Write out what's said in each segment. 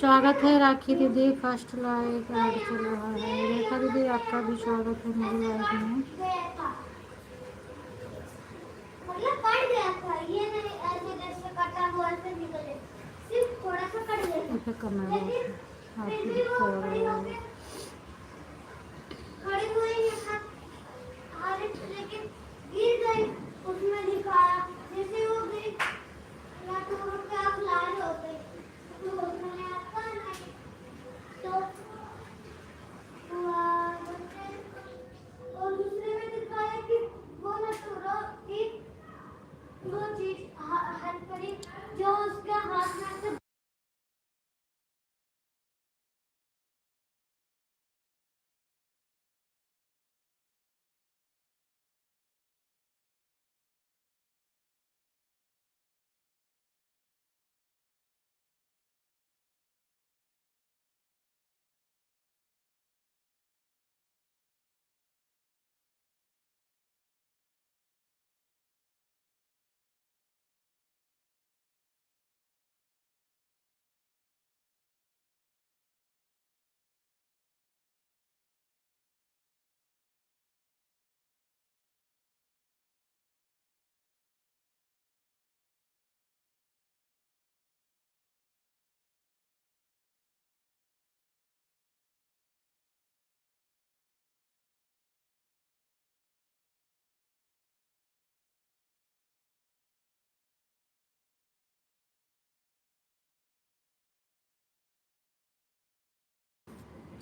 स्वागत है राखी दीदी, फर्स्ट लाइक ऐड चल रहा है। रेखा दीदी आपका भी स्वागत है मेरी लाइफ में। मतलब कट गया था, ये नहीं ऐसे जैसे कटा हुआ ऐसे निकले, सिर्फ थोड़ा सा कट गया था। करना फिर भी वो खड़ी होके खड़ी हुई है, और लेकिन गिर गई। उसमें दिखाया जैसे वो गिरी या तो रोड पे आप लाल हो गए तो उसमें आपका नहीं तो और दूसरे में दिखाया कि वो ना तो कि वो चीज हर करी जो उसके हाथ में से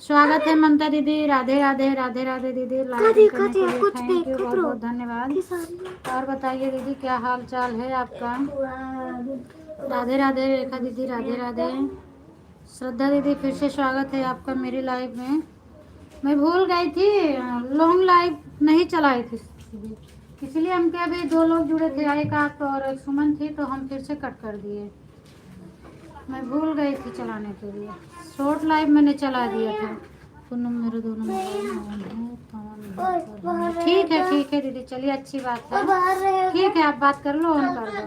स्वागत है ममता दीदी, राधे राधे राधे राधे दीदी। लाइक करने के लिए थैंक यू, बहुत बहुत धन्यवाद। और बताइए दीदी क्या हाल चाल है आपका? राधे राधे रेखा दीदी, राधे राधे। श्रद्धा दीदी फिर से स्वागत है आपका मेरी लाइफ में। मैं भूल गई थी, लॉन्ग लाइव नहीं चलाई थी इसलिए हमके अभी दो लोग जुड़े थे, एक आप और एक सुमन थी, तो हम फिर से कट कर दिए। मैं भूल गई थी चलाने के लिए। शॉर्ट लाइव मैंने चला दिया था। दोनों मेरे दोनों मोबाइल में ठीक है दीदी, चलिए अच्छी बात है। ठीक है आप बात कर लो, ऑन कर दो।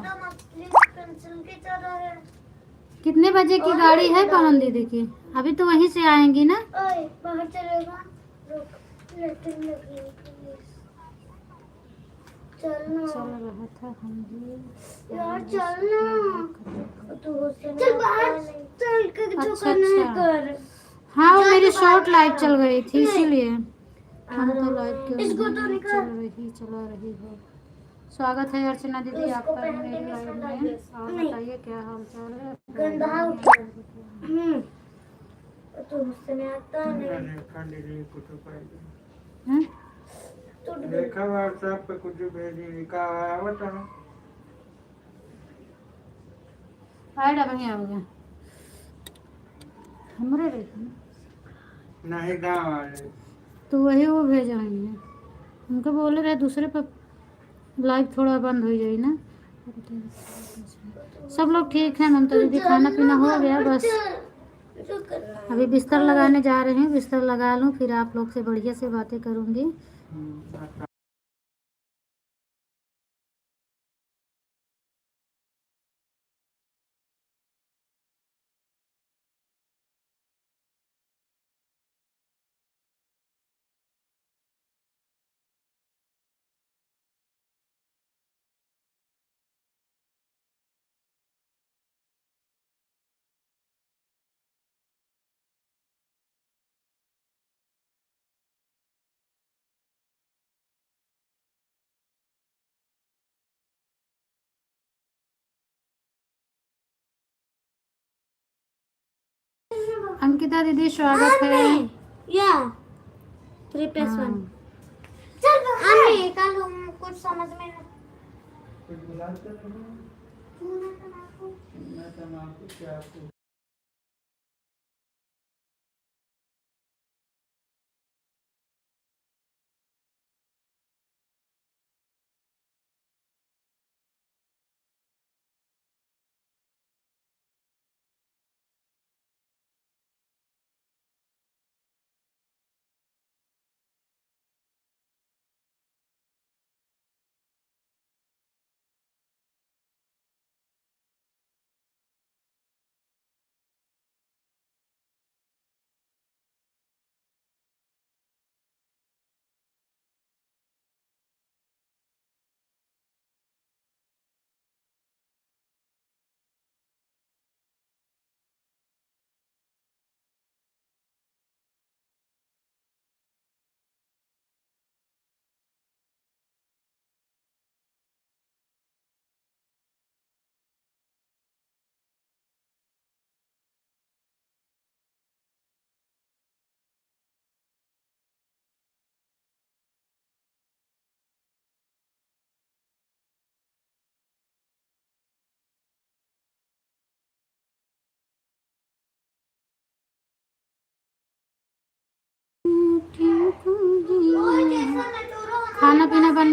कितने बजे की गाड़ी है पवन दीदी की? अभी तो वहीं से आएंगी ना? बाहर चलेगा, चलना चल रहा था हम भी यार, चलना चल बाहर चल के जो अच्छा करना है अच्छा। कर। हाँ वो जा मेरी तो शॉर्ट बाहर लाइव चला। चल गई थी नहीं। इसीलिए। हम तो लाइव क्यों इसको तो नहीं निकाल। चला रही है। स्वागत है अर्चना दीदी इसको आपका पहन मेरी के लाइव निकाल में। दे। और नहीं। बताइए क्या हाल चाल है? गंदा उठा। तो मुझसे में आता नहीं। हैं? देखा व्हाट्सएप पे कुछ भेजी का आवत है। आए डबंगे हो गया हमरे रेखा ना। नहीं गाँव वाले तो वही वो भेज रहे हैं, उनको बोले रहे दूसरे पर लाइव थोड़ा बंद हो जाए ना। सब लोग ठीक है ममता दीदी, खाना पीना हो गया बस। अभी बिस्तर लगाने जा रहे हैं, बिस्तर लगा लूँ फिर आप लोग से बढ़िया से बातें करूँगी। अंकिता दीदी स्वागत है। या 3+1 हाँ। चल बाहर कल कुछ समझ में नहीं। कुछ बुलाते नहीं। मैं तमाकू क्या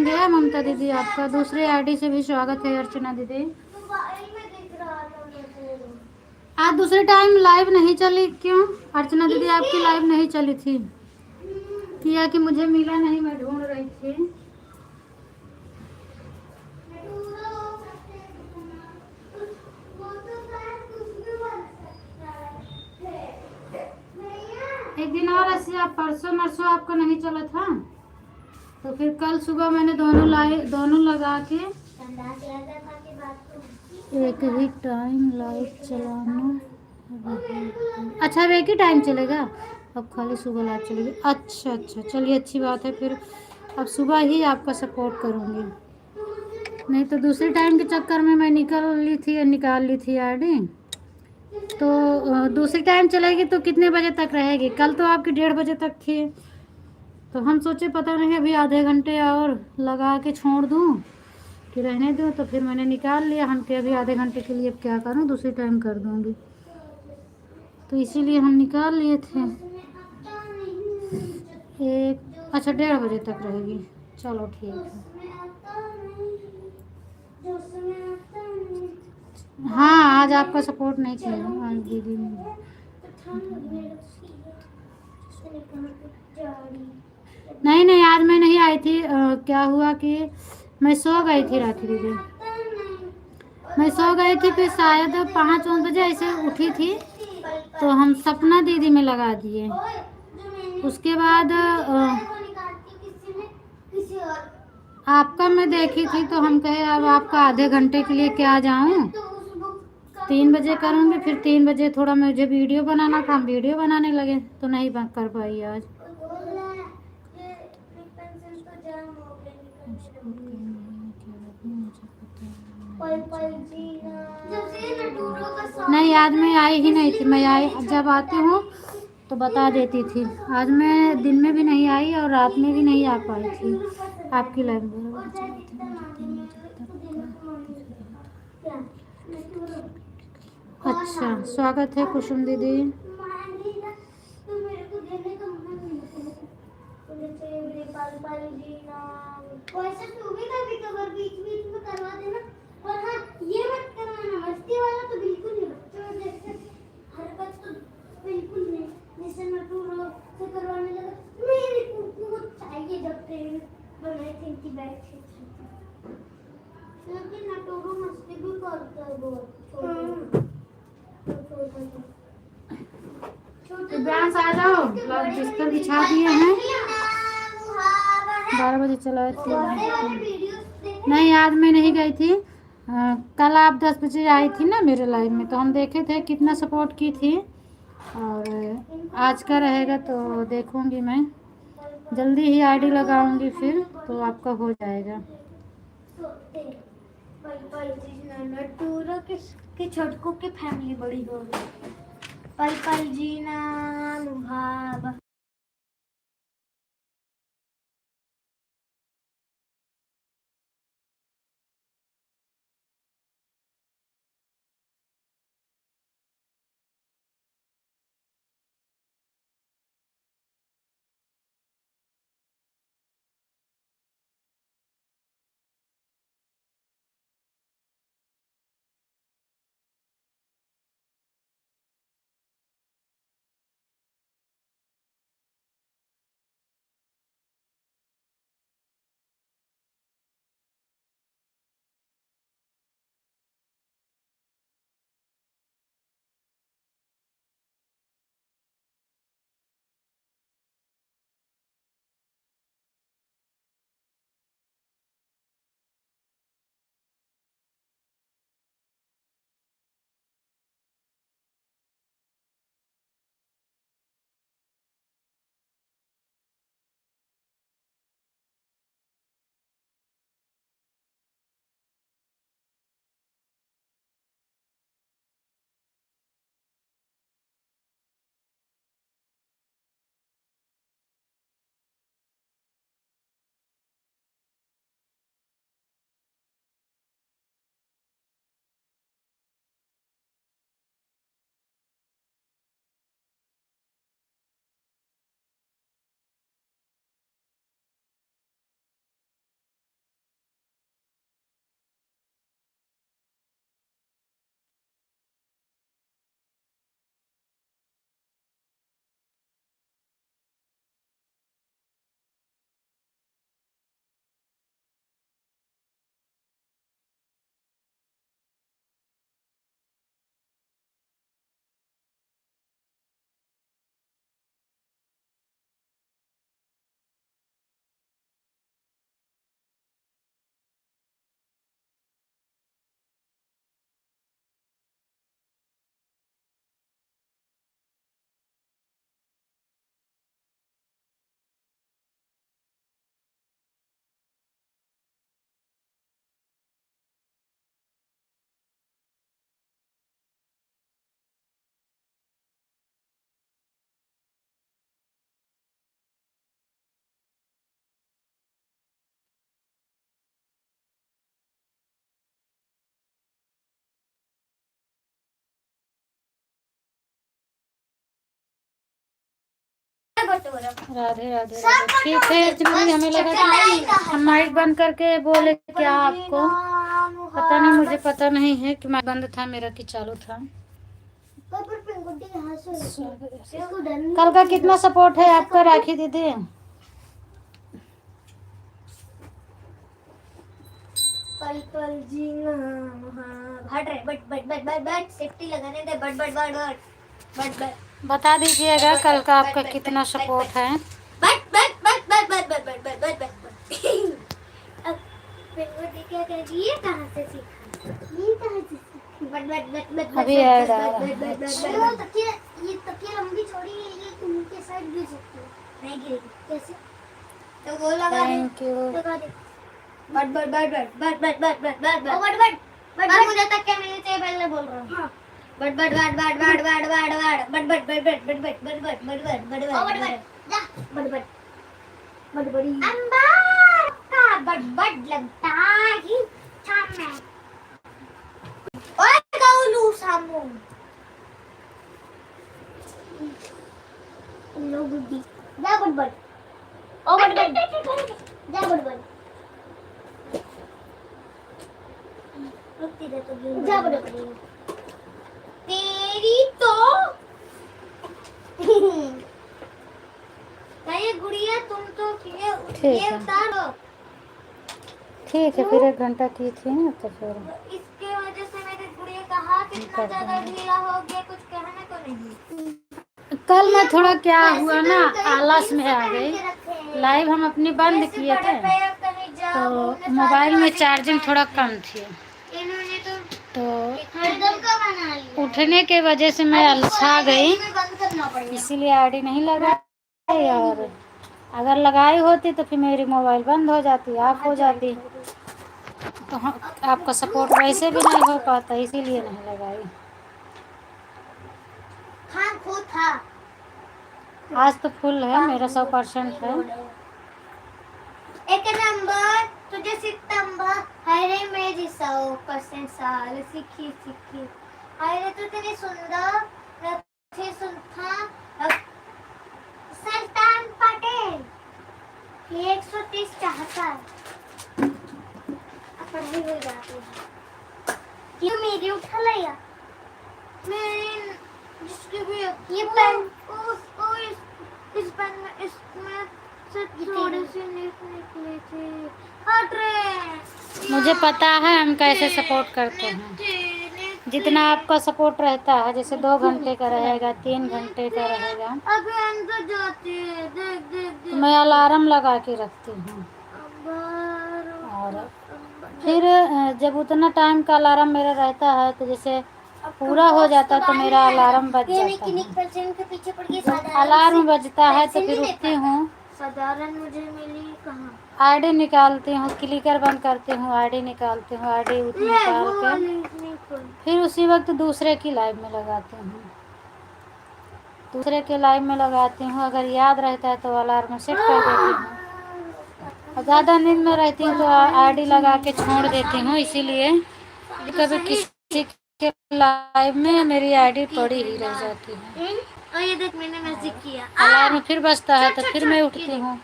गया ममता दीदी आपका? दूसरे आईडी से भी स्वागत है अर्चना दीदी। मोबाइल में दिख रहा था मुझे। आज दूसरे टाइम लाइव नहीं चली क्यों अर्चना दीदी? आपकी लाइव नहीं चली थी किया कि मुझे मिला नहीं, मैं ढूंढ रही थी। एक दिन और ऐसे आप परसों नरसों आपको नहीं चला था, तो फिर कल सुबह मैंने दोनों लगा के एक ही टाइम लाइव चलाना। अच्छा अब एक ही टाइम चलेगा, अब खाली सुबह लाइव चलेगी। अच्छा अच्छा चलिए अच्छी बात है, फिर अब सुबह ही आपका सपोर्ट करूँगी। नहीं तो दूसरे टाइम के चक्कर में मैं निकाल ली थी आईडी। तो दूसरी टाइम चलेगी तो कितने बजे तक रहेगी? कल तो आपकी 1:30 बजे तक थी, तो हम सोचे पता नहीं अभी आधे घंटे और लगा के छोड़ दूँ कि रहने दूँ, तो फिर मैंने निकाल लिया। हम कि अभी आधे घंटे के लिए अब क्या करूँ, दूसरी टाइम कर दूँगी, तो इसीलिए हम निकाल लिए थे। एक अच्छा 1:30 बजे तक रहेगी, चलो ठीक है। हाँ आज आपका सपोर्ट नहीं किया आज दीदी ने। नहीं नहीं आज मैं नहीं आई थी। क्या हुआ कि मैं सो गई थी रात दीदी, मैं सो गई थी, फिर शायद 5-4 बजे ऐसे उठी थी, तो हम सपना दीदी में लगा दिए। उसके बाद आपका मैं देखी थी, तो हम कहे अब आपका आधे घंटे के लिए क्या जाऊं, 3 बजे करूँगी। फिर 3 बजे थोड़ा मुझे वीडियो बनाना था, हम वीडियो बनाने लगे, तो नहीं कर पाई आज। नहीं आज मैं आई ही नहीं थी, मैं आई जब आती हूँ तो बता देती थी। आज मैं दिन में भी नहीं आई और रात में भी नहीं आ पाई थी आपकी लाइव। अच्छा स्वागत है कुसुम दीदी। वैसे तू भी कभी कभार बीच बीच में करवा देना, और हाँ ये मत करवाना मस्ती वाला तो बिल्कुल नहीं, बच्चों जैसे हरकत तो बिल्कुल नहीं। जैसे नटूरो से करवाने लगा, मेरे को चाहिए जब ट्रेन बनाई थी कि बैठी थी, लेकिन नटूरो मस्ती भी करता है बहुत। ब्यास आ जाओ, बिस्तर बिछा दिए हैं, 12 बजे चला थी। नहीं आज मैं नहीं गई थी। कल आप 10 बजे आई थी ना मेरे लाइव में, तो हम देखे थे कितना सपोर्ट की थी, और आज का रहेगा तो देखूंगी मैं, जल्दी ही आईडी लगाऊंगी फिर तो आपका हो जाएगा। के छोटकों की फैमिली बड़ी हो गई। पल पल जीना लुभावा। राधे राधे राधे। ठीक है दीदी, हमें लगा कि हम माइक बंद करके बोले क्या आपको, पता नहीं, मुझे पता नहीं है कि माइक बंद था मेरा कि चालू था। कल का कितना सपोर्ट है आपका राखी दीदी? पल जीना हट रहे बट सेफ्टी लगाने दे बट बता दीजिएगा कल का आपका कितना सपोर्ट है। अब पेंगुइन क्या कह रही है, कहाँ से सीखा ये, कहाँ से सीखा बट अभी ऐड आ रहा है। ये तकिया लंबी छोड़ी है, ये उनके साइड गिर सकती है, नहीं गिरेगी कैसे, तो वो लगा दे, थैंक यू। लगा दे बट मुझे तक क्या मिलनी चाहिए पहले बोल रहा हूँ। बट लगता ही छाम में और गाउलू सामू लो गुड्डी जा बट ओ बट जा बट रुकती रह तो जा बट तेरी तो ये गुड़िया तुम तो ये उतारो। ठीक है, फिर 1 घंटा की थी ना तो फिर इसके वजह से मेरे गुड़िया का हाथ इतना ज्यादा ढीला हो गया, कुछ कहने को नहीं। कल मैं थोड़ा क्या हुआ ना, आलस में आ गई। लाइव हम अपनी बंद किए थे तो मोबाइल में चार्जिंग थोड़ा कम थी, तो उठने के वजह से मैं अलसा गई, इसीलिए आईडी नहीं लगाई। और अगर लगाई होती तो फिर मेरी मोबाइल बंद हो जाती, ऑफ हो जाती, तो आपका सपोर्ट वैसे भी नहीं हो पाता, इसीलिए नहीं लगाई। आज तो फुल है मेरा, 100% है। एक नंबर तुझे सितंबर, हरे मेरी 100% साल सीखी हरे तो तेरी सुंदर रथी सुनता सुल्तान पटेल 130 चाहता पढ़ाई हो जाती है। ये मेरी उठा लिया मैं जिसके भी ये पेन इस पेन में इसमें से थोड़े से निकले थे, हट रहे। मुझे पता है हम कैसे सपोर्ट करते हैं। जितना आपका सपोर्ट रहता है, जैसे 2 घंटे का रहेगा, 3 घंटे का रहेगा, अभी अंदर जाती है, देख तो मैं अलार्म लगा के रखती हूँ। और फिर जब उतना टाइम का अलार्म मेरा रहता है तो जैसे पूरा हो जाता है तो मेरा अलार्म बज जाता है। अलार्म बजता है तो फिर उठती हूँ, साधारण मुझे मिली कहाँ, आईडी निकालती हूँ, क्लिकर बंद करती हूँ, आईडी निकालती हूँ, आईडी निकाल के फिर उसी वक्त दूसरे की लाइव में लगाती हूँ, दूसरे के लाइव में लगाती हूँ। अगर याद रहता है तो अलार्म सेट कर देती हूँ, और ज़्यादा नींद में रहती हूँ तो आईडी लगा के छोड़ देती हूँ। इसीलिए कभी किसी के लाइव में मेरी आईडी पड़ी ही रह जाती है। और ये देख मैंने मैसेज किया, अलार्म फिर बजता है तो फिर मैं उठती हूँ।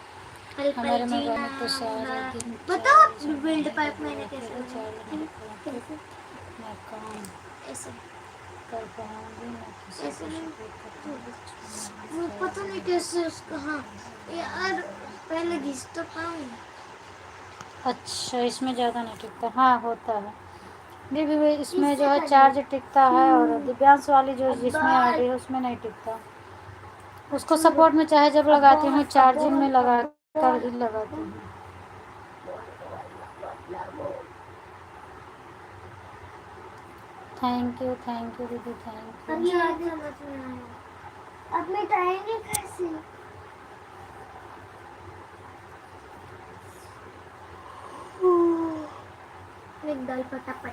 हमारे मोबाइल में तो सारा दिन बताओ बिल्ड पाइप मैंने कैसे मैं काम ऐसे कर पाऊँगी ना किसी ऐसे को वो पता नहीं कैसे उसका, हाँ यार पहले घिस तो पाऊँ। अच्छा, इसमें ज़्यादा नहीं टिकता, हाँ होता है भी इसमें जो है चार्ज टिकता है, और दिव्यांश वाली जो जिसमें आ रही है उसमें नहीं टिकता। उसको सपोर्ट में चाहे जब लगाती हूँ चार्जिंग में लगा कर ही लगाती हूँ। थैंक यू दीदी, थैंक यू। अब ये बात समझ में आया, अब मैं टाइम कैसे एकदम फटाफट।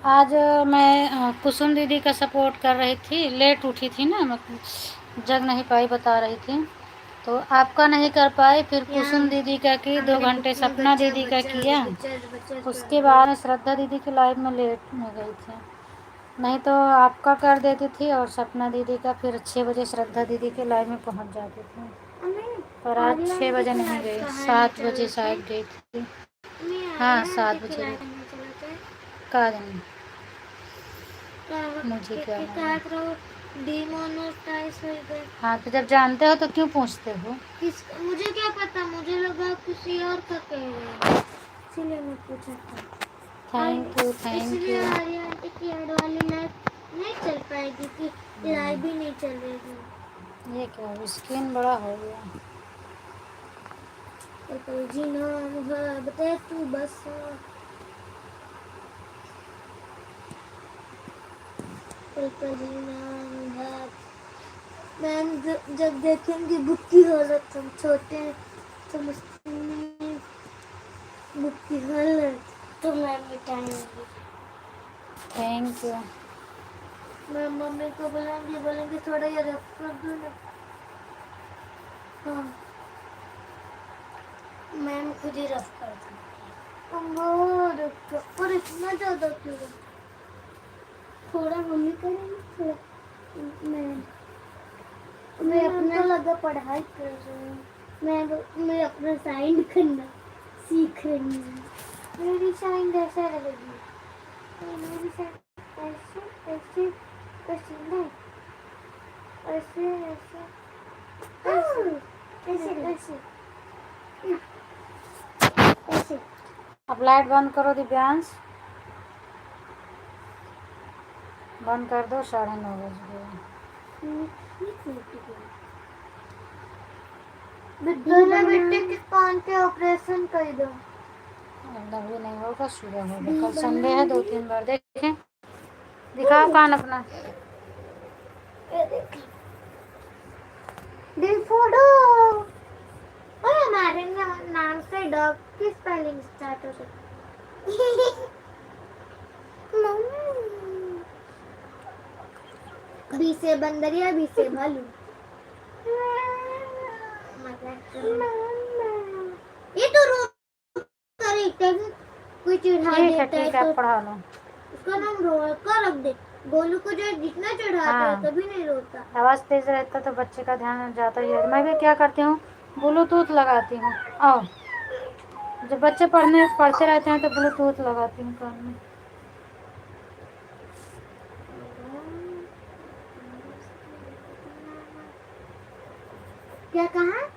आज मैं कुसुम दीदी का सपोर्ट कर रही थी, लेट उठी थी ना, मतलब जग नहीं पाई, बता रही थी, तो आपका नहीं कर पाई। फिर कुसुम दीदी का की, 2 घंटे सपना दीदी का किया, उसके बाद श्रद्धा दीदी के लाइव में लेट में गई थी। नहीं तो आपका कर देती थी और सपना दीदी का, फिर 6 बजे श्रद्धा दीदी के लाइव में पहुंच जाती थी। पर आज 6 बजे नहीं गई, 7 बजे शायद गई थी। हाँ 7 बजे गई। कहा नहीं, मुझे क्या मालूम। डिमोनेटाइज हो गए। हाँ तो जब जानते हो तो क्यों पूछते हो? मुझे क्या पता, मुझे लगा किसी और का कह रहे हैं, इसलिए मैं पूछा था। थैंक यू थैंक इसलिए यू। आर्या आंटी की ऐड वाली लाइव नहीं चल पाएगी, कि लाइव भी नहीं चलेगी। ये क्या स्क्रीन बड़ा हो गया। तो जी नाम बता तू बस। जी नाम मैम जब देखेंगे बुक की हालत, हम छोटे समझते नहीं बुक की हालत, तो मैम मिटाएंगे। Thank you. मैं मम्मी को बोलेंगे थोड़ा ये रफ कर दो ना। हाँ मैम खुद ही रफ कर दी। और इतना ज़्यादा क्यों? थोड़ा मम्मी करेंगे, थोड़ा मैं अपना लगा पढ़ाई कर रही हूँ। मैं अपना साइन करना सीख रही हूँ। मेरी साइन कैसा रहेगी? मेरी साइन ऐसे ऐसे ऐसे नहीं, ऐसे ऐसे ऐसे ऐसे ऐसे। अब लाइट बंद करो दिव्यांश, बंद कर दो, 9:30 बज गए। बेटे के कान के ऑपरेशन कर दो। अभी नहीं होगा, सुबह होगा, कल संडे है, 2-3 बार देखें। दिखाओ कान अपना। फोटो और हमारे नाम से डॉग की स्पेलिंग स्टार्ट हो सकती। बी से बंदरिया, बी से भालू। ये तो रो रही है, कोई चिढ़ा देता है तो पढ़ा लो। उसका नाम रोल का रख दे। गोलू को जो जितना चढ़ाते हैं कभी नहीं रोता। आवाज़ तेज रहता तो बच्चे का ध्यान जाता ही है। मैं भी क्या करती हूँ, ब्लूटूथ लगाती हूँ। आओ, जब बच्चे पढ़ते रहते हैं तो ब्लूटूथ लगाती हूँ कान में। क्या कहा?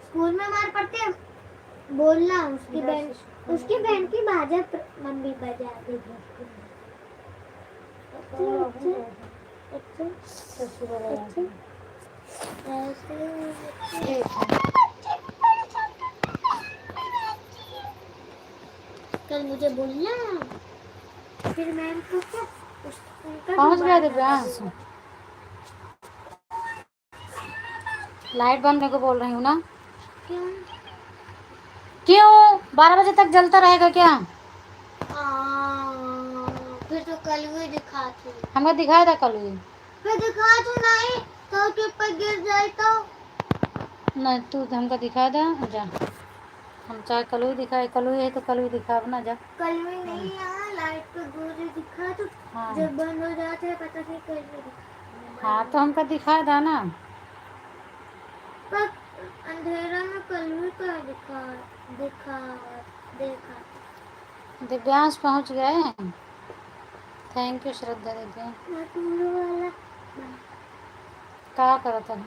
स्कूल में मार पड़ते हैं, बोलना उसकी बहन की बाजा मम्मी बजा दी। कल मुझे बोलना, फिर मैम को क्या पहुँच गया दिव्यांश। लाइट बंद करने को बोल रही हूँ ना। क्यों 12 बजे तक जलता रहेगा क्या? फिर तो कल भी दिखा थी, हमको दिखाया था कल ही। फिर दिखा तो नहीं तो के ऊपर गिर जाए तो नहीं, तू हमको दिखा दे जा। हम चाहे कल ही दिखाए, कल ही है तो कल ही दिखा ना जा। कल भी नहीं यहाँ लाइट पे गोरे दिखा तो हाँ। जब बंद हो जाते हैं पता नहीं कल भी दिखा। हाँ तो हमको दिखाया था ना। पर अंधेरा में कल भी क्या देखा। दिव्यांश पहुँच गए। थैंक यू श्रद्धा दीदी। क्या करता है?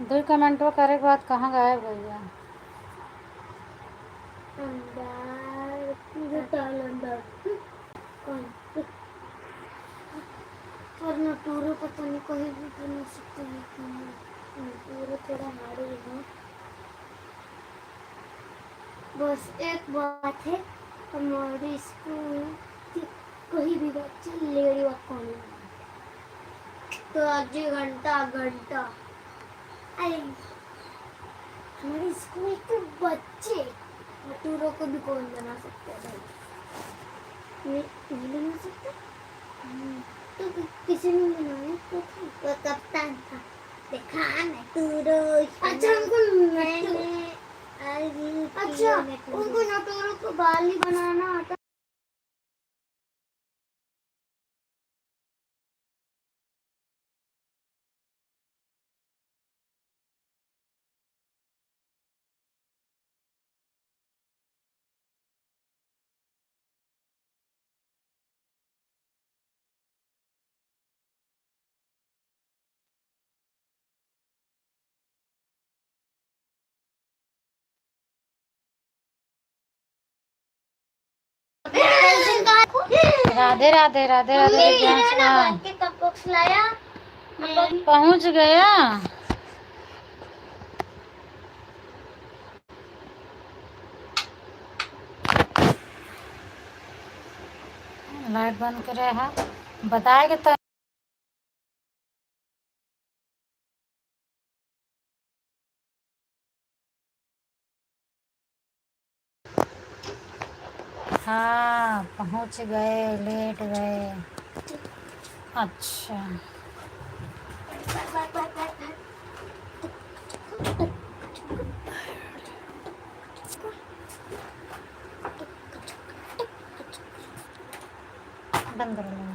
दो कमेंट वो करे के बाद कहाँ गायब हो गया? और नटूरो पता नहीं कहीं भी बना सकते हैं। नटूरो थोड़ा हार्ड है। बस एक बात है, हमारे स्कूल की कोई भी बच्चे लेडी वाक तो आज घंटा हमारे स्कूल के बच्चे नटूरो को भी कौन बना सकता है भाई? नहीं बना सकता तो किसी ने बनाया तो कप्तान था, देखा नटूरो। अच्छा हमको अच्छा, उनको नटोरों को बाल ही बनाना आता। राधे राधे राधे राधे। हाँ, के कप बॉक्स लाया। पहुंच गया। लाइट बंद करे है, बताएगा तो। हाँ, पहुंच गए, लेट गए। अच्छा, बंद कर लो।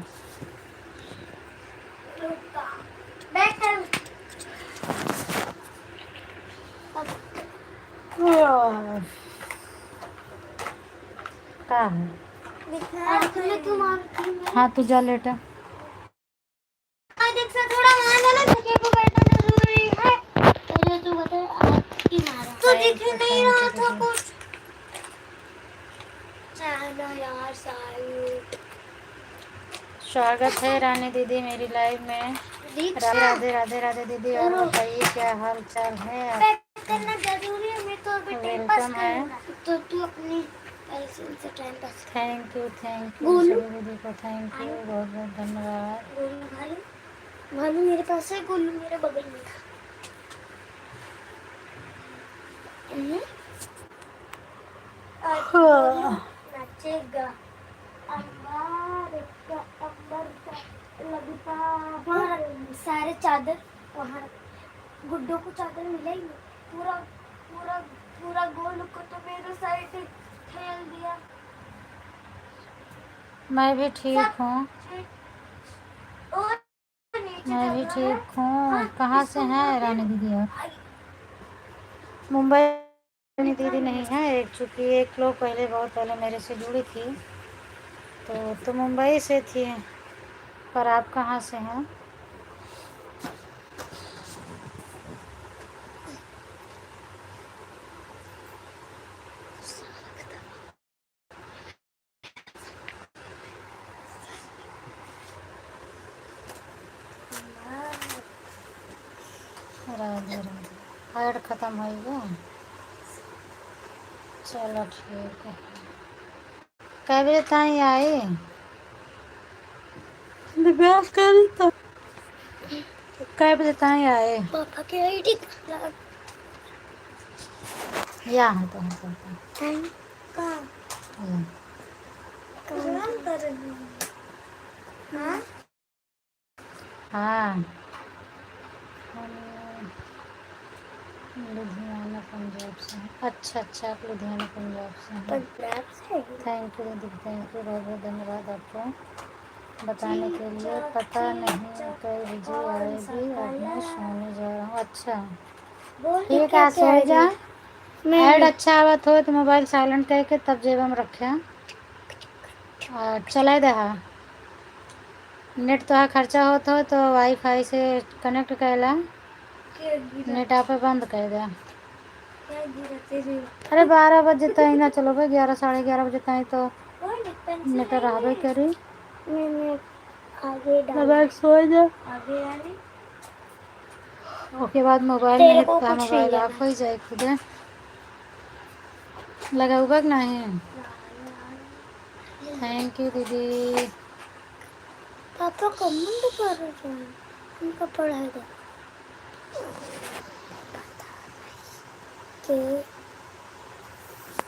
क्या है? हाँ, तू जा लेटा। थोड़ा मान लो ना, तुझे को बैठना जरूरी है। पहले तू बता, आज की मारा तो दिख नहीं रहा था कुछ। चलो यार, साइड। स्वागत है रानी दीदी मेरी लाइव में। राधे राधे राधे राधे दीदी। और बताइए क्या हाल चाल है आप? करना जरूरी है, मैं तो अभी टाइम पास करूंगा। तो तू अपनी ऐसे से टाइम पास। थैंक यू सभी दीदी को थैंक यू, बहुत बहुत धन्यवाद। भालू मेरे पास है, गोलू मेरे बगल में था। नाचेगा सारे चादर वहाँ। गुड्डो को चादर मिला ही नहीं। पूरा पूरा पूरा गोलू को तो मेरे साइड खेल दिया। मैं भी ठीक हूँ। मैं भी ठीक हूँ। कहाँ से हैं रानी दीदी आप? मुंबई रानी दीदी नहीं है, एक चूँकि एक लोग पहले, बहुत पहले मेरे से जुड़ी थी, तो मुंबई से थी। पर आप कहाँ से हैं? राधे राधे। ऐड ख़त्म हो गया। चलो ठीक है। कै बजे ताई आई? कै बजे ताई आए? पापा के आईडी यहाँ तो कहाँ काम कर रही हूँ। हाँ हाँ, लुधियाना पंजाब से हैं। अच्छा अच्छा, आप लुधियाना पंजाब से हैं। पंजाब से। थैंक यू दीदी, थैंक यू, बहुत बहुत धन्यवाद आपको बताने के लिए। पता नहीं कई बजे आएगी, अब मैं सोने जा रहा हूँ। अच्छा ठीक है, सो जा। ऐड अच्छा आवत हो तो मोबाइल साइलेंट करके तब जेब में रखे। और चला दे। नेट तो खर्चा होता हो तो वाईफाई से कनेक्ट कैला, नेट आप बंद कर दे। अरे 12 बजे तक ना चलो भाई, 11 साढ़े 11 बजे तक तो नेट रहबे करी। आगे सो जा। आगे आने उसके बाद मोबाइल तेरे नहीं को था, कुछ मोबाइल नहीं ऑफ हो जाए खुद लगा हुआ कि नहीं। थैंक यू दीदी। पापा कमेंट कर रहे हैं, उनका पढ़ाएगा तो।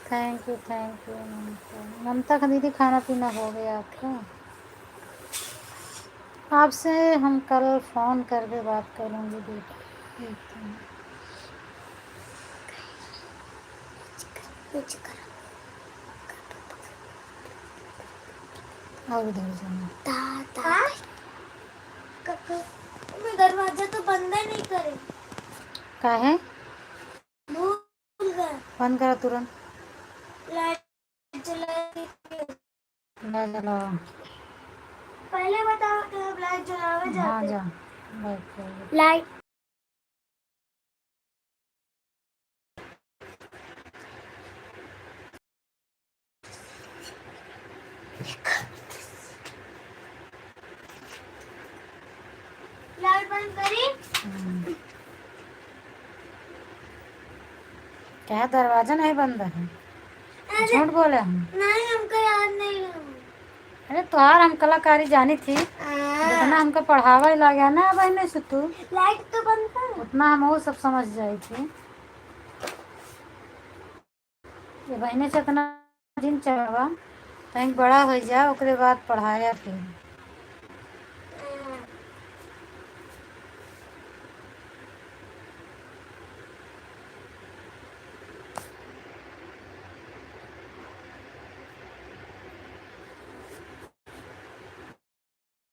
थैंक यू ममता का दीदी, खाना पीना हो गया आपका? आपसे हम कल फ़ोन करके बात करेंगे दीदी। नीचे कर और उधर जाना। ता मैं दरवाजा तो बंद ही नहीं करे क्या है? भूल गए बंद करो तुरंत। लाइट जलाई ना जलाओ। पहले बताओ तो अब लाइट जलावे हाँ जाते जा बैठ जाओ। लाइट लाइट बंद करी क्या दरवाजा नहीं बंद है? झूठ बोले हम। नहीं हमको याद नहीं है अरे तुहार हम कलाकारी जानी थी, जितना हमको पढ़ावा लगा ना बहने से तू लाइट तो बंद कर उतना हम वो सब समझ जाई थी। ये बहने से इतना दिन चढ़वा कहीं बड़ा हो जा ओकरे बाद पढ़ाया फिर।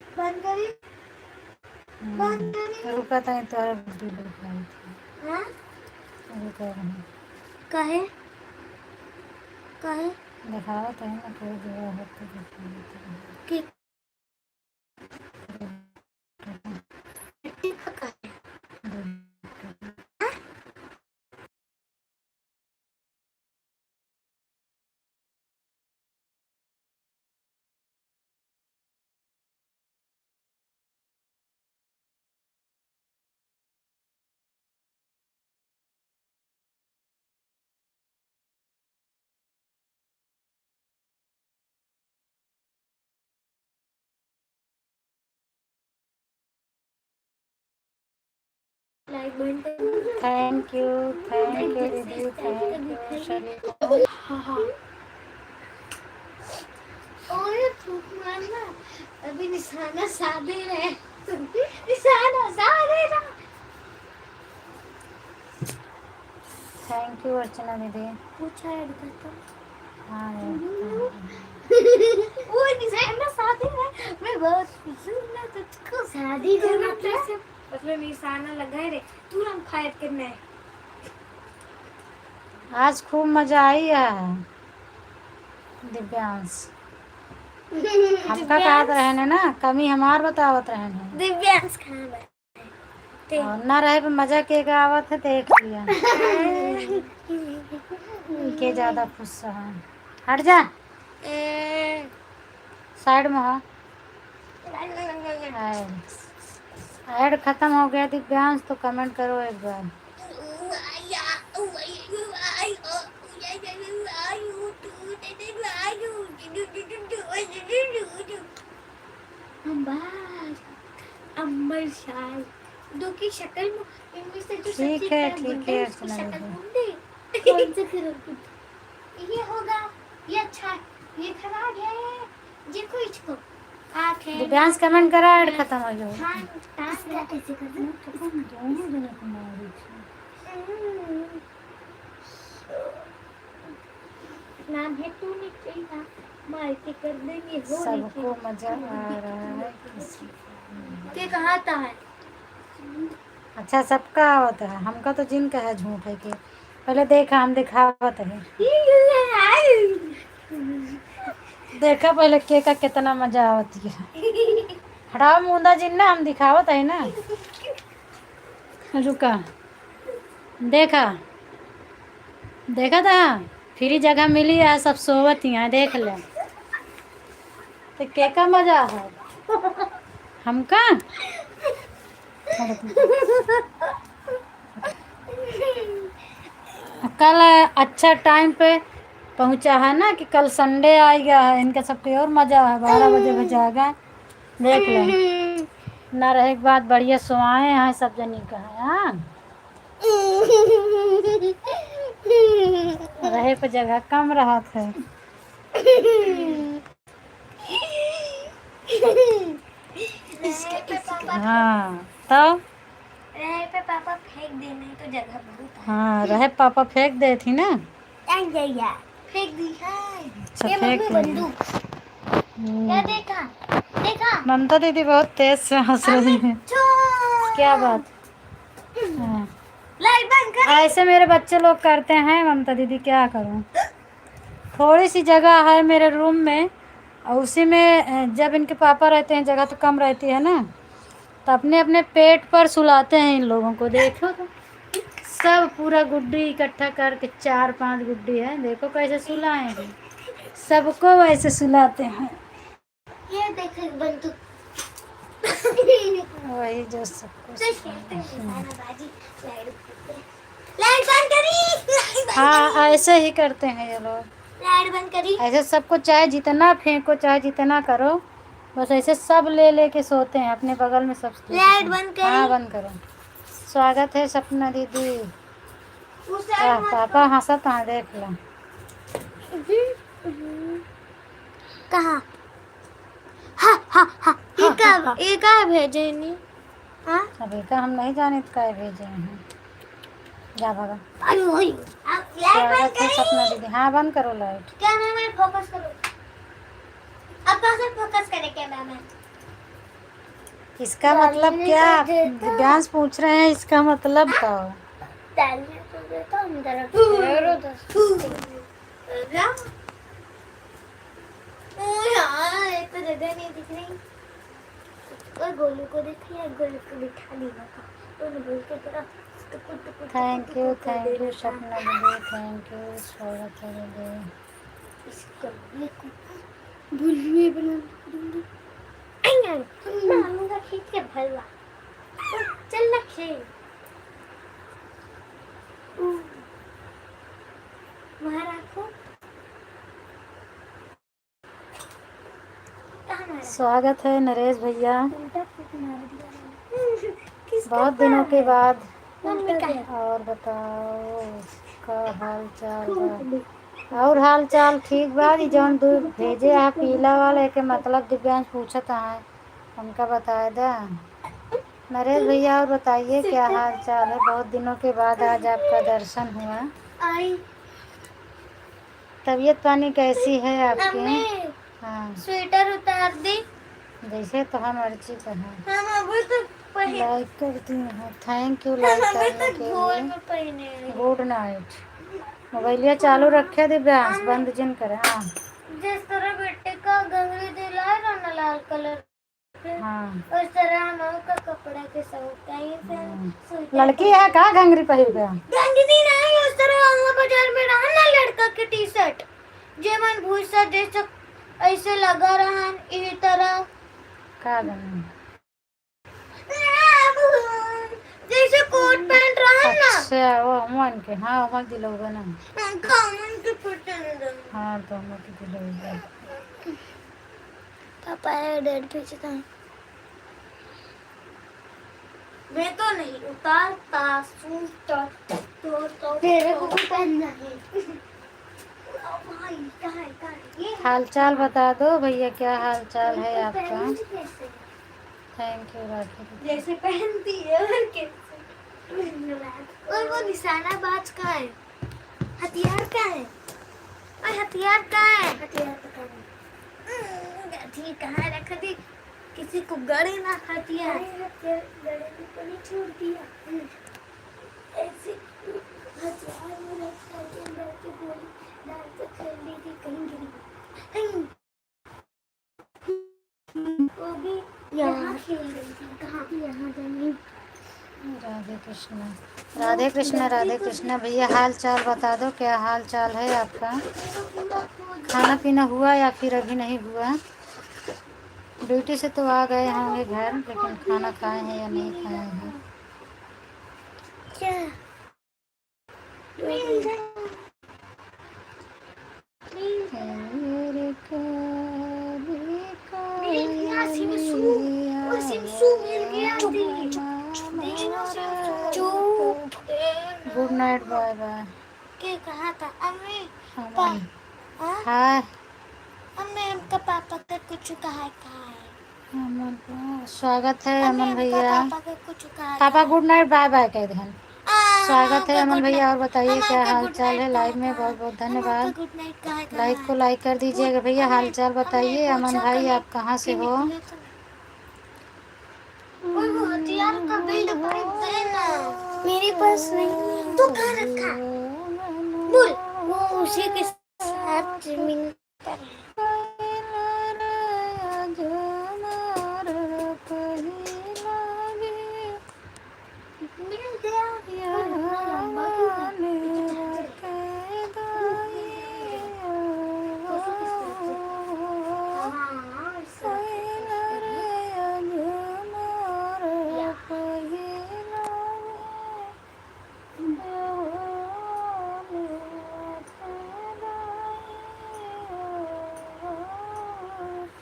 बंद करी बंद करी रुका था तो वीडियो दिखाई थी। हाँ रुका रही काहे काहे दिखावा था ना कोई जगह है तो दिखावा था। कि मिट्टी का काहे लाइट बंद कर थैंक यू दीदी, थैंक यू शरीफ। हाँ हाँ और फूक मारना अभी निशाना साधे रहे निशाना साधे रहा थैंक यू अर्चना दीदी। पूछा ऐड करता हाँ वो निशाना साधे रहे मैं बहुत खुश हूँ ना तुझको शादी जो मतलब निशाना लगा रे तुरंत फायर करना है आज खूब मजा आई है दिव्यांश। हमका कहत रहने ना कमी हमार बतावत रहने दिव्यांश कहाँ बैठे और ना रहे पे मजा के आवत है देख लिया के ज्यादा खुश है। हट जा साइड में हो। ऐड खत्म हो गया दिव्यांश तो कमेंट करो एक बार। अम्बर शाल दो की शक्ल इनमें से जो ठीक है उसकी अर्चना शक्ल दीदी। ढूंढ दे कौन सा कलर ये होगा ये अच्छा है ये खराब है ये को इसको आँख है दिव्यांश कमेंट करा ऐड खत्म हो जाओ। हाँ इसका ऐसे करना दोनों जने को मारी थी। नाम है तू नहीं चाहिए मार के कर देंगे हो सबको मजा आ रहा है के कहा था है अच्छा सबका आवत है हमका तो जिनका है झूठ है के पहले देखा हम दिखावत है देखा पहले के का कितना मजा आवत है। हटाओ मुंदा जिन्ना हम दिखावत है ना। रुका देखा देखा था फ्री जगह मिली है सब सोवत ही हैं देख ले तो के का मजा है हमका। कल अच्छा टाइम पे पहुंचा है ना कि कल संडे आ गया है इनका सबके और मजा है 12 बजे बजाएगा देख ले ना रहे के बाद बढ़िया सोआए हैं सब जनी का है। हाँ रहे पे जगह कम रहा था। हाँ तब रहे पे पापा फेंक देना तो जगह बहुत है। हाँ रहे पापा फेंक दे थी ना यार फेंक दी। अच्छा, ये फेंक मम्मी दी। बंदूक क्या देखा देखा ममता दीदी बहुत तेज से हंस रही है। क्या बात? हाँ। लाइट बंद कर। ऐसे मेरे बच्चे लोग करते हैं ममता दीदी, क्या करूं। थोड़ी सी जगह है मेरे रूम में और उसी में जब इनके पापा रहते हैं जगह तो कम रहती है ना, तो अपने अपने पेट पर सुलाते हैं इन लोगों को। देखो तो सब पूरा गुड्डी इकट्ठा करके 4-5 गुड्डी है, देखो कैसे सुलाएंगे। सबको वैसे सुलाते हैं। ये देख बंदूक वही जो सबको लाइट बंद करी। हाँ, ऐसे ही करते हैं ये लोग। लाइट बंद करी। ऐसे सबको चाहे जितना फेंको चाहे जितना करो, बस ऐसे सब ले लेके सोते हैं अपने बगल में सब। लाइट बंद करी। हाँ, बंद करो। स्वागत है सपना दीदी। उस साइड मत पापा हंसत हैं, देख लो। कहाँ? हाँ हाँ हाँ ये का भेजे नहीं। हाँ अभी का हम नहीं जाने तो काय भेजे हैं। जा भागा। अयो अयो लाइट बंद स्वागत है करी। सपना दीदी। हाँ, बंद करो लाइट। कैमरा मैन फोकस करो। अब कहाँ से फोकस करे कैमरा मैन? इसका मतलब क्या? दिव्यांश पूछ रहे हैं इसका मतलब का। डालने तो देता हूँ अंदर। यार एक तो जगह नहीं दिख रही। और गोलू को देख लिया, गोलू को बिठा लिया था। तो गोलू की तरफ थैंक यू सपना दीदी, थैंक यू। स्वागत है दीदी। इसको बुलबुल बना दूंगी। मामू का खींच के भलवा चल ना खेल। वहाँ रखो। स्वागत है नरेश भैया, बहुत दिनों के बाद। और बताओ का हाल चाल बा? और हाल चाल ठीक बा। जौन दूध भेजे है पीला वाले के मतलब दिव्यांश पूछत है, उनका बताए दा नरेश भैया। और बताइए क्या हाल चाल है? बहुत दिनों के बाद आज आपका दर्शन हुआ। तबीयत पानी कैसी है आपकी? हाँ, स्वेटर उतार दी। जैसे तो हम अर्ची का है। हम अभी तक लाइक करती हूँ। थैंक यू लाइक करने के लिए। Good night. मोबाइलिया चालू रखे दिव्यांश, बंद जिन करे। हाँ जिस तरह बेटे का गंगली दिलाए ना लाल कलर के, हाँ। उस तरह हम का कपड़ा के सब लड़की है का घंगरी पहन गया? गंगली नहीं, उस तरह हम बाजार में रहा ना लड़का के टी शर्ट जे मन भूसा जैसे ऐसे लगा रहा इसी तरह का गंगरी जैसे कोट पैंट रहा ना। अच्छा, वो मन के। हाँ, मन दिलोगा ना। कामन के पसंद। हाँ, तो हम के दिलोगा। पापा डेड भेजता है। मैं तो नहीं उतारता सूट तो तेरे को भी पहनना है। भाई कहाँ ये हाल चाल बता दो भैया, क्या हाल चाल है आपका? थैंक यू राखी। जैसे पहनती है और कैसे। और वो निशाना बाज का है, हथियार का है। और हथियार का है, हथियार का है। गधी कहाँ रख दी? किसी को गड़े ना हथियार। गड़े को नहीं छोड़ दिया। ऐसे हथियार में रखा के अंदर की गोली डाल के कर ली थी, कहीं गिरी। वो भी यहाँ खेल रही थी। कहाँ? यहाँ जमीन। राधे कृष्णा राधे कृष्णा राधे कृष्णा। भैया हाल चाल बता दो, क्या हाल चाल है आपका? खाना पीना हुआ या फिर अभी नहीं हुआ? ड्यूटी से तो आ गए होंगे घर, लेकिन खाना खाए हैं या नहीं खाए हैं? क्या? Good night, bye bye. क्या कहा था अम्मी? हाय अम्मी हमका पापा का कुछ कहा है। स्वागत है अमन भैया। पापा का कुछ कहा। पापा गुड नाइट बाय बाय कह दें। स्वागत है अमन भैया। और बताइए क्या हाल चाल है लाइव में। बहुत बहुत धन्यवाद। गुड नाइट कहाँ का लाइक को लाइक कर दीजिएगा भैया। हाल चाल बताइए अमन भाई, आप कहाँ से हो। यार का बिल्ड देना मेरे पास नहीं है। तो कहाँ रखा बोल। वो उसी के साथ जमीन पर मिल गया। और इतना लंबा क्यों था?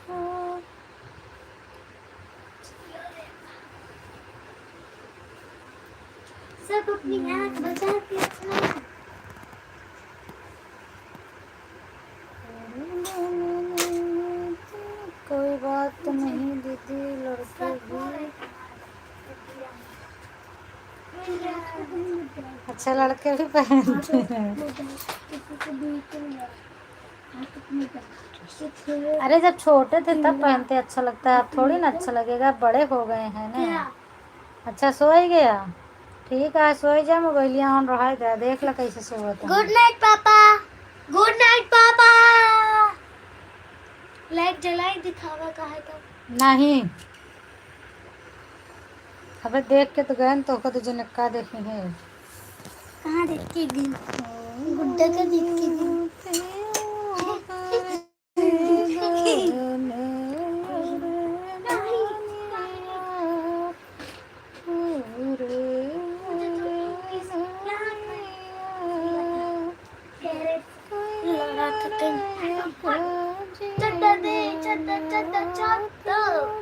हाँ, सब अपनी आँख बचा के रखना। कोई बात नहीं दीदी, लड़के भी अच्छा लड़के भी पहनते हैं। अरे जब छोटे थे तब पहनते अच्छा लगता है, अब थोड़ी ना अच्छा लगेगा, अब बड़े हो गए हैं ना। अच्छा सो ही गया, ठीक है सो ही जा। मोबाइलिया ऑन रहा है, देख ला कैसे सोता है। गुड नाइट पापा। गुड नाइट पापा। लाइट जलाई दिखावा का है तो नहीं अबे देख के तो गए न, तो जो नक्का देखी है। कहाँ देख के दी गुड्डा का देख के दी।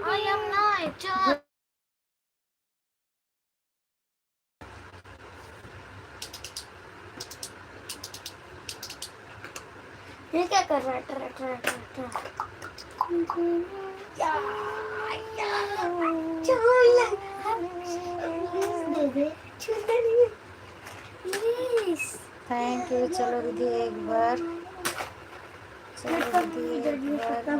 I am not. ये क्या कर रहा है? ट्रा ट्रा ट्रा ट्रा। दे दे छूटा नहीं प्लीज। Thank you. चलो दीदी एक बार, चलो दीदी एक बार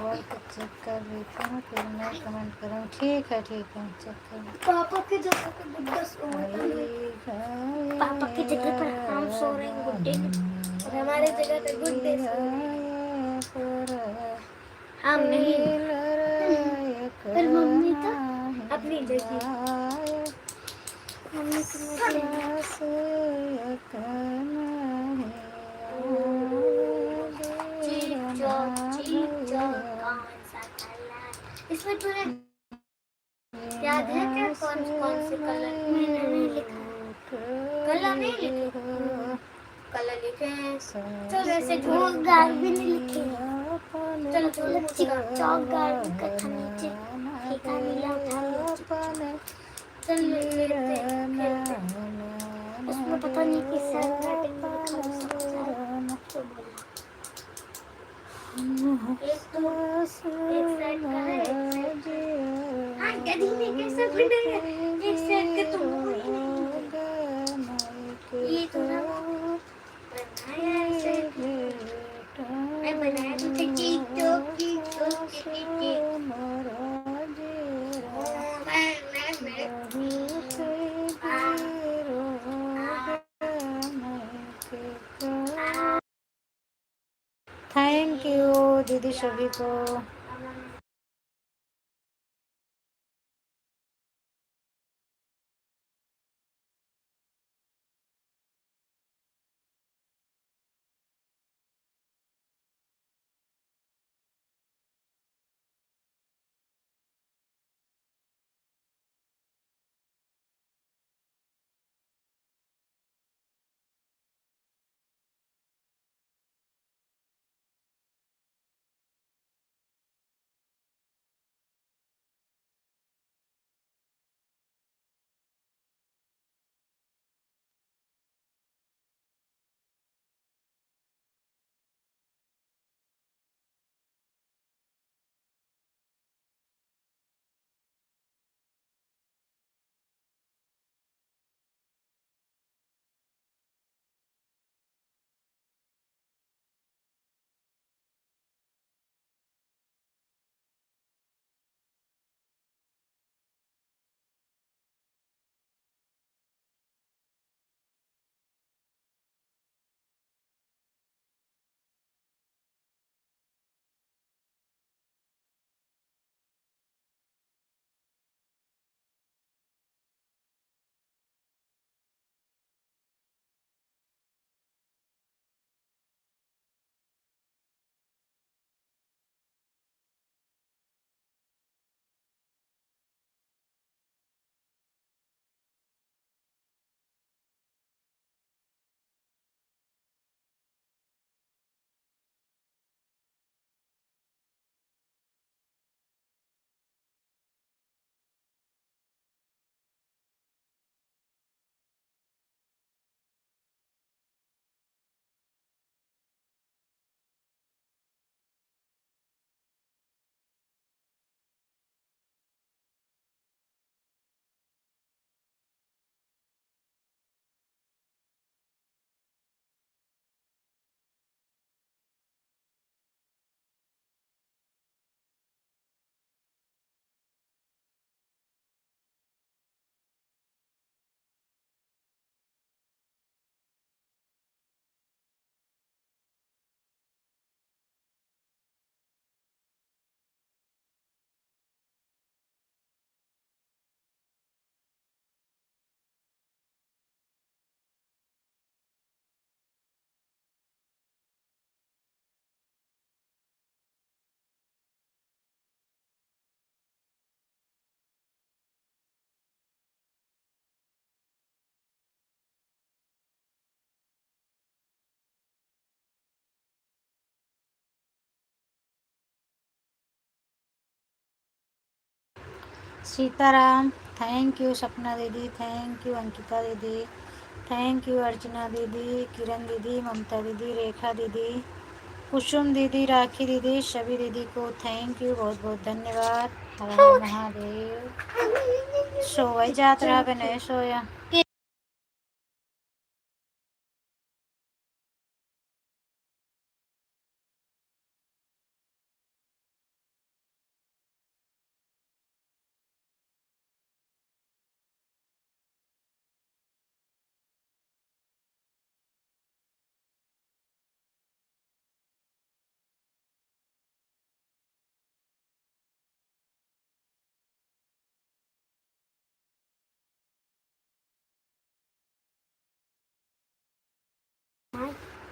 वर्क चेक कर लेती हूँ, फिर मैं कमेंट करूँ। ठीक है चेक कर। पापा की जगह पे गुड्डा सो रहा है। पापा की जगह पर हम सो रहे हैं गुड्डे और हमारे जगह पे गुड्डे सो रहे हैं। हम नहीं। पर मम्मी तो अपनी जगह। मम्मी इसमें तूने याद है क्या कौन कौन से कलर? मैंने नहीं लिखा। कलर नहीं लिखे। कलर लिखे हैं। चलो ऐसे चौक गार भी नहीं लिखे। चलो चलो चौक गार भी कथा नीचे फीका नीला उठा लिया। चल लेते खेलते। उसमें पता नहीं किस हैंडराइटिंग में लिखा हो सकता है तो बोला। एक साइड का है एक साइड का। हाँ गधी ने कैसे बनाया? एक साइड का तो मुंह ही नहीं है। ये तो ना बनाया ऐसे। मैं बनाया तो टिकटॉक थैंक यू दीदी सभी को। सीताराम, थैंक यू सपना दीदी, थैंक यू अंकिता दीदी, थैंक यू अर्चना दीदी, किरण दीदी, ममता दीदी, रेखा दीदी, कुसुम दीदी, राखी दीदी, सभी दीदी को थैंक यू, बहुत बहुत धन्यवाद। हर हर महादेव। सोई जात रहा बने सोया।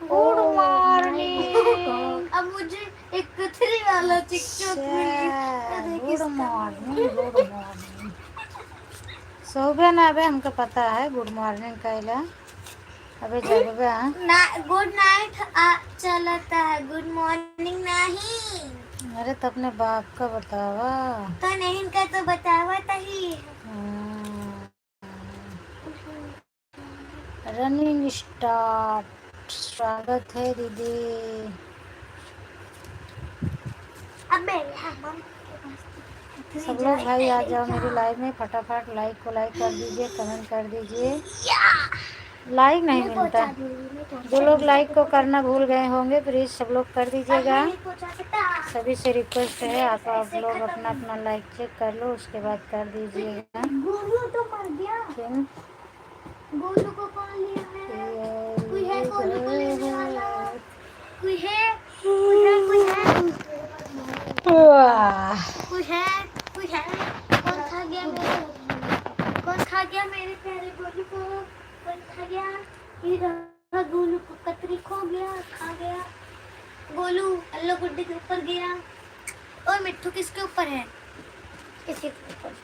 Good morning. अब मुझे एक पृथ्वी वाला चिकचोक मिली। Good morning, good morning. सो गया ना अबे, हमको पता है गुड मॉर्निंग कहला। अबे जग गया। ना गुड नाइट चलता है, गुड मॉर्निंग नहीं। अरे तो अपने बाप का बतावा। तो नहीं का तो बतावा ही। Running start. स्वागत है दीदी। अबे सब लोग भाई आ जाओ मेरी लाइव में, फटाफट लाइक को लाइक कर दीजिए, कमेंट कर दीजिए। लाइक नहीं मिलता, जो लोग लाइक को करना भूल गए होंगे प्लीज सब लोग कर दीजिएगा। सभी से रिक्वेस्ट है, आप लोग अपना अपना लाइक चेक कर लो, उसके बाद कर दीजिएगा। गोलू तो मर गया। किन गोलू को कौन लिया है? कोई है गोलू को लेने वाला? कोई है? कोई है? कोई है? कोई है? कोई है? कौन खा गया मेरे? कौन खा गया मेरे प्यारे गोलू को? कौन खा गया? ये रहा गोलू को, कतरी खो गया, खा गया। गोलू अल्लाह गुड्डे के ऊपर गया। और मिट्टू किसके ऊपर है? किसके ऊपर है?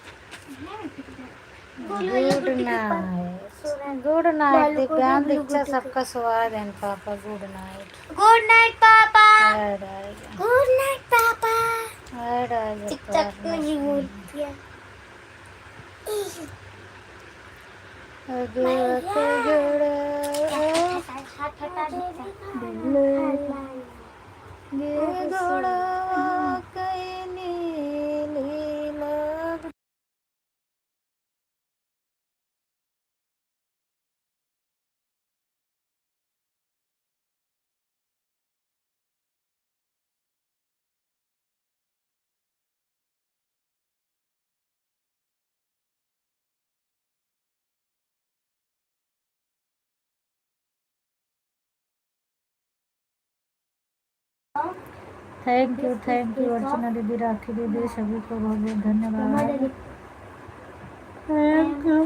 मिट्टू के ऊपर। गुड नाइट, गुड नाइट दिव्यांग दीक्षा, सबका स्वागत पापा। गुड नाइट, गुड नाइट पापा। गुड नाइट पापा। नाइट। नहीं बोलती है। थैंक यू अर्चना दीदी, राखी दीदी, सभी को बहुत बहुत धन्यवाद। Thank you.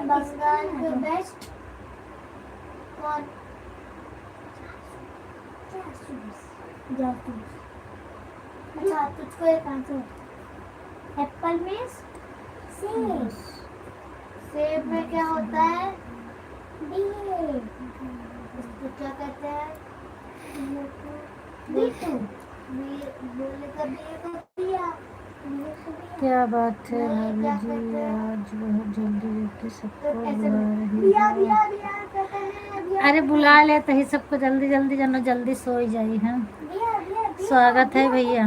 बंगाल के बेस्ट कौन? अच्छा तुझको एक आंसर। एप्पल में सेब। सेब में क्या होता है? बीज। इसको क्या कहते हैं? बोले कभी क्या बात है भाभी जी, आज बहुत जल्दी जल्दी सबको बुला रही है। अरे बुला ले तो ही सबको जल्दी जल्दी जानो, जल्दी सो ही जाई है। स्वागत है भैया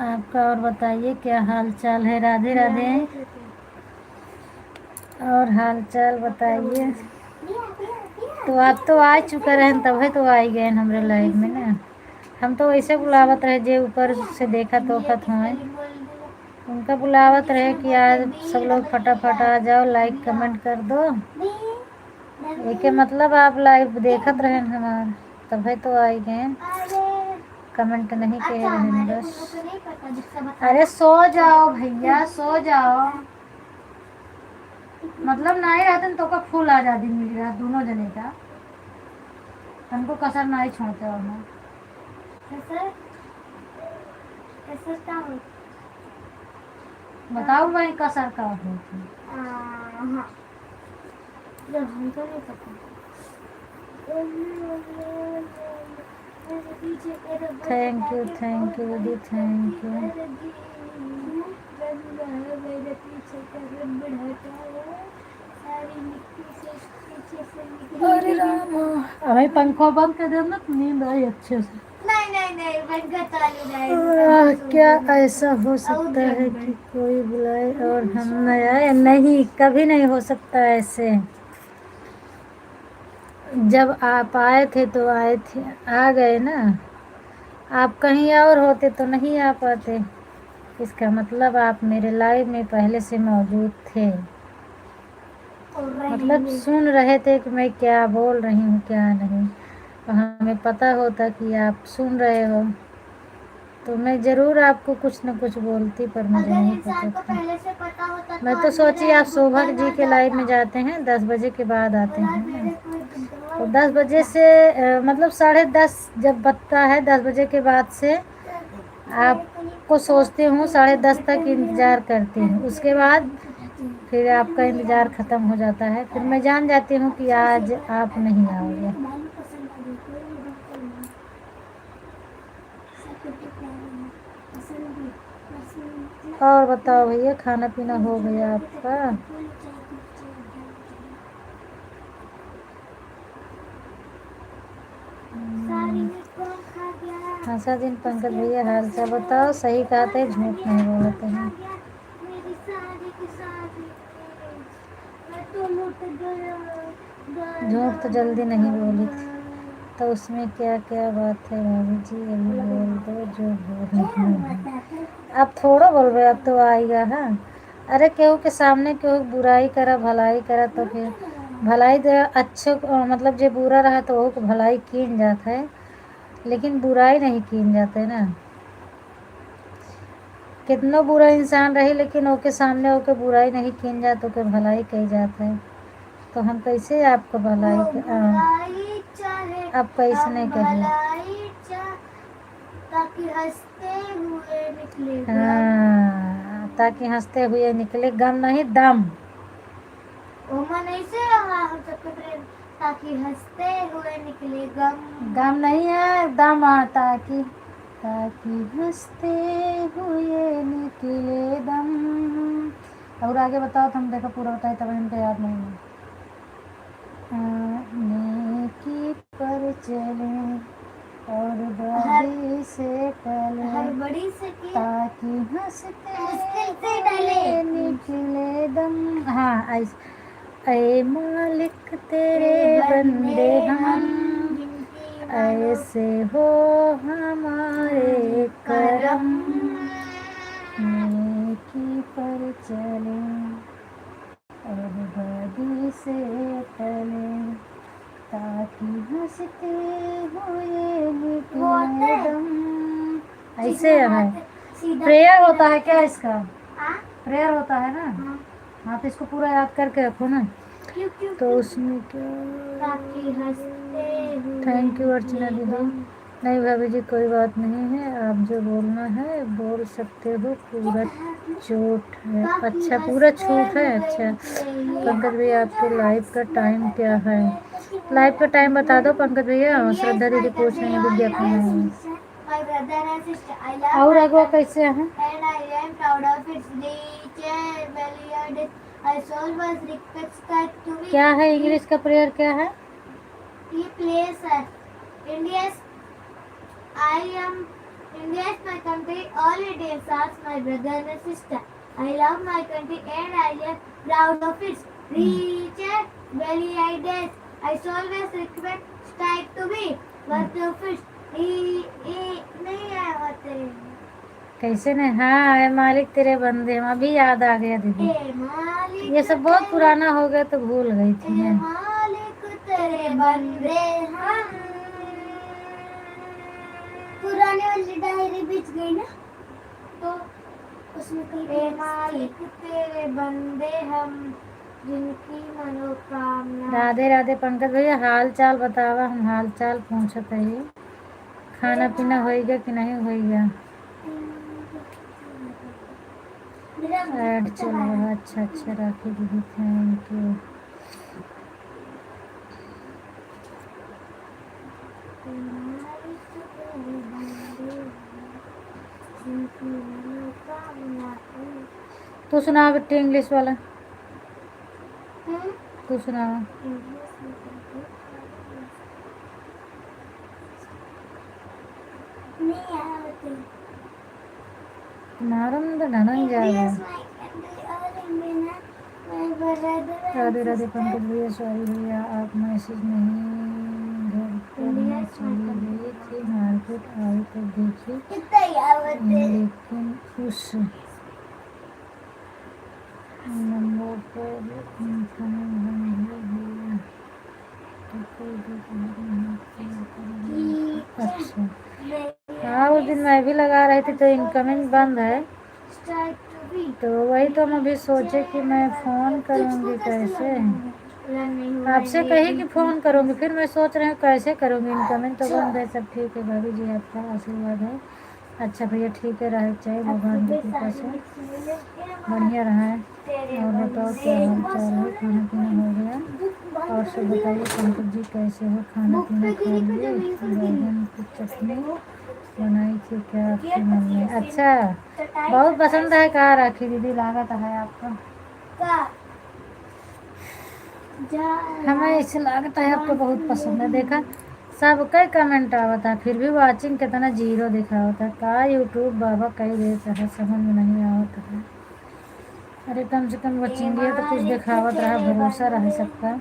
आपका। और बताइए क्या हाल चाल है? राधे राधे। और हाल चाल बताइए। तो आप तो आ चुके रहे तब तो आ ही गए हमारे लाइव में ना। हम तो वैसे बुलावत रहे, जे ऊपर से देखा तो खत हुए उनका बुलावत रहे कि आज सब लोग फटाफट आ जाओ, लाइक कमेंट कर दो। एक मतलब आप लाइव देखत रहे हमार, तब तो आ ही गए। कमेंट नहीं कह रहे बस। अरे सो जाओ भैया, सो जाओ। मतलब ना ही रहते तो का फूल आ जाती मिल रहा दोनों जने का। हमको कसर ना ही छोड़ते हो ना। बताओ भाई कसर का होती। हमको नहीं पता। थैंक यू दीदी, थैंक यू। अरे राम, हमें पंखा बंद कर देना तो नींद आई अच्छे से। नहीं पंखा चालू रहेगा। क्या ऐसा हो सकता है कि कोई बुलाए और हम न आए? नहीं, कभी नहीं हो सकता ऐसे। जब आप आए थे तो आए थे, आ गए ना। आप कहीं और होते तो नहीं आ पाते। इसका मतलब आप मेरे लाइव में पहले से मौजूद थे, मतलब सुन रहे थे कि मैं क्या बोल रही हूँ क्या नहीं। तो हमें पता होता कि आप सुन रहे हो तो मैं ज़रूर आपको कुछ न कुछ बोलती, पर मुझे अगर नहीं इंसान पता को था। पहले से पता होता मैं तो सोची आप शोभा जी के लाइव में जाते हैं, 10 बजे के बाद आते हैं ना। तो 10 बजे से मतलब 10:30 जब बजता है, 10 बजे के बाद से आपको सोचती हूँ 10:30 तक इंतज़ार करती हूँ। उसके बाद फिर आपका इंतज़ार ख़त्म हो जाता है, फिर मैं जान जाती हूँ कि आज आप नहीं आओगे। और बताओ भैया, खाना पीना हो गया आपका? हंसा दिन पंकज भैया, हाल चाल बताओ। सही कहा था, झूठ नहीं बोलते हैं। झूठ तो जल्दी नहीं बोली थी, तो उसमें क्या क्या बात है भाभी जी, अभी बोल दो जो बोलना है। अब थोड़ा बोल रहे, अब तो आएगा। हाँ, अरे केहू के सामने केहू बुराई करा भलाई करा तो फिर भलाई तो अच्छे मतलब जो बुरा रहा तो वो भलाई कीन जाता है, लेकिन बुराई नहीं कीन जाते ना। कितनो बुरा इंसान रही लेकिन ओके सामने ओके बुराई नहीं कीन जात, ओके भलाई कही जाता है। तो हम कैसे आपको भलाई अब कैसे नहीं कहें? ताकि हंसते हुए निकले। हाँ, ताकि हंसते हुए निकले, गम नहीं दम। नहीं से हम सबके प्रेम, ताकि हंसते हुए निकले गम। गम नहीं है, दम। ताकि हंसते हुए निकले दम। और आगे बताओ, तुम देखो पूरा बताए तब हमको याद नहीं है। नेकी पर चले और बड़ी से पले, हड़बड़ी से ताकि हंसते डले निकले दम। हाँ, ऐ मालिक तेरे बंदे हम, ऐसे हो हमारे करम। नेकी पर चले और बदी से टले, ताकि हंसते हुए निकले दम। ऐसे है। प्रेयर होता है क्या इसका? प्रेयर होता है ना। हाँ, तो इसको पूरा याद करके रखो ना। तो उसमें क्या, थैंक यू अर्चना दीदी। नहीं भाभी जी, कोई बात नहीं है, आप जो बोलना है बोल सकते हो, पूरा झूठ है। अच्छा, पूरा झूठ है। अच्छा पंकज भैया, आपके लाइव का टाइम क्या है? लाइव का टाइम बता दो पंकज भैया। श्रद्धा दीदी पूछ रही है विज्ञापन में। और अगवा कैसे हैं? क्या है इंग्लिश का प्रेयर क्या है? He plays India's I am India is my country, all Indians are my brother and sister. I love my country and I am proud of it. Reach very high days. I always request strike to be, but the fish नहीं आए होते। कैसे नहीं? हाँ, ए मालिक तेरे बंदे हम, अभी याद आ गया दीदी। ये सब बहुत पुराना हो गया तो भूल गई थी मैं। मालिक तेरे बंदे हम। पुराने वाली डायरी बिछ गई ना, तो उसमें कहीं मालिक तेरे बंदे हम, जिनकी मनोकामना। राधे राधे पंकज भैया, हाल चाल बतावा। हम हाल चाल पूछत है, खाना पीना होएगा कि नहीं होएगा? ऐड चलो। अच्छा राखी दीदी, थैंक यू। तू सुना बेटे इंग्लिश वाला, हम्म? तू सुना। नहीं आवती। तुम्हारा तो धनन जा रहा English है। my country और India my brother Radhe Radhe Pankaj भैया, सॉरी भैया आप मैसेज नहीं, घर पर मैं चली गई थी मार्केट, आई तो देखी कितना आवती। लेकिन उस नंबर पर इनकमिंग बंद हो गया तो कोई भी अच्छा। हाँ उस दिन मैं भी लगा रही थी तो इनकमिंग बंद है, तो वही तो मैं भी सोचे कि मैं फ़ोन करूँगी कैसे, आपसे कही कि फ़ोन करूँगी, फिर मैं सोच रही हूँ कैसे करूँगी, इनकमिंग तो बंद है। सब ठीक है भाभी जी, आपका आशीर्वाद है। अच्छा भैया ठीक है, रहे चाहिए भगवान की कृपा से बढ़िया रहा है। और बताओ क्या हाल चाल है, खाना पीना हो गया? और सब बताइए पंकज जी कैसे हो, खाना पीना खा लिए? बैंगन की चटनी बनाई थी क्या आपकी मम्मी? अच्छा बहुत पसंद है, कहाँ राखी दीदी लागत है आपको? हमें इसे लागत है आपको बहुत पसंद है। देखा सब कई कमेंट आवता है, फिर भी वाचिंग कितना जीरो दिखा होता है, का यूट्यूब बाबा कई देता है, समझ में नहीं आवता है। अरे कम से कम वाचिंग तो कुछ दिखावत रहा, भरोसा रह सकता।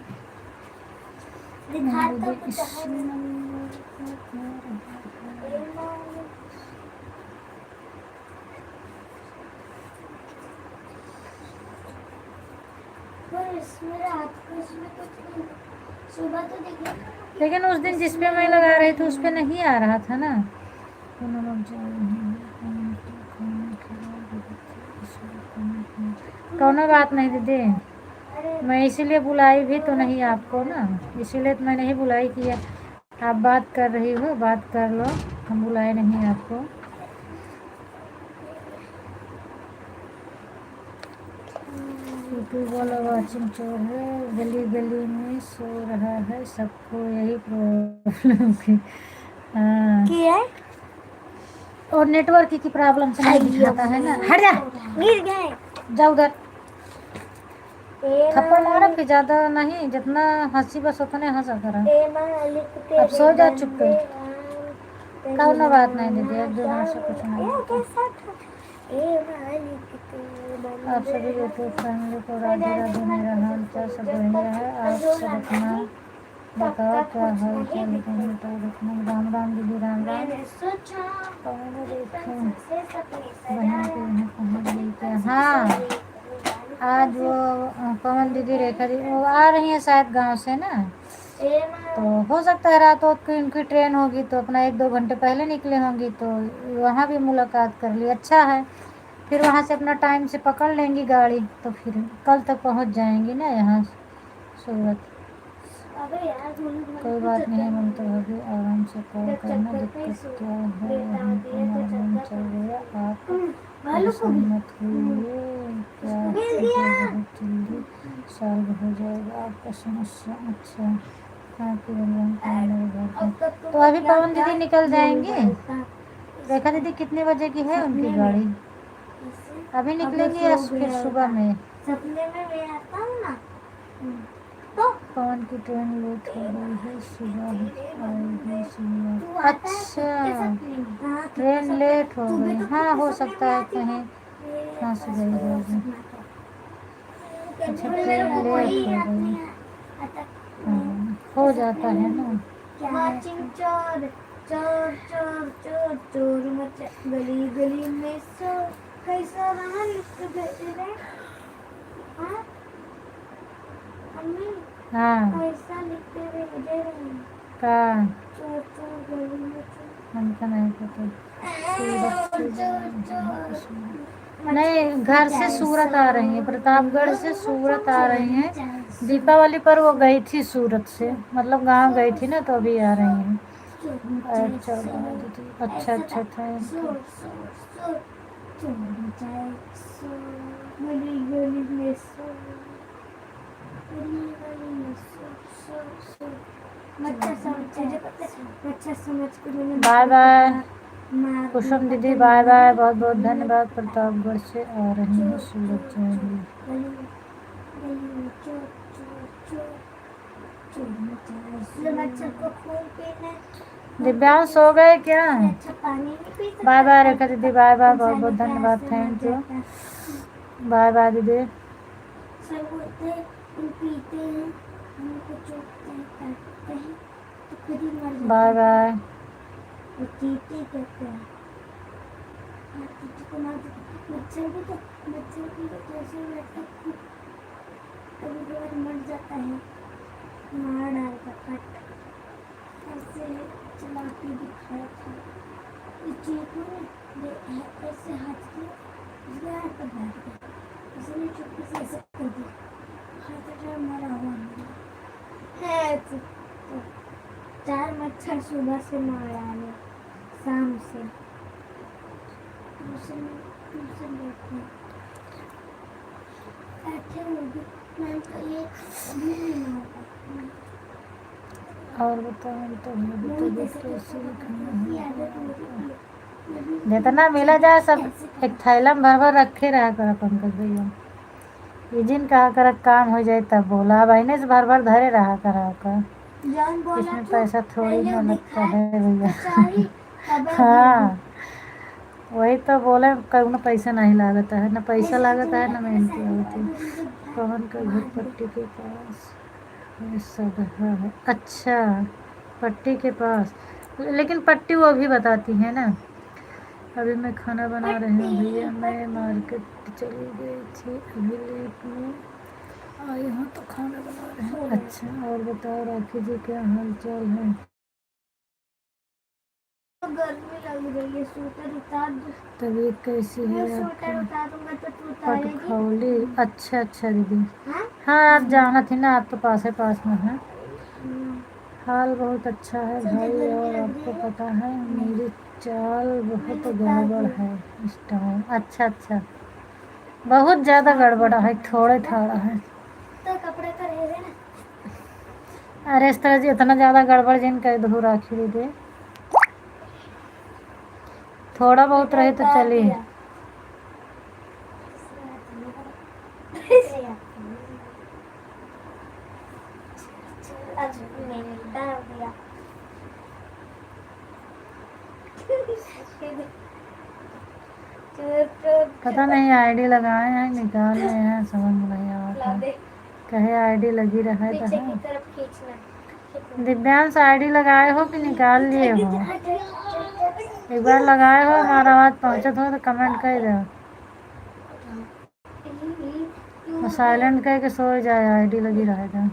सुबह तो देखिए लेकिन उस दिन जिस पे मैं लगा रही थी उस पे नहीं आ रहा था ना। कोनो बात नहीं दीदी, मैं इसीलिए बुलाई भी तो नहीं आपको ना, इसीलिए तो मैं नहीं बुलाई कि आप बात कर रही हो, बात कर लो, हम बुलाए नहीं आपको। यूट्यूब वाला वाचिंग चोर है, गली गली में सो रहा है, सबको यही प्रॉब्लम की। हाँ और नेटवर्क की प्रॉब्लम से नहीं दिखाता है ना। हट जा, गिर गए। जा उधर, थप्पड़ मारा फिर ज्यादा नहीं, जितना हंसी बस उतने हंसा करा। अब सो जा चुप कर, कौनो बात नहीं दीदी, एक दो दिन से कुछ नहीं। आप सभी यूट्यूब फैमिली को राधे राधे, मेरा हाल चाल सब बढ़िया है, आप सब अपना बताओ क्या हाल चाल है? राम राम दीदी, राम राम। बहन के यहाँ पहुँच गई क्या? हाँ आज वो पवन दीदी, रेखा दीदी वो आ रही हैं शायद गांव से ना, तो हो सकता है रात को इनकी ट्रेन होगी तो अपना 1-2 घंटे पहले निकले होंगी, तो वहाँ भी मुलाकात कर ली, अच्छा है। फिर वहाँ से अपना टाइम से पकड़ लेंगी गाड़ी, तो फिर कल तक पहुँच जाएंगी ना यहाँ सूरत। कोई बात नहीं है ममता भाभी, आराम से कॉल करना, दिक्कत क्या है, हमको मालूम चल गया, आप परेशान मत होइए, क्या बहुत जल्दी सॉल्व हो जाएगा आपका समस्या। अच्छा हाँ कि मेरे घर, तो अभी पवन दीदी निकल जाएंगी। रेखा दीदी कितने बजे की है उनकी गाड़ी? अभी निकलेंगे या फिर सुबह में? सपने में मैं आता हूँ ना, पवन की ट्रेन लेट हो गई है, सुबह आएगी सुबह। अच्छा ट्रेन लेट हो गई, हाँ हो सकता है कहीं फंस गई होगी। अच्छा ट्रेन लेट हो गई, हाँ हो जाता है ना। वाचिंग चोर चोर चोर चोर चोर मचा गली गली में सो, कैसा रहा लिख भेज रहे? हाँ अम्मी हाँ कैसा लिख के भेज रहे हैं? का चोर चोर गली में चोर। हमको नहीं पता। चोर चोर नहीं घर से सूरत आ रही है, प्रतापगढ़ से सूरत आ रही हैं। दीपावली पर वो गई थी सूरत से, मतलब गांव गई थी ना, तो अभी आ रही हैं। अच्छा अच्छा अच्छा था। Bye bye. कुसुम दीदी बाय बाय, बहुत बहुत धन्यवाद। प्रतापगढ़ से आ रही हैं सूरज जाएगी। बच्चों को खून पीना है। दिव्यांश सो गए क्या? अच्छा पानी नहीं पी सकते। बाय बाय रेखा दीदी, बाय बाय, बहुत बहुत धन्यवाद, थैंक यू। बाय बाय दीदी। सब बोलते हैं हम पीते हैं, हमको चोटते हैं, काटते हैं तो खुद ही मर जाते हैं। Bye bye. वो चींटी कहते हैं। हाँ, चींटी को मार देते हैं। मच्छर भी तो ऐसे ही रहता है, कभी कभार मर जाता है, मार डालता काट। ऐसे चला के दिखाया था। इस चींटी ने ऐसे हाथ किया, उसके हाथ पर बैठ गया, उसने चुपके से ऐसे कर दिया, हाथ पर मरा हुआ है। तो 4 मच्छर सुबह से मार डाले, शाम से दूसरे बैठे होगी। मैं तो ये अभी नहीं मारता। और बताओ तो जितना मिला जाए सब एक थैला में भर भर रखे रहा कर पंकज भैया। ये जिन कहा कर काम हो जाए तब बोला, अब अने से भर भर धरे रहा करा कर, इसमें पैसा थोड़ी ना लगता है भैया। हाँ वही तो बोले, कहीं पैसा नहीं लागता है, ना पैसा लागता है ना मेहनत लगती है। पवन का घर पट्टी के पास है। अच्छा पट्टी के पास, लेकिन पट्टी वो भी बताती है ना। अभी मैं खाना बना रही हूँ भैया, मैं मार्केट चली गई थी, अभी लेट में आई हूँ तो खाना बना रहे हैं। अच्छा और बताओ राखी जी क्या हाल चाल है? गर्मी लग रही है, स्वेटर उतार दो। तबीयत कैसी है स्वेटर आपकी? उतार दूंगा तो तू उतारेगी। पटखौली, अच्छा दीदी। हाँ? हाँ आप जाना थी ना, आप तो पास में है। हाल बहुत अच्छा है भाई, और आपको पता है मेरी चाल बहुत गड़बड़ है इस टाइम। अच्छा बहुत ज़्यादा गड़बड़ है, थोड़ा है तो कपड़े तो रह गए ना। अरे इस तरह इतना ज़्यादा गड़बड़ जिन कर दो राखी दीदी, थोड़ा बहुत रहे तो चलिए। पता नहीं आईडी लगाए हैं निकाल रहे हैं, समझ नहीं आ रहा है। कहे आईडी लगी रहे तो। दिव्यांश आईडी लगाए हो कि निकाल लिए हो? एक बार लगाए हो, हमारा आवाज़ पहुँचत हो तो कमेंट कर दो। साइलेंट करके सो जाए, आईडी लगी रहेगा।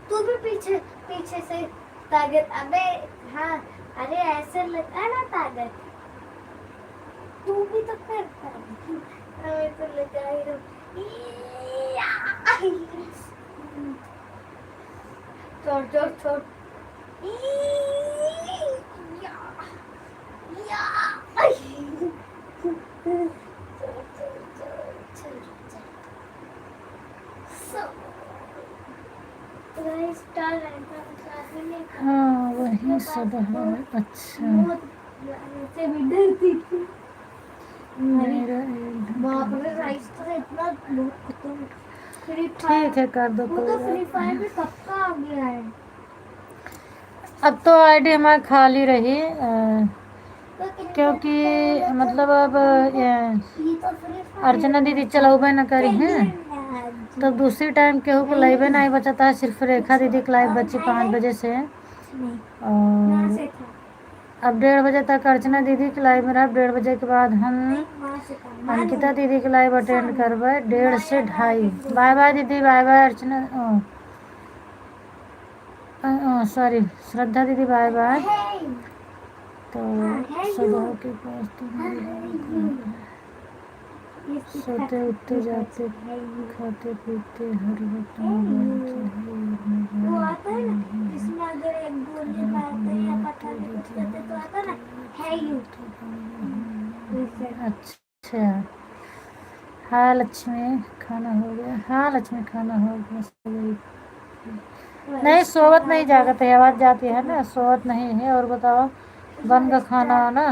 तू भी पीछे से ताकत। अबे हाँ, अरे ऐसे लगा ना ताकत, तू भी तो करता है। मैं तो लगा ही रहा। छोड़ हाँ वही सब है। अच्छा मेरा ठीक है कर दो। फ्री फायर में कब का आ गया है? अब तो आईडी हमारी खाली रही क्योंकि मतलब अब अर्चना दीदी चलावे न करी हैं, तो दूसरी टाइम केहू को लाइवे नहीं बचाता है, सिर्फ रेखा दीदी की लाइव बची 5 बजे से, और अब 1:30 बजे तक अर्चना दीदी की लाइव में रहा। 1:30 बजे के बाद हम अंकिता दीदी की लाइव अटेंड करवे 1:30 से 2:30। बाय बाय दीदी, बाय बाय अर्चना, सॉरी श्रद्धा दीदी, बाय बाय। तो सुबह के पास तो सोते उठते जाते खाते पीते हर वक्त वो आता है ना, इसमें अगर एक गोली मारते हैं या पता नहीं कुछ करते तो आता ना है यू। अच्छा हाँ लक्ष्मी, खाना हो गया। हाँ लक्ष्मी, खाना हो गया। नहीं सोवत नहीं, जागत है, आवाज़ जाती है ना, सोवत नहीं है। और बताओ, बन का खाना हो ना?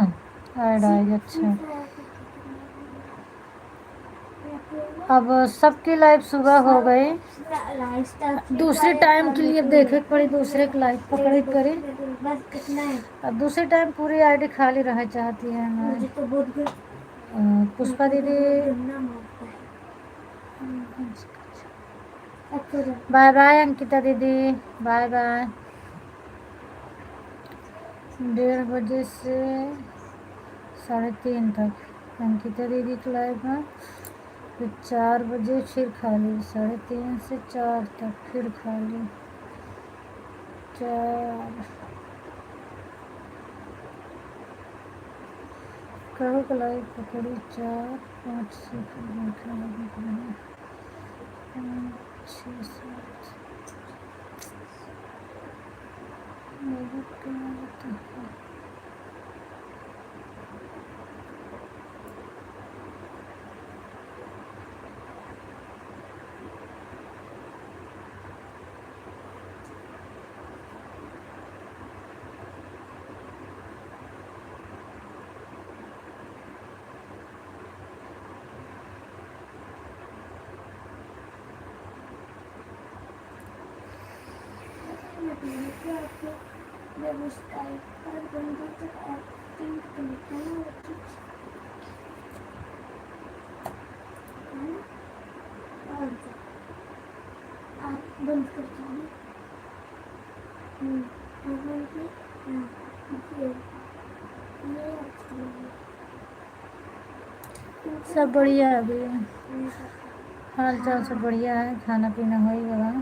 ऐड आएगी। अच्छा, अब सबकी लाइफ सुबह हो गई, दूसरी टाइम के लिए देखे पड़ी, दूसरे की लाइफ पकड़ी करी। अब दूसरी टाइम पूरी आईडी खाली रह चाहती है मैं। पुष्पा दीदी, बाय बाय। अंकिता दीदी बाय बाय। 1:30 बजे से 3:30 तक अंकिता दीदी की लाइफ में, फिर 4 बजे फिर खाली, 3:30 से 4 तक फिर खाली। 4 कहो को लाइव पकड़ी, 4 5 से फिर खाली 5 6 7। मेरा क्या होता है? बंद कर सब बढ़िया है अभी, हाल चाल सब बढ़िया है। खाना पीना हो ही गया।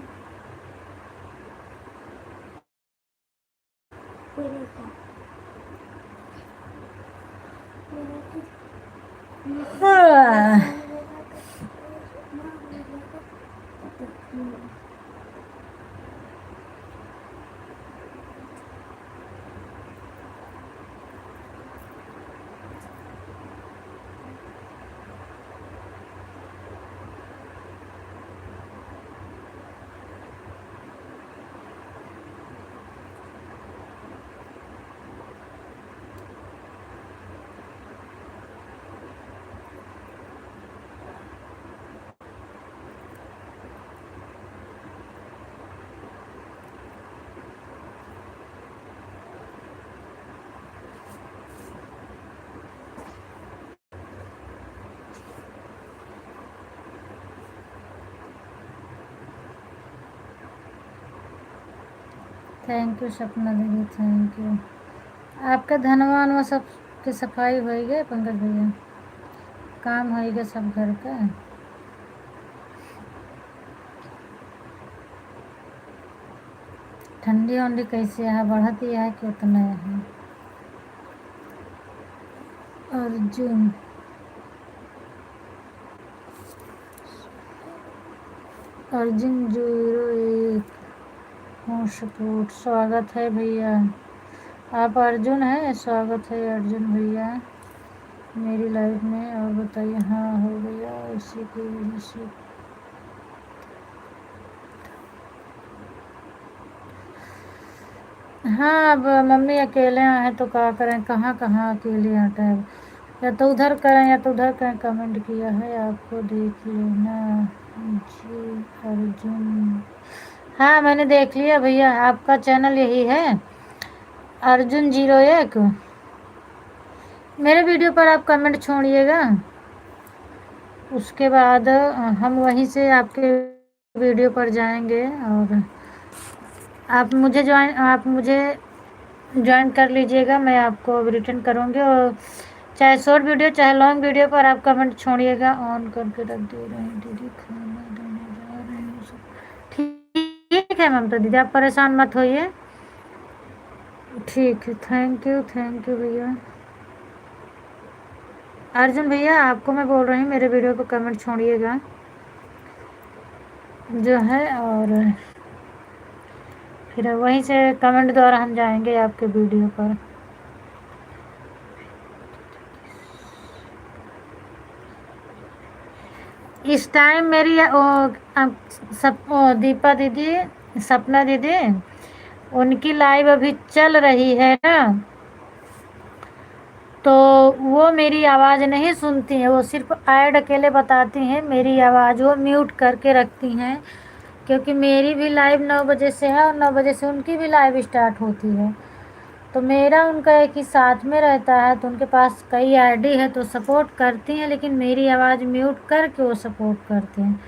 थैंक यू सपना दीदी, थैंक यू। आपका धनवान वो सब की सफाई हो गई पंकज भैया? काम हो गया सब घर का? ठंडी वंडी कैसे है, बढ़ती है कि उतना है? अर्जुन अर्जुन 01 सपोर्ट, स्वागत है भैया। आप अर्जुन हैं? स्वागत है अर्जुन भैया मेरी लाइफ में। और बताइए। हाँ हो गया, इसी की वजह से। हाँ अब मम्मी अकेले हैं तो क्या करें, कहाँ कहाँ अकेले हटा है, या तो उधर करें या तो उधर करें। कमेंट किया है आपको, देख लेना जी अर्जुन। हाँ मैंने देख लिया भैया, आपका चैनल यही है अर्जुन 01। मेरे वीडियो पर आप कमेंट छोड़िएगा, उसके बाद हम वहीं से आपके वीडियो पर जाएंगे और आप मुझे ज्वाइन कर लीजिएगा। मैं आपको रिटर्न करूँगी, और चाहे शॉर्ट वीडियो चाहे लॉन्ग वीडियो पर आप कमेंट छोड़िएगा। ऑन करके रख दे रहे हैं दीदी, खाना देने जा रहे हैं सब। ठीक है ममता दीदी, आप परेशान मत होइए। ठीक है, थैंक यू भैया। अर्जुन भैया आपको मैं बोल रही हूँ, मेरे वीडियो पर कमेंट छोड़िएगा जो है, और फिर वहीं से कमेंट द्वारा हम जाएंगे आपके वीडियो पर। इस टाइम मेरी दीपा दीदी, सपना दीदी, उनकी लाइव अभी चल रही है ना, तो वो मेरी आवाज़ नहीं सुनती हैं, वो सिर्फ ऐड अकेले बताती हैं, मेरी आवाज़ वो म्यूट करके रखती हैं, क्योंकि मेरी भी लाइव 9 बजे से है और 9 बजे से उनकी भी लाइव स्टार्ट होती है। तो मेरा उनका एक ही साथ में रहता है, तो उनके पास कई आईडी है तो सपोर्ट करती हैं, लेकिन मेरी आवाज़ म्यूट करके वो सपोर्ट करते हैं।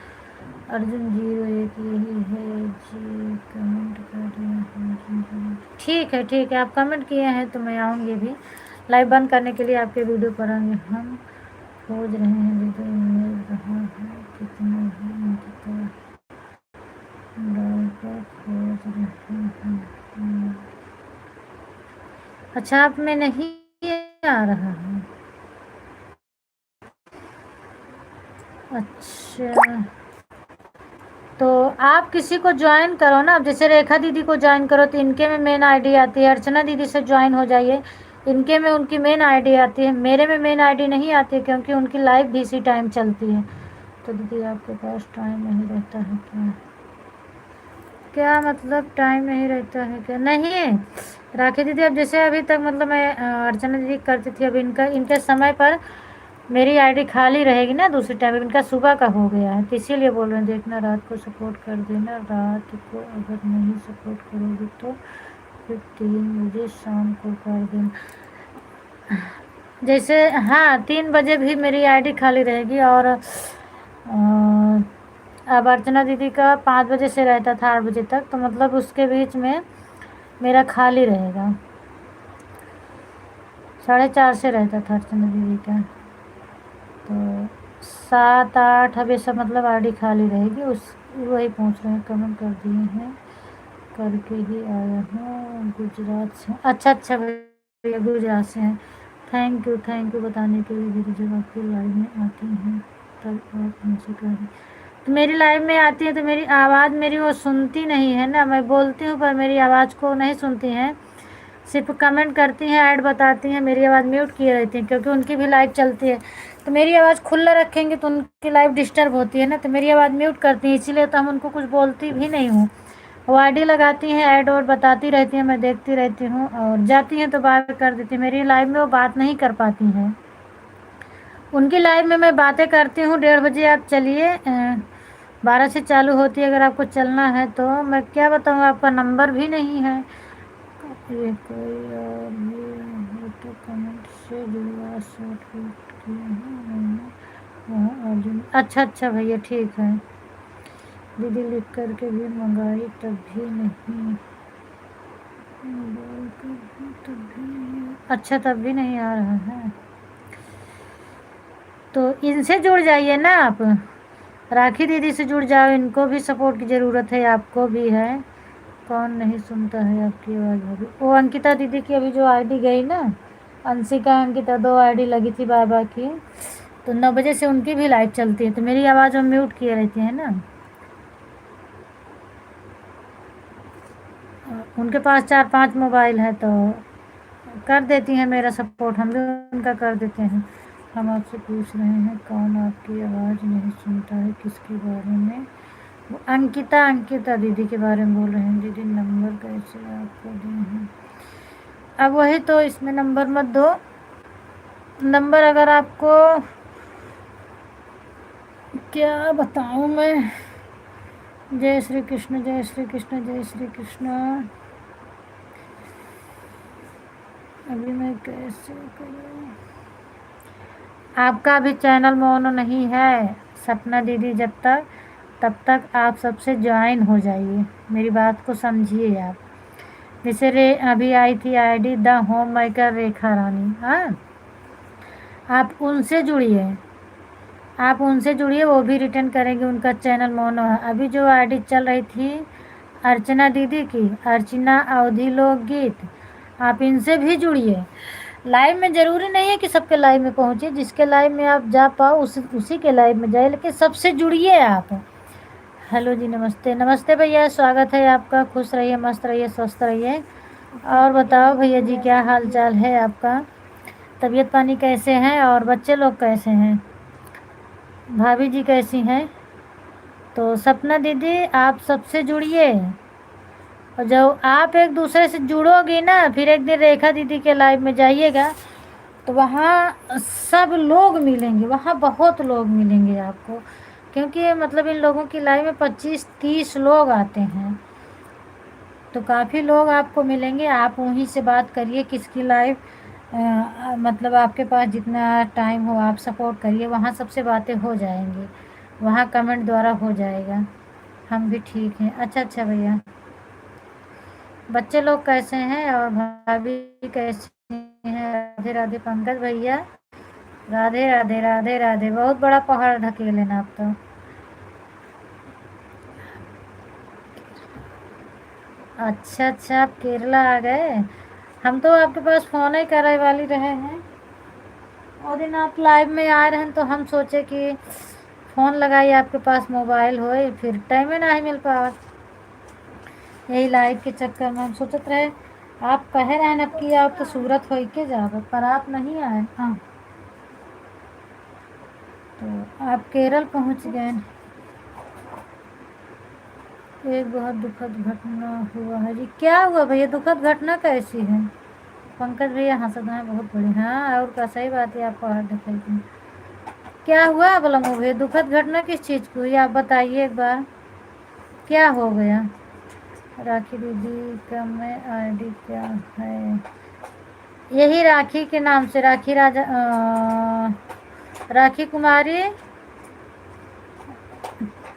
अर्जुन 01 यही है जी, कमेंट कर रहे हैं। ठीक है, आप कमेंट किए हैं तो मैं आऊँगी भी। लाइव बंद करने के लिए आपके वीडियो पर आएंगे। हम खोज रहे हैं वीडियो मिल रहा है, कितना है अंकिता डालकर खोज रहे हैं। अच्छा, आप में नहीं आ रहा है? अच्छा, तो आप किसी को ज्वाइन करो ना। अब जैसे रेखा दीदी को ज्वाइन करो तो इनके में मेन आईडी आती है, अर्चना दीदी से ज्वाइन हो जाइए, इनके में उनकी मेन आईडी आती है, मेरे में मेन आईडी नहीं आती है क्योंकि उनकी लाइव भी इसी टाइम चलती है। तो दीदी आपके पास टाइम नहीं रहता है क्या? क्या मतलब टाइम नहीं रहता है क्या? नहीं राखी दीदी, अब जैसे अभी तक मतलब मैं अर्चना दीदी करती थी, अब इनके समय पर मेरी आईडी खाली रहेगी ना दूसरी टाइम, इनका सुबह का हो गया है, तो इसीलिए बोल रहे हैं देखना रात को सपोर्ट कर देना, रात को अगर नहीं सपोर्ट करोगी तो फिर 3 बजे शाम को कर देना। जैसे हाँ, 3 बजे भी मेरी आईडी खाली रहेगी, और अब अर्चना दीदी का 5 बजे से रहता था 8 बजे तक, तो मतलब उसके बीच में मेरा खाली रहेगा। 4:30 से रहता था अर्चना दीदी का, तो 7-8 अभी सब मतलब आईडी खाली रहेगी। उस वही पूछ रहे हैं, कमेंट कर दिए हैं, करके ही आया हूँ गुजरात से। अच्छा भैया गुजरात से हैं, थैंक यू बताने के लिए दीदी। जब आपकी लाइव में आती हैं तब आप मुझे करें, तो मेरी लाइव में आती है तो मेरी आवाज़ मेरी वो सुनती नहीं है ना, मैं बोलती हूँ पर मेरी आवाज़ को नहीं सुनती हैं, सिर्फ कमेंट करती हैं, ऐड बताती हैं, मेरी आवाज़ म्यूट किए रहती हैं क्योंकि उनकी भी लाइव चलती है। तो मेरी आवाज़ खुला रखेंगे तो उनकी लाइव डिस्टर्ब होती है ना, तो मेरी आवाज़ म्यूट करती हैं, इसीलिए तो हम उनको कुछ बोलती भी नहीं हूँ। वो आईडी लगाती हैं, ऐड और बताती रहती हैं, मैं देखती रहती हूँ, और जाती हैं तो बात कर देती हैं। मेरी लाइव में वो बात नहीं कर पाती हैं, उनकी लाइव में मैं बातें करती हूँ। 1:30 बजे आप चलिए, 12 से चालू होती है, अगर आपको चलना है तो। मैं क्या बताऊँ, आपका नंबर भी नहीं है। ये कोई और भी हो तो कमेंट से जुड़वा शॉर्ट किया है मैंने वहाँ अर्जुन। अच्छा भैया ठीक है। दीदी लिख करके भी मंगाई तब भी नहीं, बोल कर भी तब भी नहीं। अच्छा, तब भी नहीं आ रहा है, तो इनसे जुड़ जाइए ना आप, राखी दीदी से जुड़ जाओ, इनको भी सपोर्ट की ज़रूरत है, आपको भी है। कौन नहीं सुनता है आपकी आवाज़ भाभी? वो अंकिता दीदी की अभी जो आईडी गई ना, अंशिका अंकिता 2 आईडी लगी थी बाबा की, तो 9 बजे से उनकी भी लाइव चलती है, तो मेरी आवाज़ वो म्यूट किए रहती है ना। उनके पास 4-5 मोबाइल है तो कर देती हैं मेरा सपोर्ट, हम भी उनका कर देते हैं। हम आपसे पूछ रहे हैं कौन आपकी आवाज़ नहीं सुनता है, किसके बारे में? वो अंकिता दीदी के बारे में बोल रहे हैं। दीदी नंबर कैसे आपको दिए हैं? अब वही तो, इसमें नंबर मत दो, नंबर अगर आपको क्या बताऊँ मैं। जय श्री कृष्ण, जय श्री कृष्ण, जय श्री कृष्ण। अभी मैं कैसे करूँ? आपका भी चैनल मोनो नहीं है सपना दीदी, तब तक आप सबसे ज्वाइन हो जाइए, मेरी बात को समझिए आप। जैसे अभी आई थी आईडी द होम मेकर रेखा रानी, हाँ, आप उनसे जुड़िए, वो भी रिटर्न करेंगे, उनका चैनल मोनो है। अभी जो आईडी चल रही थी अर्चना दीदी की, अर्चना अवधि लोकगीत, आप इनसे भी जुड़िए। लाइव में ज़रूरी नहीं है कि सबके लाइव में पहुँचे, जिसके लाइव में आप जा पाओ उसी के लाइव में जाए, लेकिन सबसे जुड़िए आप। हेलो जी, नमस्ते भैया, स्वागत है आपका। खुश रहिए, मस्त रहिए, स्वस्थ रहिए। और बताओ भैया जी, क्या हाल चाल है आपका? तबीयत पानी कैसे हैं और बच्चे लोग कैसे हैं? भाभी जी कैसी हैं? तो सपना दीदी आप सबसे जुड़िए, और जब आप एक दूसरे से जुड़ोगी ना, फिर एक दिन रेखा दीदी के लाइव में जाइएगा तो वहाँ सब लोग मिलेंगे, वहाँ बहुत लोग मिलेंगे आपको, क्योंकि मतलब इन लोगों की लाइव में 25-30 लोग आते हैं, तो काफ़ी लोग आपको मिलेंगे। आप उन्हीं से बात करिए, किसकी लाइव मतलब आपके पास जितना टाइम हो आप सपोर्ट करिए, वहाँ सबसे बातें हो जाएंगी, वहाँ कमेंट द्वारा हो जाएगा। हम भी ठीक हैं। अच्छा अच्छा भैया, बच्चे लोग कैसे हैं और भाभी कैसी हैं? राधे राधे पंकज भैया, राधे राधे राधे राधे। बहुत बड़ा पहाड़ ढकेले ना आप तो। अच्छा अच्छा, आप केरला आ गए। हम तो आपके पास फ़ोन ही करे वाली रहे हैं, और दिन आप लाइव में आए रहे तो हम सोचे कि फ़ोन लगाई आपके पास मोबाइल होए, फिर टाइम ही नहीं मिल पावा। यही लाइव के चक्कर में हम सोचते रहे, आप कहे रहे अब कि आप तो सूरत हो के जाओ, पर आप नहीं आए। हाँ, तो आप केरल पहुंच गए। एक बहुत दुखद घटना हुआ है जी। क्या हुआ भैया? दुखद घटना कैसी है? पंकज भैया हंस रहे हैं, बहुत बढ़िया। हाँ, और का सही बात है, आपको हार्ट दिखाई। क्या हुआ बोला भैया? दुखद घटना किस चीज़ की हुई, आप बताइए एक बार, क्या हो गया? राखी दीदी का मैं आईडी क्या है? यही राखी के नाम से, राखी राजा राखी कुमारी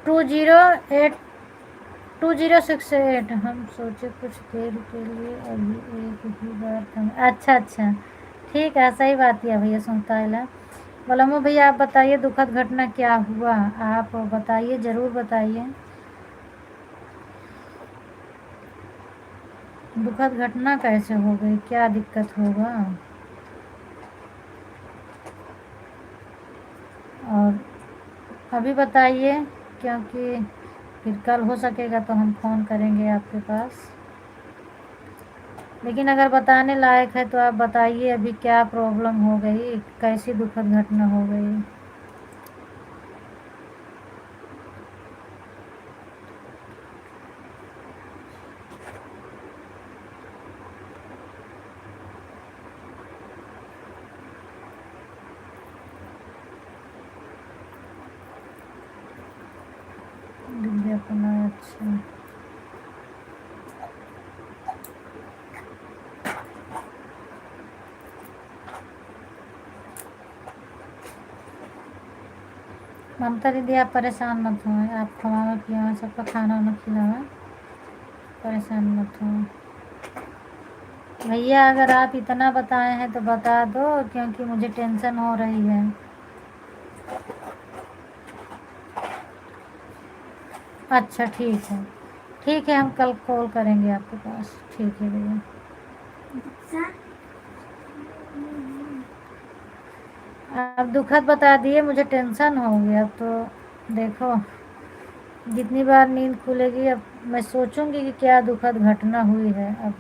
2082068। हम सोचे कुछ देर के लिए अभी एक ही बार कम। अच्छा अच्छा, ठीक है, सही बात है भैया, सुनता है। बलमू भैया आप बताइए दुखद घटना क्या हुआ, आप बताइए, ज़रूर बताइए। दुखद घटना कैसे हो गई, क्या दिक्कत होगा? और अभी बताइए, क्योंकि फिर कल हो सकेगा तो हम फ़ोन करेंगे आपके पास। लेकिन अगर बताने लायक है तो आप बताइए, अभी क्या प्रॉब्लम हो गई, कैसी दुखद घटना हो गई? अपना अच्छा, ममता दीदी आप परेशान मत हो, आप खवाना पियावा, सबका खाना वाना खिलावा, परेशान मत हो भैया। अगर आप इतना बताए हैं तो बता दो, क्योंकि मुझे टेंशन हो रही है। अच्छा ठीक है, ठीक है, हम कल कॉल करेंगे आपके पास। ठीक है भैया। आप दुखद बता दिए, मुझे टेंशन हो गया। अब तो देखो, जितनी बार नींद खुलेगी अब मैं सोचूंगी कि क्या दुखद घटना हुई है। अब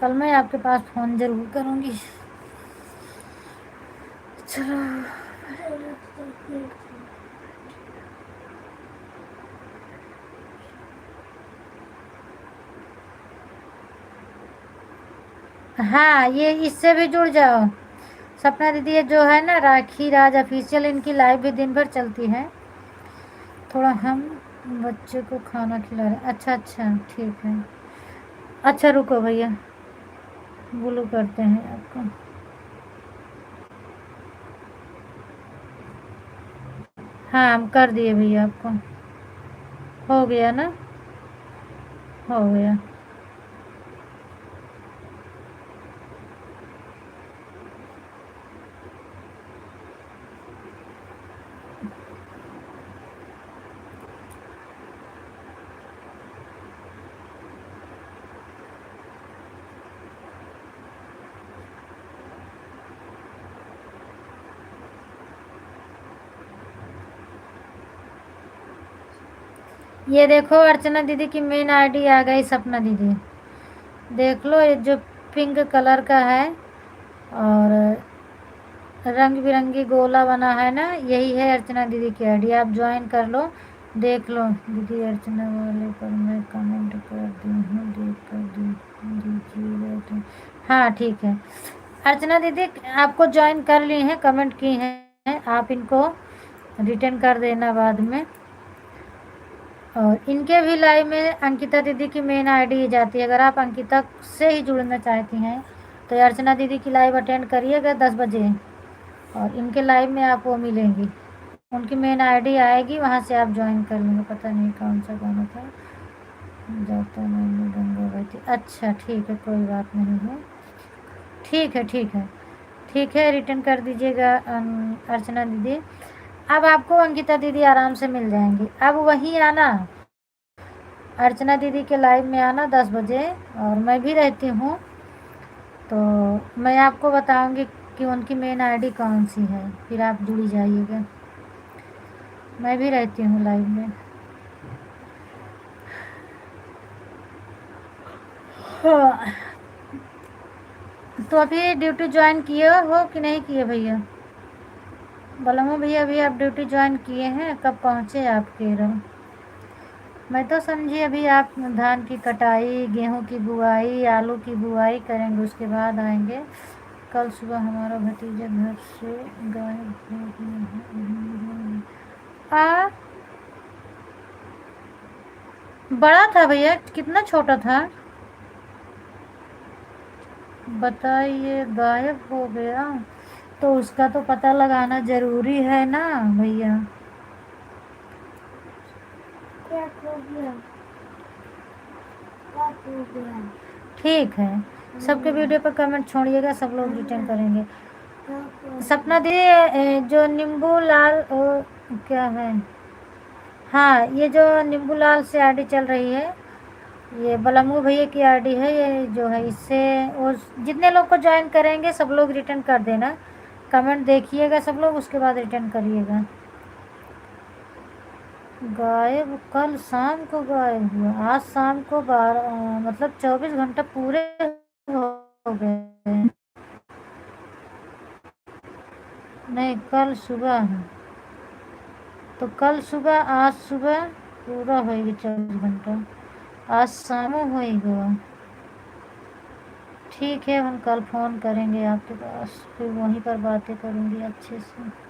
कल मैं आपके पास फ़ोन ज़रूर करूंगी। चलो, हाँ, ये इससे भी जुड़ जाओ। सपना दीदी ये जो है ना राखी राज ऑफिशियल, इनकी लाइव भी दिन भर चलती है। थोड़ा हम बच्चे को खाना खिला रहे। अच्छा अच्छा, ठीक है। अच्छा रुको भैया, ब्लू करते हैं आपको। हाँ, हम कर दिए भैया आपको। हो गया ना? हो गया। ये देखो अर्चना दीदी की मेन आईडी आ गई। सपना दीदी देख लो, ये जो पिंक कलर का है, और रंग बिरंगी गोला बना है ना, यही है अर्चना दीदी की आईडी। आप ज्वाइन कर लो, देख लो। दीदी अर्चना वाले पर मैं कमेंट कर दी हूँ, देख कर दीजिएगा तो। हाँ ठीक है अर्चना दीदी, आपको ज्वाइन कर ली हैं, कमेंट की हैं, आप इनको रिटर्न कर देना बाद में। और इनके भी लाइव में अंकिता दीदी की मेन आईडी जाती है। अगर आप अंकिता से ही जुड़ना चाहती हैं तो अर्चना दीदी की लाइव अटेंड करिएगा 10 बजे, और इनके लाइव में आप वो मिलेंगी। उनकी मेन आईडी आएगी, वहाँ से आप ज्वाइन कर लेंगे। पता नहीं कौन सा गाना था, जाता मैंने गंगा बहती। अच्छा ठीक है, कोई बात नहीं है, ठीक है ठीक है ठीक है, रिटर्न कर दीजिएगा अर्चना दीदी। अब आपको अंकिता दीदी आराम से मिल जाएंगी। अब वहीं आना, अर्चना दीदी के लाइव में आना 10 बजे, और मैं भी रहती हूँ, तो मैं आपको बताऊंगी कि उनकी मेन आईडी कौन सी है, फिर आप जुड़ी जाइएगा। मैं भी रहती हूँ लाइव में। हाँ। तो अभी ड्यूटी ज्वाइन किए हो कि नहीं किए भैया? बलमो भैया अभी आप ड्यूटी ज्वाइन किए हैं? कब पहुँचे आप केरल? मैं तो समझी अभी आप धान की कटाई, गेहूं की बुआई, आलू की बुआई करेंगे, उसके बाद आएंगे। कल सुबह हमारा भतीजा घर से गायब हो गया। बड़ा था भैया, कितना छोटा था बताइए? गायब हो गया तो उसका तो पता लगाना जरूरी है ना भैया। क्या हो गया? क्या हो गया? ठीक है, सबके वीडियो पर कमेंट छोड़िएगा, सब लोग रिटर्न करेंगे। सपना दी जो नींबू लाल क्या है, हाँ ये जो नींबू लाल से आईडी चल रही है, ये बलमू भैया की आईडी है। ये जो है इससे और जितने लोग को ज्वाइन करेंगे सब लोग रिटर्न कर देना। कमेंट देखिएगा सब लोग, उसके बाद रिटर्न करिएगा। गायब कल शाम को गायब हुआ, आज शाम को 12 मतलब 24 घंटा पूरे हो गए। नहीं कल सुबह है, तो कल सुबह, आज सुबह पूरा होएगी 24 घंटा, आज शाम होएगा। ठीक है, हम कल फ़ोन करेंगे आपके पास, फिर वहीं पर बातें करूँगी अच्छे से।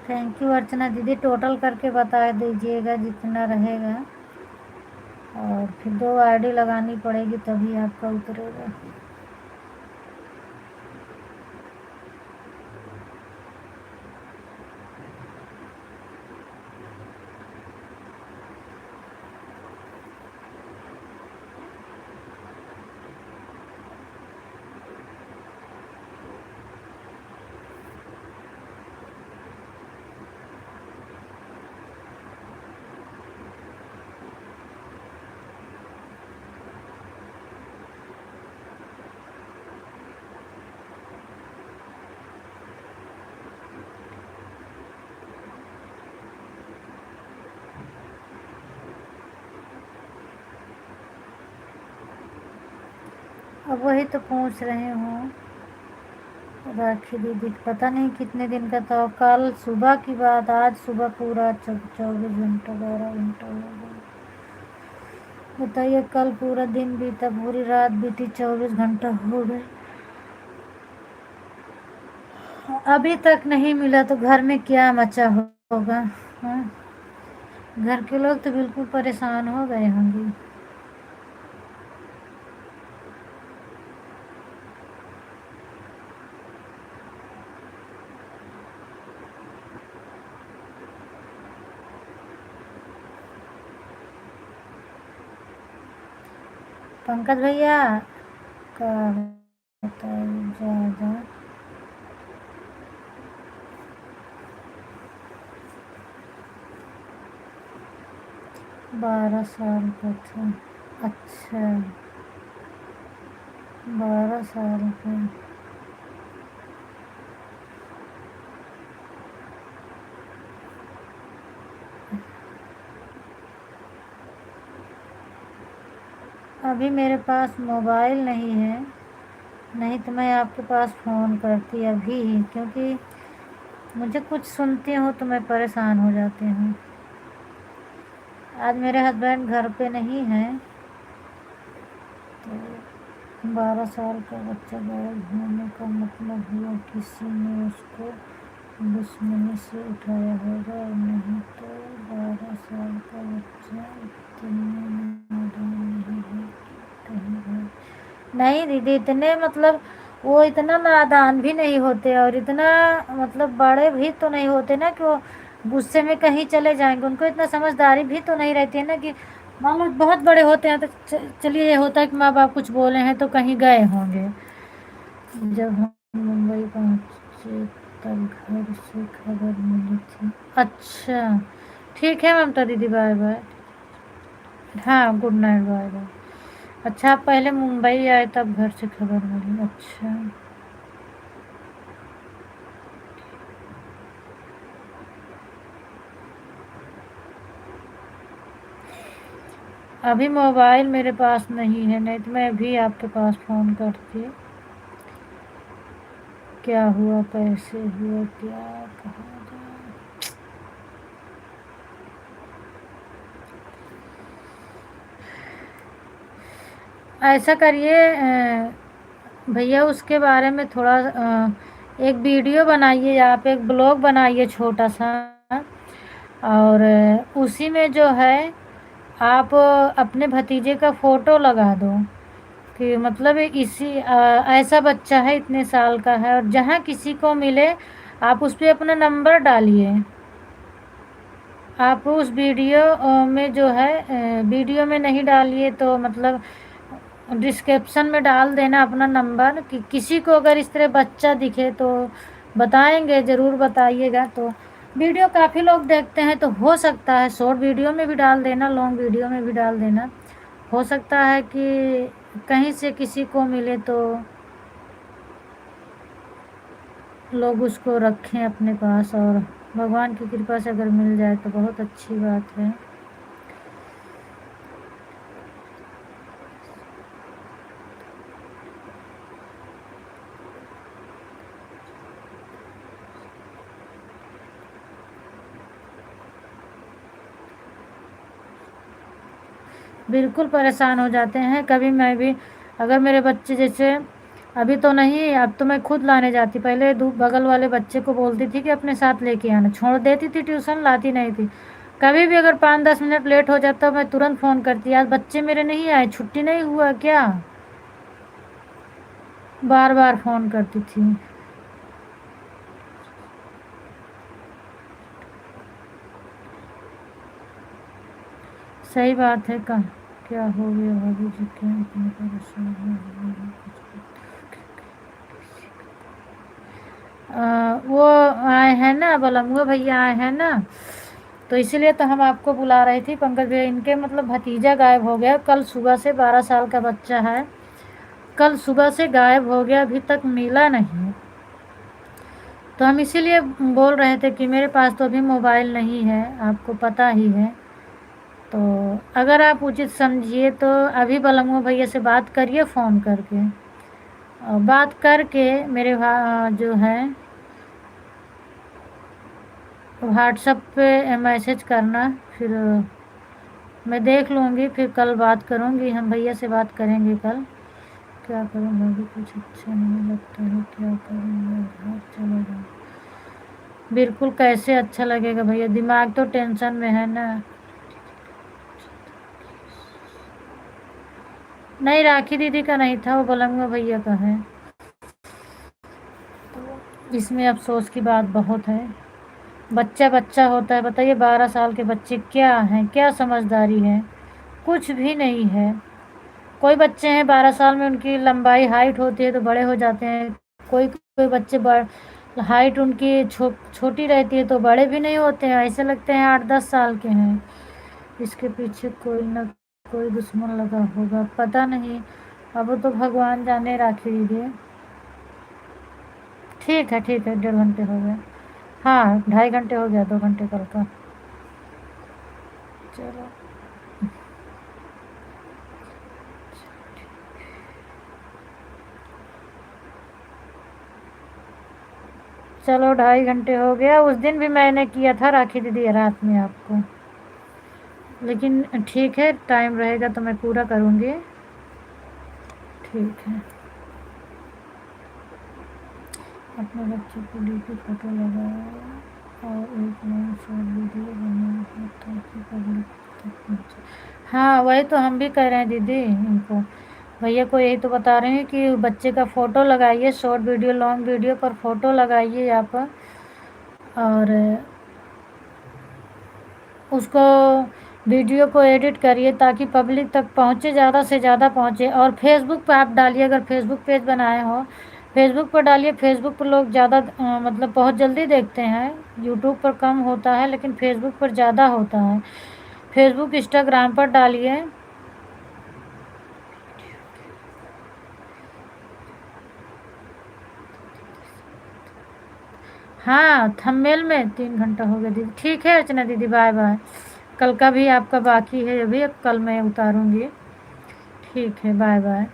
थैंक यू अर्चना दीदी, टोटल करके बता दीजिएगा जितना रहेगा, और फिर 2 आईडी लगानी पड़ेगी तभी आपका उतरेगा। अब वही तो पूछ रहे हूँ, राखी दीदी पता नहीं कितने दिन का था, कल सुबह की बात, आज सुबह पूरा 24 घंटा 12 घंटा हो गया। बताइए, कल पूरा दिन बीता, पूरी रात बीती, 24 घंटा हो गए, अभी तक नहीं मिला तो घर में क्या मचा होगा। हाँ, घर के लोग तो बिल्कुल परेशान हो गए होंगे। पंकज भैया का बताइए ज़्यादा। बारह साल का था। अच्छा, 12 साल का। अभी मेरे पास मोबाइल नहीं है, नहीं तो मैं आपके पास फ़ोन करती अभी ही, क्योंकि मुझे कुछ सुनती हूँ तो मैं परेशान हो जाती हूँ। आज मेरे हस्बैंड घर पे नहीं हैं, तो 12 साल का बच्चा गायब होने का मतलब हुआ किसी ने उसको दुश्मनी से उठाया होगा, और नहीं तो 12 साल का बच्चा इतने नादान नहीं है कि कहीं है। नहीं दीदी, इतने मतलब वो इतना नादान भी नहीं होते, और इतना मतलब बड़े भी तो नहीं होते ना कि वो गुस्से में कहीं चले जाएंगे। उनको इतना समझदारी भी तो नहीं रहती है ना कि मान लो बहुत बड़े होते हैं तो चलिए ये होता है कि माँ बाप कुछ बोले हैं तो कहीं गए होंगे। जब हम मुंबई पहुँचे तब घर से खबर मिली थी। अच्छा, ठीक है ममता दीदी, बाय बाय। हाँ, गुड नाइट, बाय बाय। अच्छा, आप पहले मुंबई आए तब घर से खबर मिली। अच्छा, अभी मोबाइल मेरे पास नहीं है, नहीं तो मैं अभी आपके पास फ़ोन करती। क्या हुआ, कैसे हुआ, क्या कहा जाए। ऐसा करिए भैया, उसके बारे में थोड़ा एक वीडियो बनाइए, आप एक ब्लॉग बनाइए छोटा सा, और उसी में जो है आप अपने भतीजे का फ़ोटो लगा दो कि मतलब ऐसा बच्चा है, इतने साल का है, और जहाँ किसी को मिले आप उस पे अपना नंबर डालिए। आप उस वीडियो में जो है वीडियो में नहीं डालिए तो मतलब डिस्क्रिप्शन में डाल देना अपना नंबर, कि किसी को अगर इस तरह बच्चा दिखे तो बताएंगे, ज़रूर बताइएगा। तो वीडियो काफ़ी लोग देखते हैं, तो हो सकता है शॉर्ट वीडियो में भी डाल देना, लॉन्ग वीडियो में भी डाल देना। हो सकता है कि कहीं से किसी को मिले तो लोग उसको रखें अपने पास, और भगवान की कृपा से अगर मिल जाए तो बहुत अच्छी बात है। बिल्कुल परेशान हो जाते हैं। कभी मैं भी, अगर मेरे बच्चे जैसे अभी तो नहीं, अब तो मैं खुद लाने जाती, पहले बगल वाले बच्चे को बोलती थी कि अपने साथ लेके आना, छोड़ देती थी ट्यूशन, लाती नहीं थी। कभी भी अगर 5-10 मिनट लेट हो जाता मैं तुरंत फ़ोन करती, आज बच्चे मेरे नहीं आए, छुट्टी नहीं हुआ क्या, बार बार फ़ोन करती थी। सही बात है। क्या हो गया भाभी जी, क्यों इतने परेशान हो? वो आए हैं ना, बलमुआ भैया आए हैं ना, तो इसीलिए तो हम आपको बुला रही थी पंकज भैया। इनके मतलब भतीजा गायब हो गया कल सुबह से, 12 साल का बच्चा है, कल सुबह से गायब हो गया, अभी तक मिला नहीं। तो हम इसीलिए बोल रहे थे कि मेरे पास तो अभी मोबाइल नहीं है, आपको पता ही है। तो अगर आप उचित समझिए तो अभी बलमुआ भैया से बात करिए फ़ोन करके, और बात करके मेरे जो है व्हाट्सएप पे मैसेज करना, फिर मैं देख लूँगी, फिर कल बात करूँगी, हम भैया से बात करेंगे कल। क्या करूँ भाभी, कुछ अच्छा नहीं लगता है, क्या करूँ, घर चला जाऊँ। बिल्कुल कैसे अच्छा लगेगा भैया, दिमाग तो टेंशन में है ना। नहीं, राखी दीदी का नहीं था, वो बलंगा भैया का है। तो इसमें अफसोस की बात बहुत है। बच्चा बच्चा होता है, बताइए 12 साल के बच्चे क्या हैं, क्या समझदारी है, कुछ भी नहीं है। कोई बच्चे हैं 12 साल में उनकी लंबाई हाइट होती है तो बड़े हो जाते हैं, कोई कोई बच्चे हाइट उनकी छोटी रहती है तो बड़े भी नहीं होते हैं, ऐसे लगते हैं 8-10 साल के हैं। इसके पीछे कोई ना कोई दुश्मन लगा होगा, पता नहीं, अब वो तो भगवान जाने। राखी दीदी ठीक है, ठीक है, 1.5 घंटे हो गए। हाँ, 2.5 घंटे हो गया, 2 घंटे कल का। चलो चलो 2.5 घंटे हो गया। उस दिन भी मैंने किया था राखी दीदी रात में आपको, लेकिन ठीक है, टाइम रहेगा तो मैं पूरा करूँगी। ठीक है। अपने बच्चे को डीपी फोटो लगाया और एक नया शॉर्ट वीडियो बनाया है ताकि पब्लिक तक पहुँचे। हाँ, वही तो हम भी कह रहे हैं दीदी, इनको भैया को यही तो बता रहे हैं कि बच्चे का फ़ोटो लगाइए, शॉर्ट वीडियो लॉन्ग वीडियो पर फ़ोटो लगाइए आप, और उसको वीडियो को एडिट करिए ताकि पब्लिक तक पहुँचे, ज़्यादा से ज़्यादा पहुँचे। और फेसबुक पे आप डालिए, अगर फेसबुक पेज बनाए हो फेसबुक पर डालिए। फेसबुक पर लोग ज़्यादा मतलब बहुत जल्दी देखते हैं, यूट्यूब पर कम होता है लेकिन फेसबुक पर ज़्यादा होता है। फेसबुक इंस्टाग्राम पर डालिए। हाँ, थंबनेल में 3 घंटा हो गया दीदी। ठीक है अर्चना दीदी, बाय बाय। कल का भी आपका बाकी है अभी, अब कल मैं उतारूँगी। ठीक है, बाय बाय।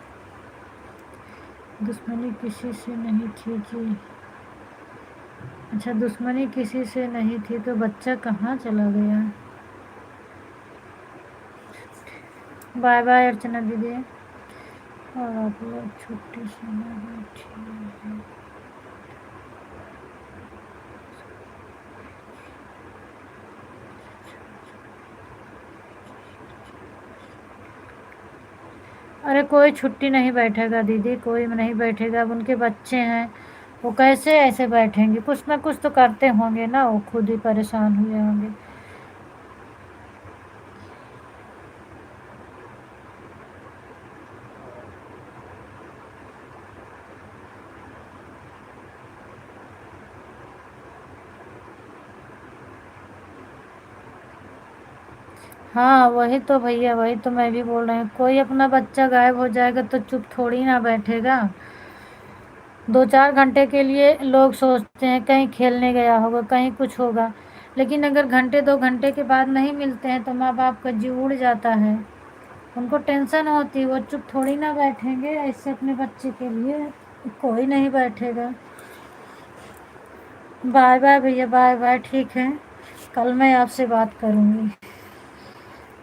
दुश्मनी किसी से नहीं थी जी। अच्छा, दुश्मनी किसी से नहीं थी तो बच्चा कहाँ चला गया। बाय बाय अर्चना दीदी। और आप लोग छुट्टी से ना बैठिए। अरे कोई छुट्टी नहीं बैठेगा दीदी, कोई नहीं बैठेगा। अब उनके बच्चे हैं, वो कैसे ऐसे बैठेंगे, कुछ ना कुछ तो करते होंगे ना, वो खुद ही परेशान हुए होंगे। हाँ, वही तो भैया, वही तो मैं भी बोल रही हूँ। कोई अपना बच्चा गायब हो जाएगा तो चुप थोड़ी ना बैठेगा। 2-4 घंटे के लिए लोग सोचते हैं कहीं खेलने गया होगा, कहीं कुछ होगा, लेकिन अगर घंटे 2 घंटे के बाद नहीं मिलते हैं तो माँ बाप का जीव उड़ जाता है, उनको टेंशन होती है। वो चुप थोड़ी ना बैठेंगे ऐसे अपने बच्चे के लिए, कोई नहीं बैठेगा। बाय बाय भैया, बाय बाय। ठीक है, कल मैं आपसे बात करूँगी,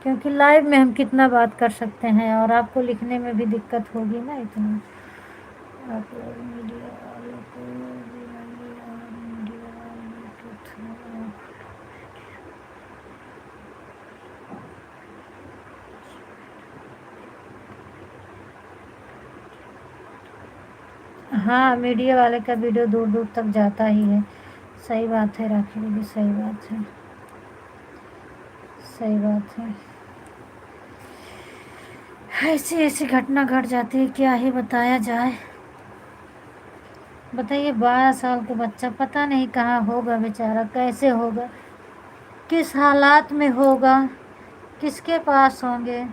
क्योंकि लाइव में हम कितना बात कर सकते हैं और आपको लिखने में भी दिक्कत होगी ना इतना। आप लोग मीडिया वालों को दिवाली और मीडिया वालों को थोड़ा। हाँ, मीडिया वाले का वीडियो दूर दूर तक जाता ही है। सही बात है राखी दीदी, सही बात है, सही बात है। ऐसी ऐसी घटना घट जाती है, क्या ही बताया जाए। बताइए, 12 साल का बच्चा पता नहीं कहाँ होगा बेचारा, कैसे होगा, किस हालात में होगा, किसके पास होंगे,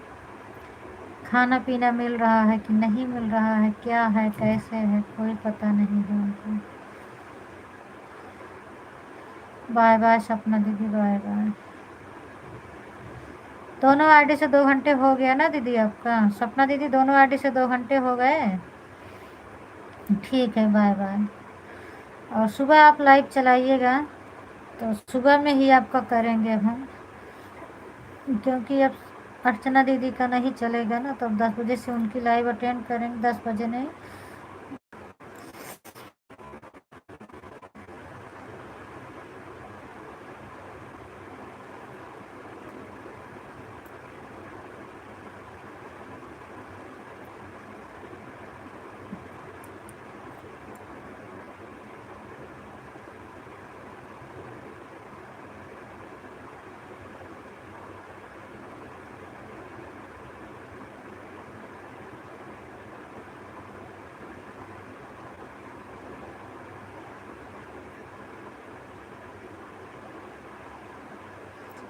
खाना पीना मिल रहा है कि नहीं मिल रहा है, क्या है कैसे है, कोई पता नहीं है उनको। बाय बाय सपना दीदी, बाय बाय। दोनों आईडी से 2 घंटे हो गया ना दीदी आपका, सपना दीदी दोनों आईडी से 2 घंटे हो गए। ठीक है, बाय बाय। और सुबह आप लाइव चलाइएगा, तो सुबह में ही आपका करेंगे अब हम, क्योंकि अब अर्चना दीदी का नहीं चलेगा ना, तो अब 10 बजे से उनकी लाइव अटेंड करेंगे, 10 बजे नहीं।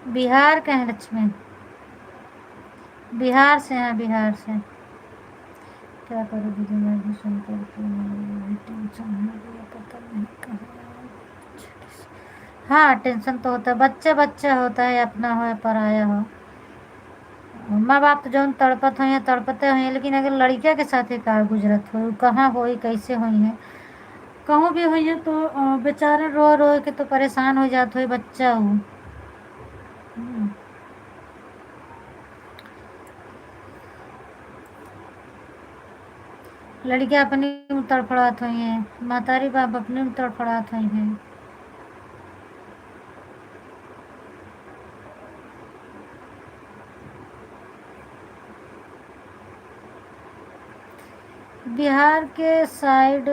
बिहार के हैं लक्ष्मी, बिहार से हैं, बिहार से। क्या करूँ दीदी, मैं भी सुन करके मुझे टेंशन हो गया, पता नहीं कहाँ। हाँ टेंशन तो होता है, बच्चा बच्चा होता है, अपना हो या पराया हो। माँ बाप तो जौन तड़पत हो या तड़पते हुए, लेकिन अगर लड़किया के साथ का गुजरत हो, कहाँ होई कैसे हुई है, कहूँ भी हुई है तो बेचारे रो रो के तो परेशान हो जाते हो, बच्चा हो। लड़कियाँ अपनी में तड़फड़ात हुई हैं, मातारी बाप अपने में तड़फड़ात हुई हैं। बिहार के साइड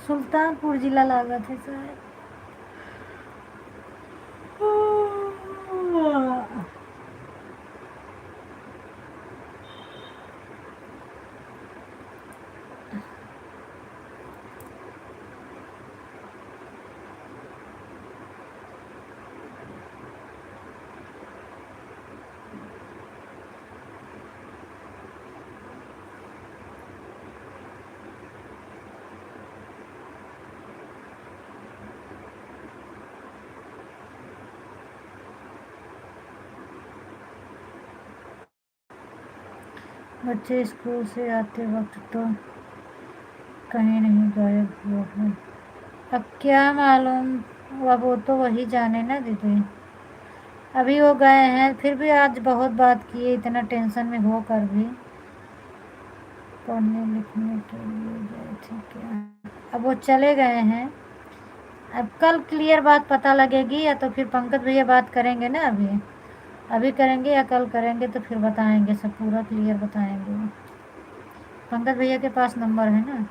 सुल्तानपुर जिला लागत है शायद। बच्चे स्कूल से आते वक्त तो कहीं नहीं गायब हुआ है। अब क्या मालूम, अब वो तो वही जाने ना दीदी। अभी वो गए हैं, फिर भी आज बहुत बात किए, इतना टेंशन में होकर भी। पढ़ने लिखने के लिए गए थे क्या, अब वो चले गए हैं। अब कल क्लियर बात पता लगेगी, या तो फिर पंकज भैया बात करेंगे ना, अभी करेंगे या कल करेंगे, तो फिर बताएंगे, सब पूरा क्लियर बताएंगे। पंकज भैया के पास नंबर है ना।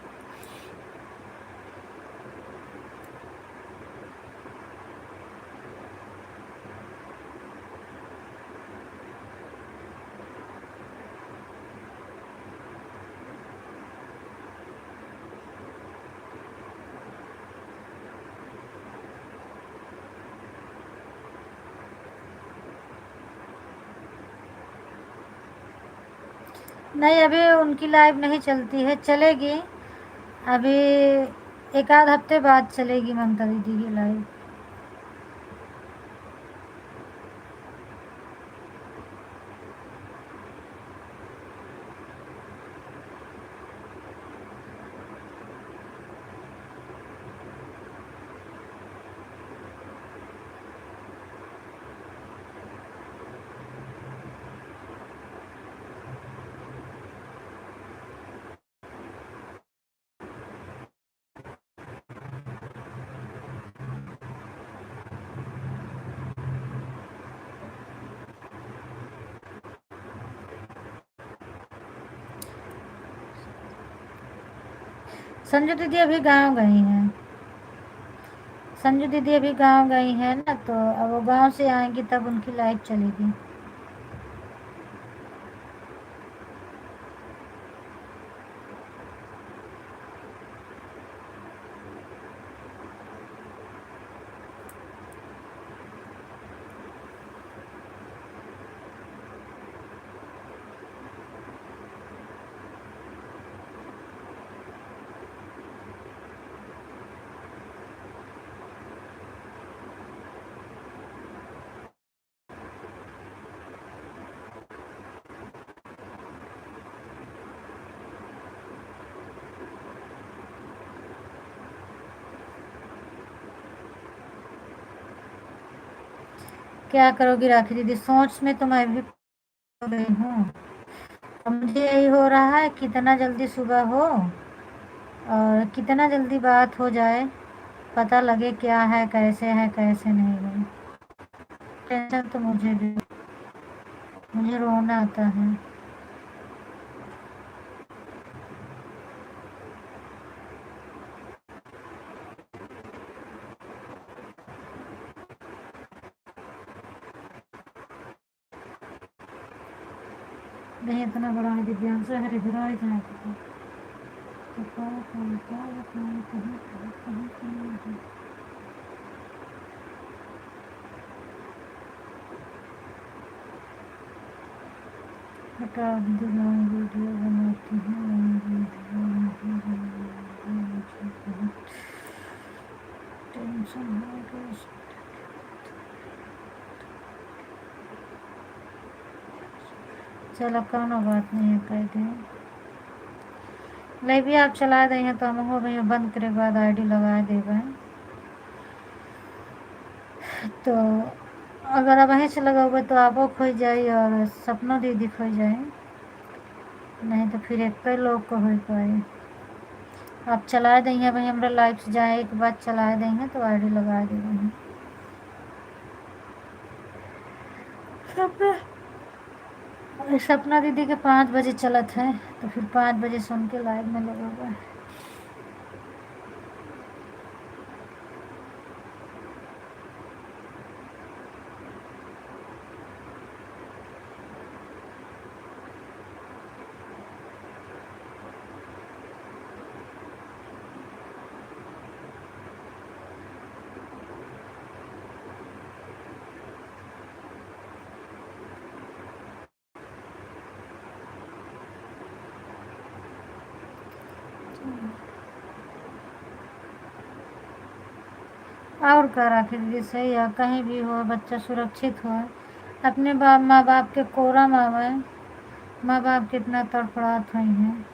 नहीं अभी उनकी लाइव नहीं चलती है, चलेगी अभी, एक आध हफ्ते बाद चलेगी ममता दीदी की लाइव। संजू दीदी अभी गांव गई हैं, संजू दीदी अभी गांव गई हैं ना, तो अब वो गांव से आएंगी तब उनकी लाइव चलेगी। क्या करोगी राखी दीदी? सोच में तो मैं भी हो गई हूँ। अब मुझे यही हो रहा है कितना जल्दी सुबह हो और कितना जल्दी बात हो जाए, पता लगे क्या है, कैसे नहीं है। टेंशन तो मुझे भी, मुझे रोना आता है। नहीं इतना बड़ा है दिव्यांश है, हरिद्वार जाए हटा दीदी, लॉन्ग वीडियो बनाती हूँ, मुझे बहुत टेंशन हो गई। चलो कोनो बात नहीं है, कह दें नहीं भी आप चला दें तो हम हो भैया बंद करे बाद आईडी लगा देगा। तो अगर अब वहीं से लगाओगे तो आपो खोई जाए और सपना दीदी खोई जाए, नहीं तो फिर एक ही लोग को हो पाए। आप चला देंगे भाई, हमारा लाइफ से जाए एक बार चला देंगे तो आईडी लगा देंगे। सपना दीदी के 5 बजे चलत है तो फिर 5 बजे सुन के लाइव में लगोगे। और क्या राखी दीदी, सही है, कहीं भी हो बच्चा सुरक्षित हो, अपने माँ बाप के कोरा में आवे। माँ बाप कितना तड़फड़ात हुई हैं।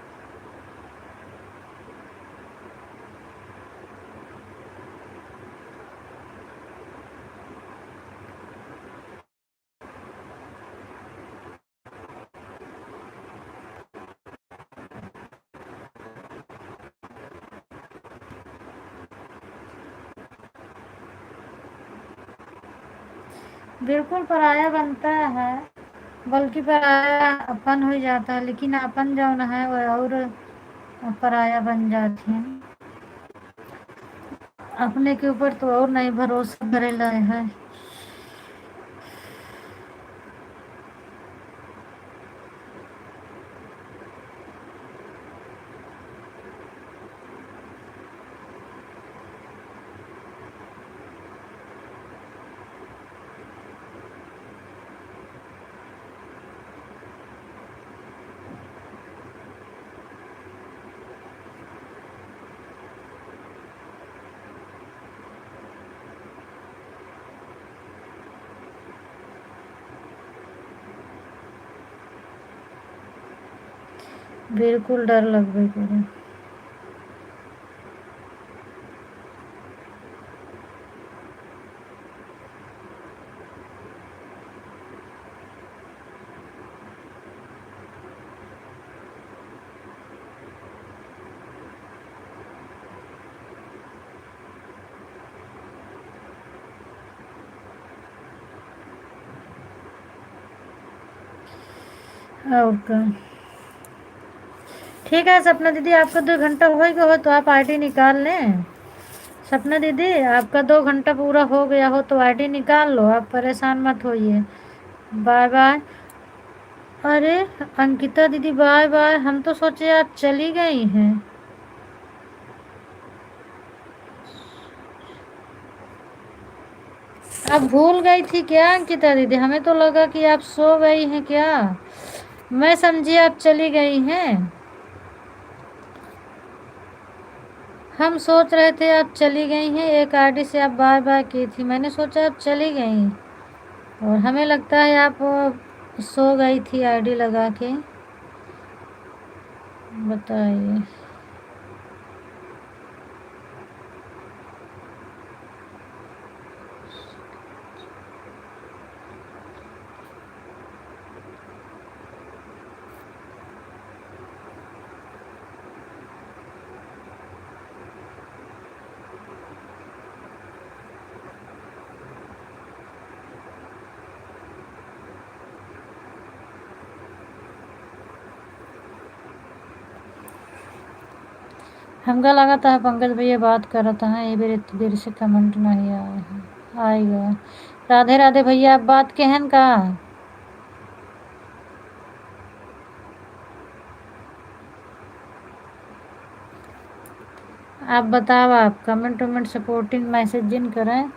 बिल्कुल पराया बनता है, बल्कि पराया अपन हो जाता है, लेकिन अपन जो है वह और पराया बन जाती है। अपने के ऊपर तो और नहीं भरोसा करेला है। बिल्कुल डर लगबे करे। और क्या, ठीक है सपना दीदी, आपका 2 घंटा हो गया हो तो आप आईडी निकाल लें। सपना दीदी आपका 2 घंटा पूरा हो गया हो तो आईडी निकाल लो, आप परेशान मत होइए। Bye bye. अरे अंकिता दीदी बाय बाय, हम तो सोचे आप चली गई हैं। आप भूल गई थी क्या अंकिता दीदी? हमें तो लगा कि आप सो गई हैं क्या, मैं समझी आप चली गई हैं। हम सोच रहे थे आप चली गई हैं, एक आईडी से आप बाय बाय की थी, मैंने सोचा आप चली गई और हमें लगता है आप सो गई थी आईडी लगा के। बताइए। हमका लगा था पंकज भैया बात कर रहा था ये भी इतनी देर से कमेंट नहीं आया है, आएगा। राधे राधे भैया, आप बात केहन का? आप बताओ, आप कमेंट वमेंट सपोर्टिंग मैसेज जिन करें,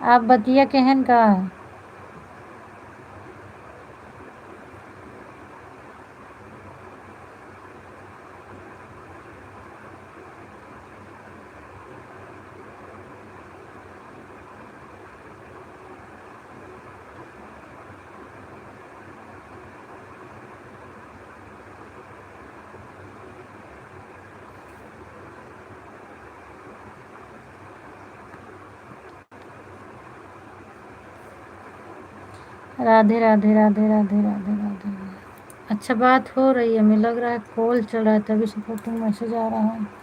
आप बतिया केहन का? राधे राधे राधे राधे राधे राधे। अच्छा, बात हो रही है, हमें लग रहा है कॉल चल रहा है तभी सपोर्टिंग मैसेज आ रहा है।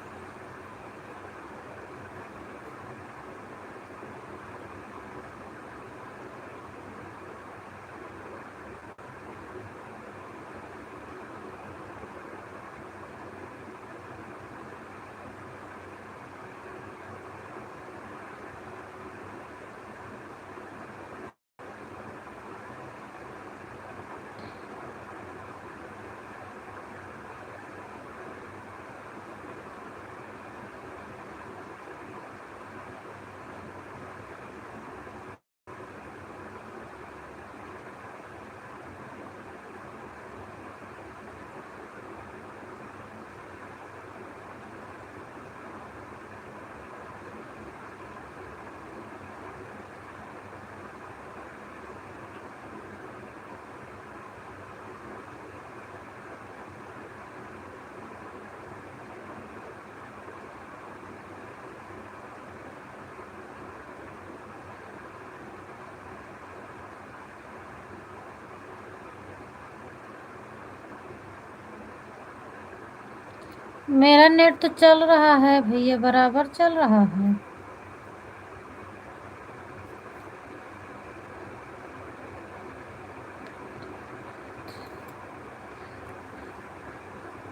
मेरा नेट तो चल रहा है भैया, बराबर चल रहा है।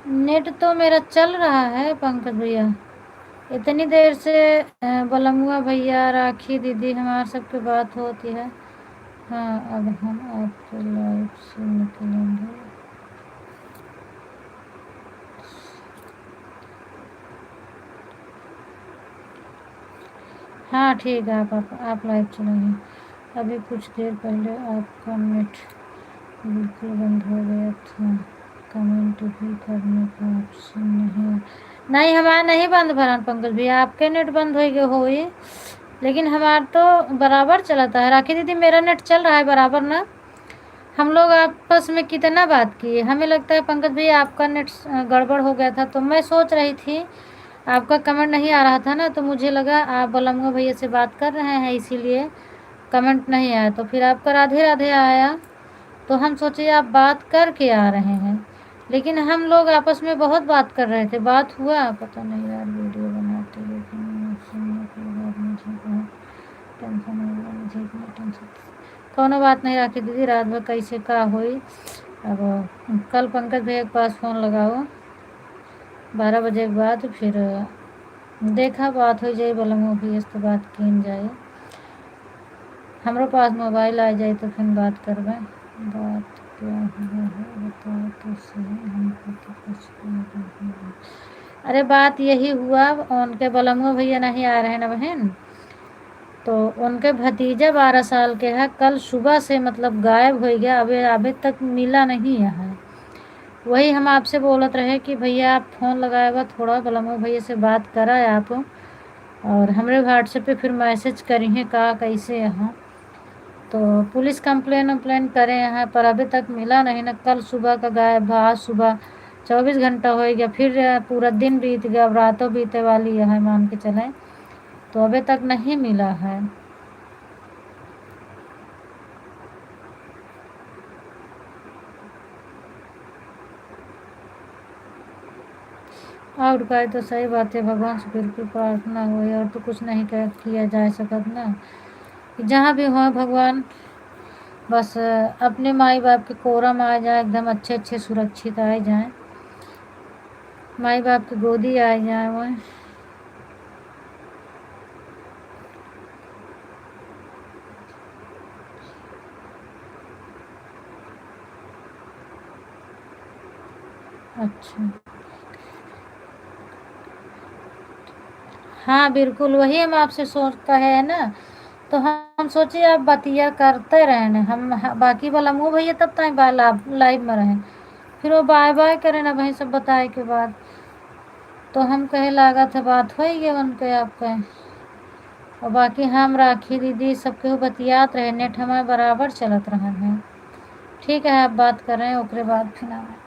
नेट तो मेरा चल रहा है पंकज भैया। इतनी देर से बलमुआ भैया, राखी दीदी, हमारे सबकी बात होती है। हाँ, अब हम आपके लाइव से निकलेंगे। हाँ ठीक है, आप लाइव चलेंगे। अभी कुछ देर पहले आपका नेट बिल्कुल बंद हो गया था, कमेंट भी करने का ऑप्शन नहीं हमारा नहीं बंद भरा पंकज भैया, आपके नेट बंद हो गए होई, लेकिन हमारा तो बराबर चलाता है। राखी दीदी, मेरा नेट चल रहा है बराबर ना? हम लोग आपस में कितना बात किए, हमें लगता है पंकज भैया आपका नेट गड़बड़ हो गया था। तो मैं सोच रही थी आपका कमेंट नहीं आ रहा था ना, तो मुझे लगा आप बलमुआ भैया से बात कर रहे हैं इसीलिए कमेंट नहीं आया। तो फिर आपका राधे राधे आया, तो हम सोचे आप बात करके आ रहे हैं, लेकिन हम लोग आपस में बहुत बात कर रहे थे। बात हुआ पता नहीं यार, वीडियो बनाते लेकिन सुनने के बाद मुझे बहुत टेंशन हो गया। मुझे इतना टेंशन, कोनो बात नहीं राखी दीदी, रात भर कैसे का हुई। अब कल पंकज भैया के पास फ़ोन लगाओ 12 बजे के बाद, फिर देखा बात हो जाए बलमुआ भैया से, तो बात की जाए। हमारे पास मोबाइल आ जाए तो फिर बात करबे। बात क्या हुआ है बताओ तो सही, हमको तो कुछ नहीं। अरे बात यही हुआ, उनके बलमुआ भैया नहीं आ रहे हैं ना बहन, तो उनके भतीजा 12 साल के है, कल सुबह से मतलब गायब हो गया, अभी तक मिला नहीं है। वही हम आपसे बोलत रहे कि भैया आप फ़ोन लगाएगा थोड़ा बलमुआ भैया से बात करा आप, और हमारे व्हाट्सएप पे फिर मैसेज करी है का कैसे यहाँ, तो पुलिस कंप्लेन उम्प्लेन करें यहाँ पर, अभी तक मिला नहीं ना। कल सुबह का गायब, आज सुबह 24 घंटा हो गया, फिर पूरा दिन बीत गया, अब रातों बीते वाली है मान के चलें, तो अभी तक नहीं मिला है। और का तो सही बात है, भगवान से बिल्कुल प्रार्थना हुई, और तो कुछ नहीं किया जा सकता ना। जहाँ भी हो भगवान बस अपने माई बाप के कोरा में आ जाए, एकदम अच्छे सुरक्षित आ जाए, माई बाप की गोदी आ जाए वो। अच्छा, हाँ बिल्कुल, वही हम आपसे सोच कहे है ना, तो हम सोचे आप बतिया करते रहे न, बाकी वाला मुँह भैया तब तक लाइव में रहे, फिर वो बाय बाय करे ना वही सब बताए के बाद, तो हम कहे लागत है बात हो गए उनके आपके, और बाकी हम राखी दीदी सब केहू बतियात रहे, नेट हमारे बराबर चलत रहा है। ठीक है, आप बात कर रहे हैं ओकरे बाद फिर आवे।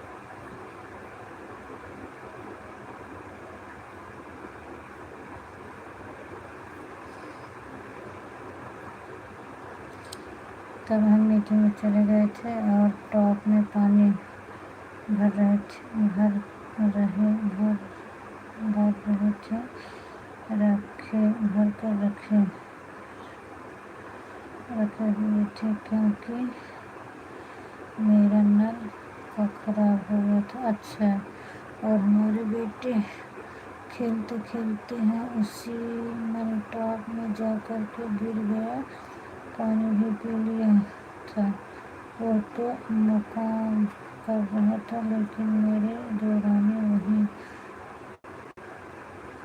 तब हम मीटिंग में चले गए थे और टॉप में पानी भर रहे थे, भर रहे थे, भर कर रखे हुए थे क्योंकि मेरा नल का खराब हो गया था। अच्छा, और हमारे बेटे खेलते खेलते हैं उसी नल टॉप में जा कर के गिर गया, पानी भी पी लिया था। वो तो मकान कर रहा था लेकिन मेरे देवरानी वहीं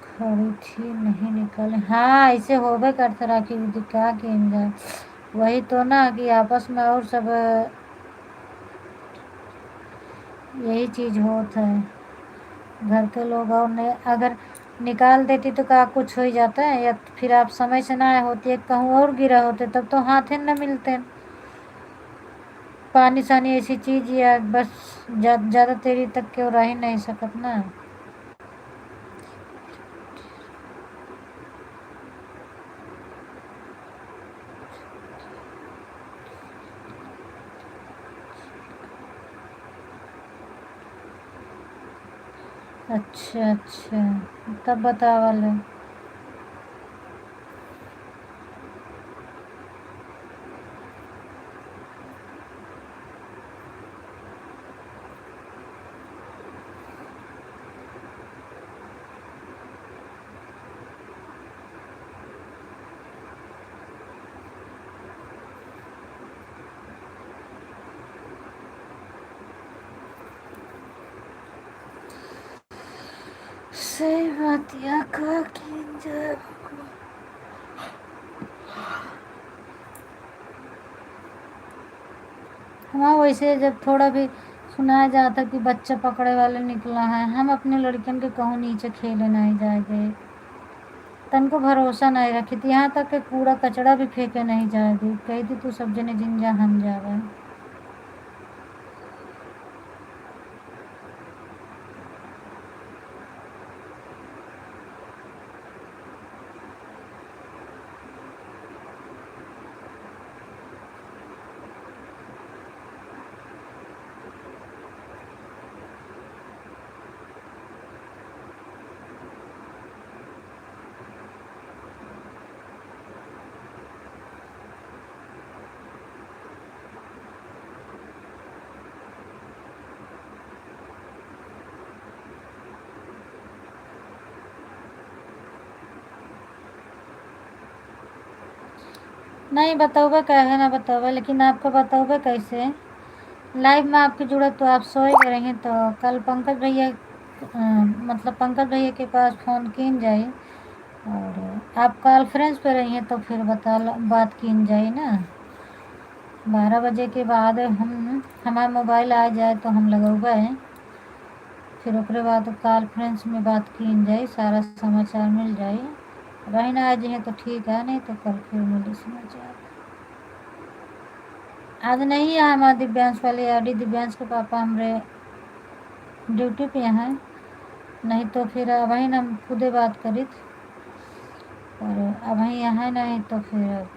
खड़ी थी, नहीं निकाले। हाँ, ऐसे होबे करता राखी दीदी, क्या किन जाए, वही तो ना कि आपस में और सब यही चीज़ होता है, घर के लोग और नहीं, अगर निकाल देती तो क्या कुछ हो ही जाता है, या फिर आप समय से ना आए होती, कहूँ और गिरा होते तब तो हाथ न मिलते। पानी सानी ऐसी चीज़ या बस ज़्यादा देरी तक क्यों रह ही नहीं सकत ना। अच्छा अच्छा, तब बतावल है। सही बात या का किन जाए। हाँ, वैसे जब थोड़ा भी सुनाया जाता कि बच्चा पकड़े वाले निकला है, हम अपने लड़कियन के कहूँ नीचे खेले नहीं जाएंगे, तनको भरोसा नहीं रखी थी, यहाँ तक कि कूड़ा कचड़ा भी फेंके नहीं जाए दी, कही थी तू सब जने जिन जा हम जावे। नहीं बताओगे कहे ना बताओगे, लेकिन आपको बताओगे कैसे, लाइव में आपकी जरूरत तो आप सोए गए रही, तो कल पंकज भैया मतलब पंकज भैया के पास फ़ोन किन जाए, और आप कॉन्फ्रेंस पे रही हैं तो फिर बात किन जाए ना, 12 बजे के बाद हमारा मोबाइल आ जाए तो हम लगोगे, फिर ओकरे बाद कॉन्फ्रेंस में बात किन जाए, सारा समाचार मिल जाए, रही ना आज हैं तो ठीक है, नहीं तो कल फिर मिले समाचार। आज नहीं है हमारा दिव्यांश वाले आडी, दिव्यांश के पापा हमारे ड्यूटी पे हैं, नहीं तो फिर वही हम खुदे बात करी, और अब वही यहाँ नहीं तो फिर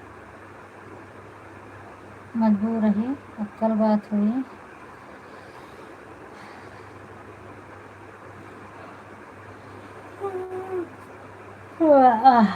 मजबूर रही, अब कल बात हुई। आह,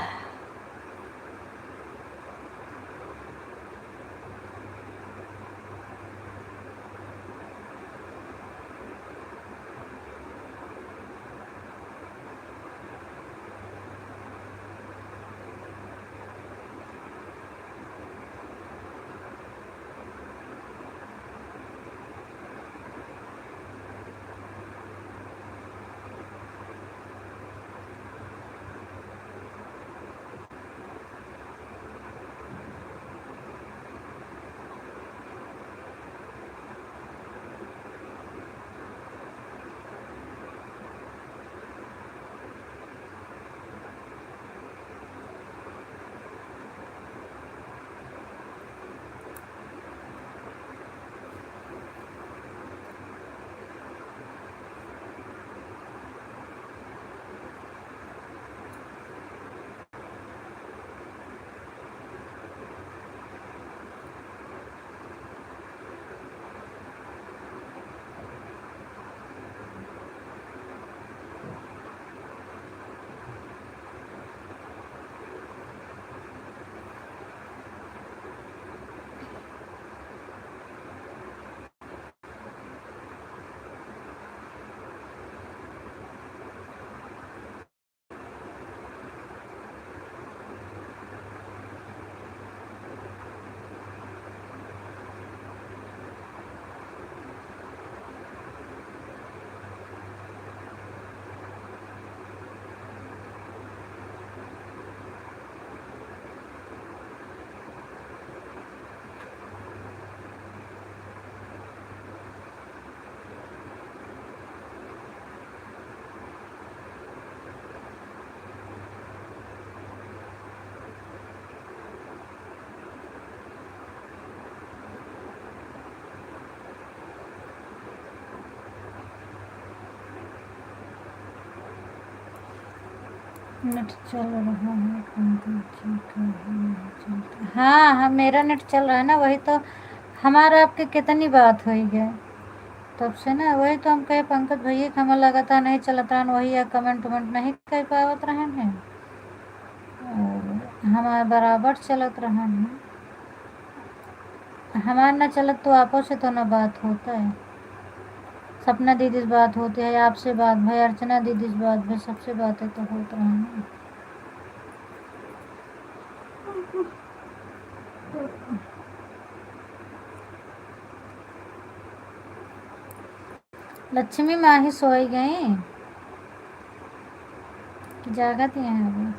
नेट चल रहा है ठीक है। हाँ हाँ, मेरा नेट चल रहा है ना, वही तो हमारा आपके कितनी बात हुई है तब से ना, वही तो हम कहे पंकज भैया के हमें लगातार नहीं चलत रहन, वही या कमेंट वमेंट नहीं कर पावत रहन है, और हमारे बराबर चलत रहन है। हमार ना चलत तो आपस से तो ना बात होता है, सपना दीदी से बात होती है, आपसे बात भाई, अर्चना दीदी से बात भाई, सबसे बातें तो होत रहा है। लक्ष्मी माँ ही सोई गई कि जागत ही हैं अभी?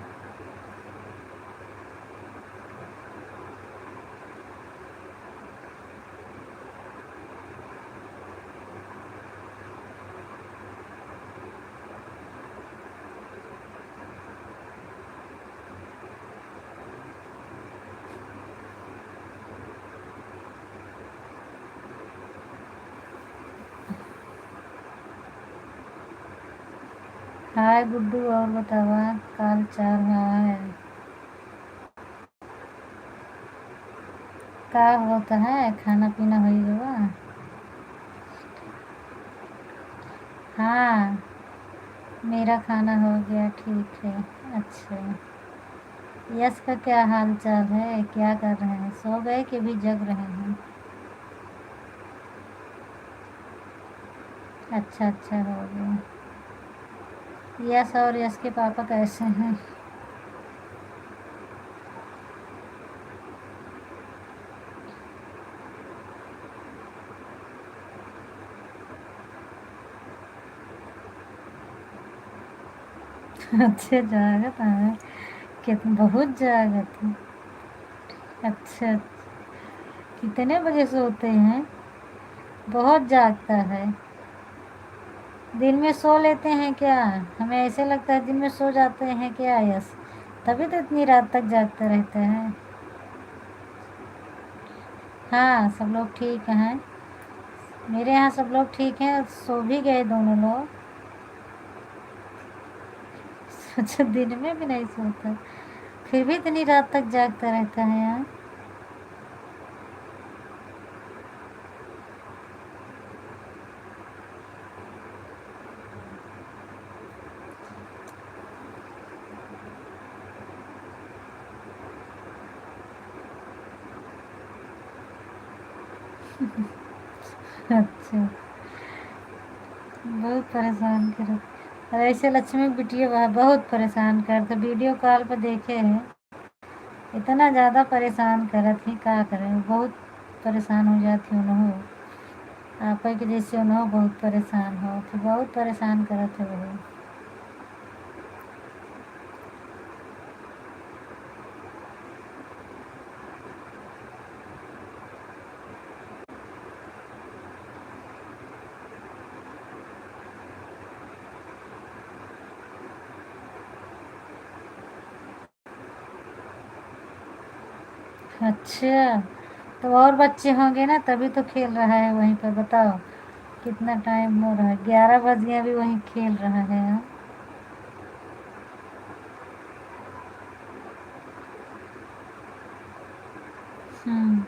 हाय गुड्डू, और बतावा काल चाल है का होता है, खाना पीना हो गया? हाँ मेरा खाना हो गया, ठीक है। अच्छा, यश का क्या हाल चाल है, क्या कर रहे हैं, सो गए कि भी जग रहे हैं? अच्छा अच्छा, हो गया। यश और यश के पापा कैसे हैं? अच्छे जागत है, कितने बहुत जागत है। अच्छा, कितने बजे सोते हैं? बहुत जागता है। दिन में सो लेते हैं क्या? हमें ऐसे लगता है दिन में सो जाते हैं क्या यस, तभी तो इतनी रात तक जागते रहते हैं। हाँ सब लोग ठीक हैं, मेरे यहाँ सब लोग ठीक हैं, सो भी गए दोनों लोग। सोचा दिन में भी नहीं सोता, फिर भी इतनी रात तक जागता रहता है यहाँ। अच्छा, बहुत परेशान कर, और ऐसे लक्ष्मी बिटिया बहुत परेशान करते, वीडियो कॉल पर देखे हैं, इतना ज़्यादा परेशान करत ही, का करें, बहुत परेशान हो जाती हूँ। आप के जैसे उन्हों बहुत परेशान हो, तो बहुत परेशान करत है वो। अच्छा, तो और बच्चे होंगे ना, तभी तो खेल रहा है वहीं पर, बताओ कितना टाइम हो रहा है, 11 बज गया, अभी वहीं खेल रहा है। हाँ? हम्म,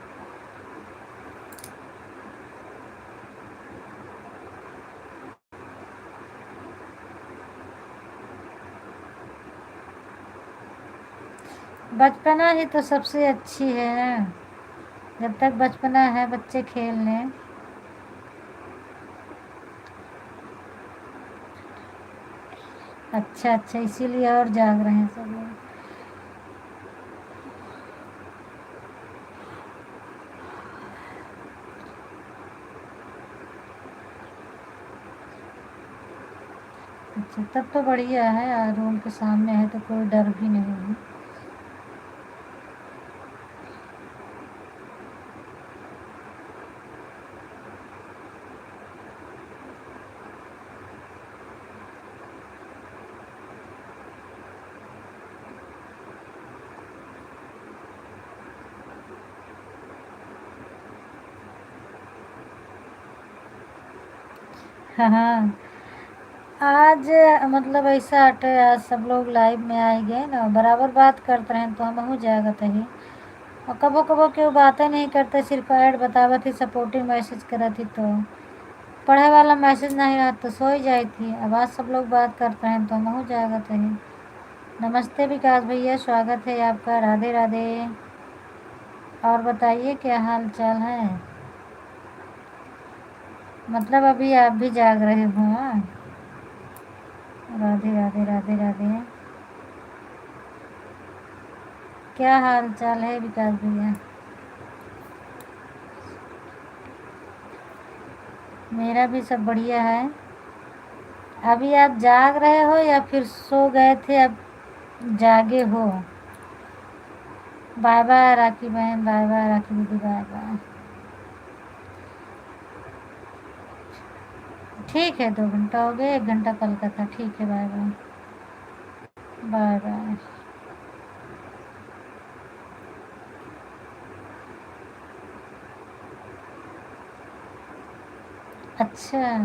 बचपना ही तो सबसे अच्छी है ना, जब तक बचपना है बच्चे खेल लें। अच्छा अच्छा, इसीलिए और जाग रहे हैं सब लोग। अच्छा, तब तो बढ़िया है, रूम के सामने है तो कोई डर भी नहीं है। हाँ हाँ, आज मतलब ऐसा हटे, आज सब लोग लाइव में आ गए ना, बराबर बात करते रहें तो हम हो जाएगा तही। और कबो कबो क्यों बातें नहीं करते, सिर्फ ऐड बतावा थी, सपोर्टिव मैसेज करा थी, तो पढ़े वाला मैसेज नहीं रहा तो सो ही जाई थी। अब आज सब लोग बात करते हैं तो हम हो जाएगा तही। नमस्ते विकास भैया, स्वागत है आपका, राधे राधे। और बताइए क्या हाल चाल है। मतलब अभी आप भी जाग रहे हो? हाँ? राधे राधे राधे राधे। क्या हाल चाल है विकास भैया? मेरा भी सब बढ़िया है। अभी आप जाग रहे हो या फिर सो गए थे अब जागे हो? बाय बाय राखी बहन, बाय बाय राखी दीदी, बाय बाय। ठीक है, 2 घंटा हो गया, 1 घंटा कल का था। ठीक है, बाय बाय, बाय बाय। अच्छा,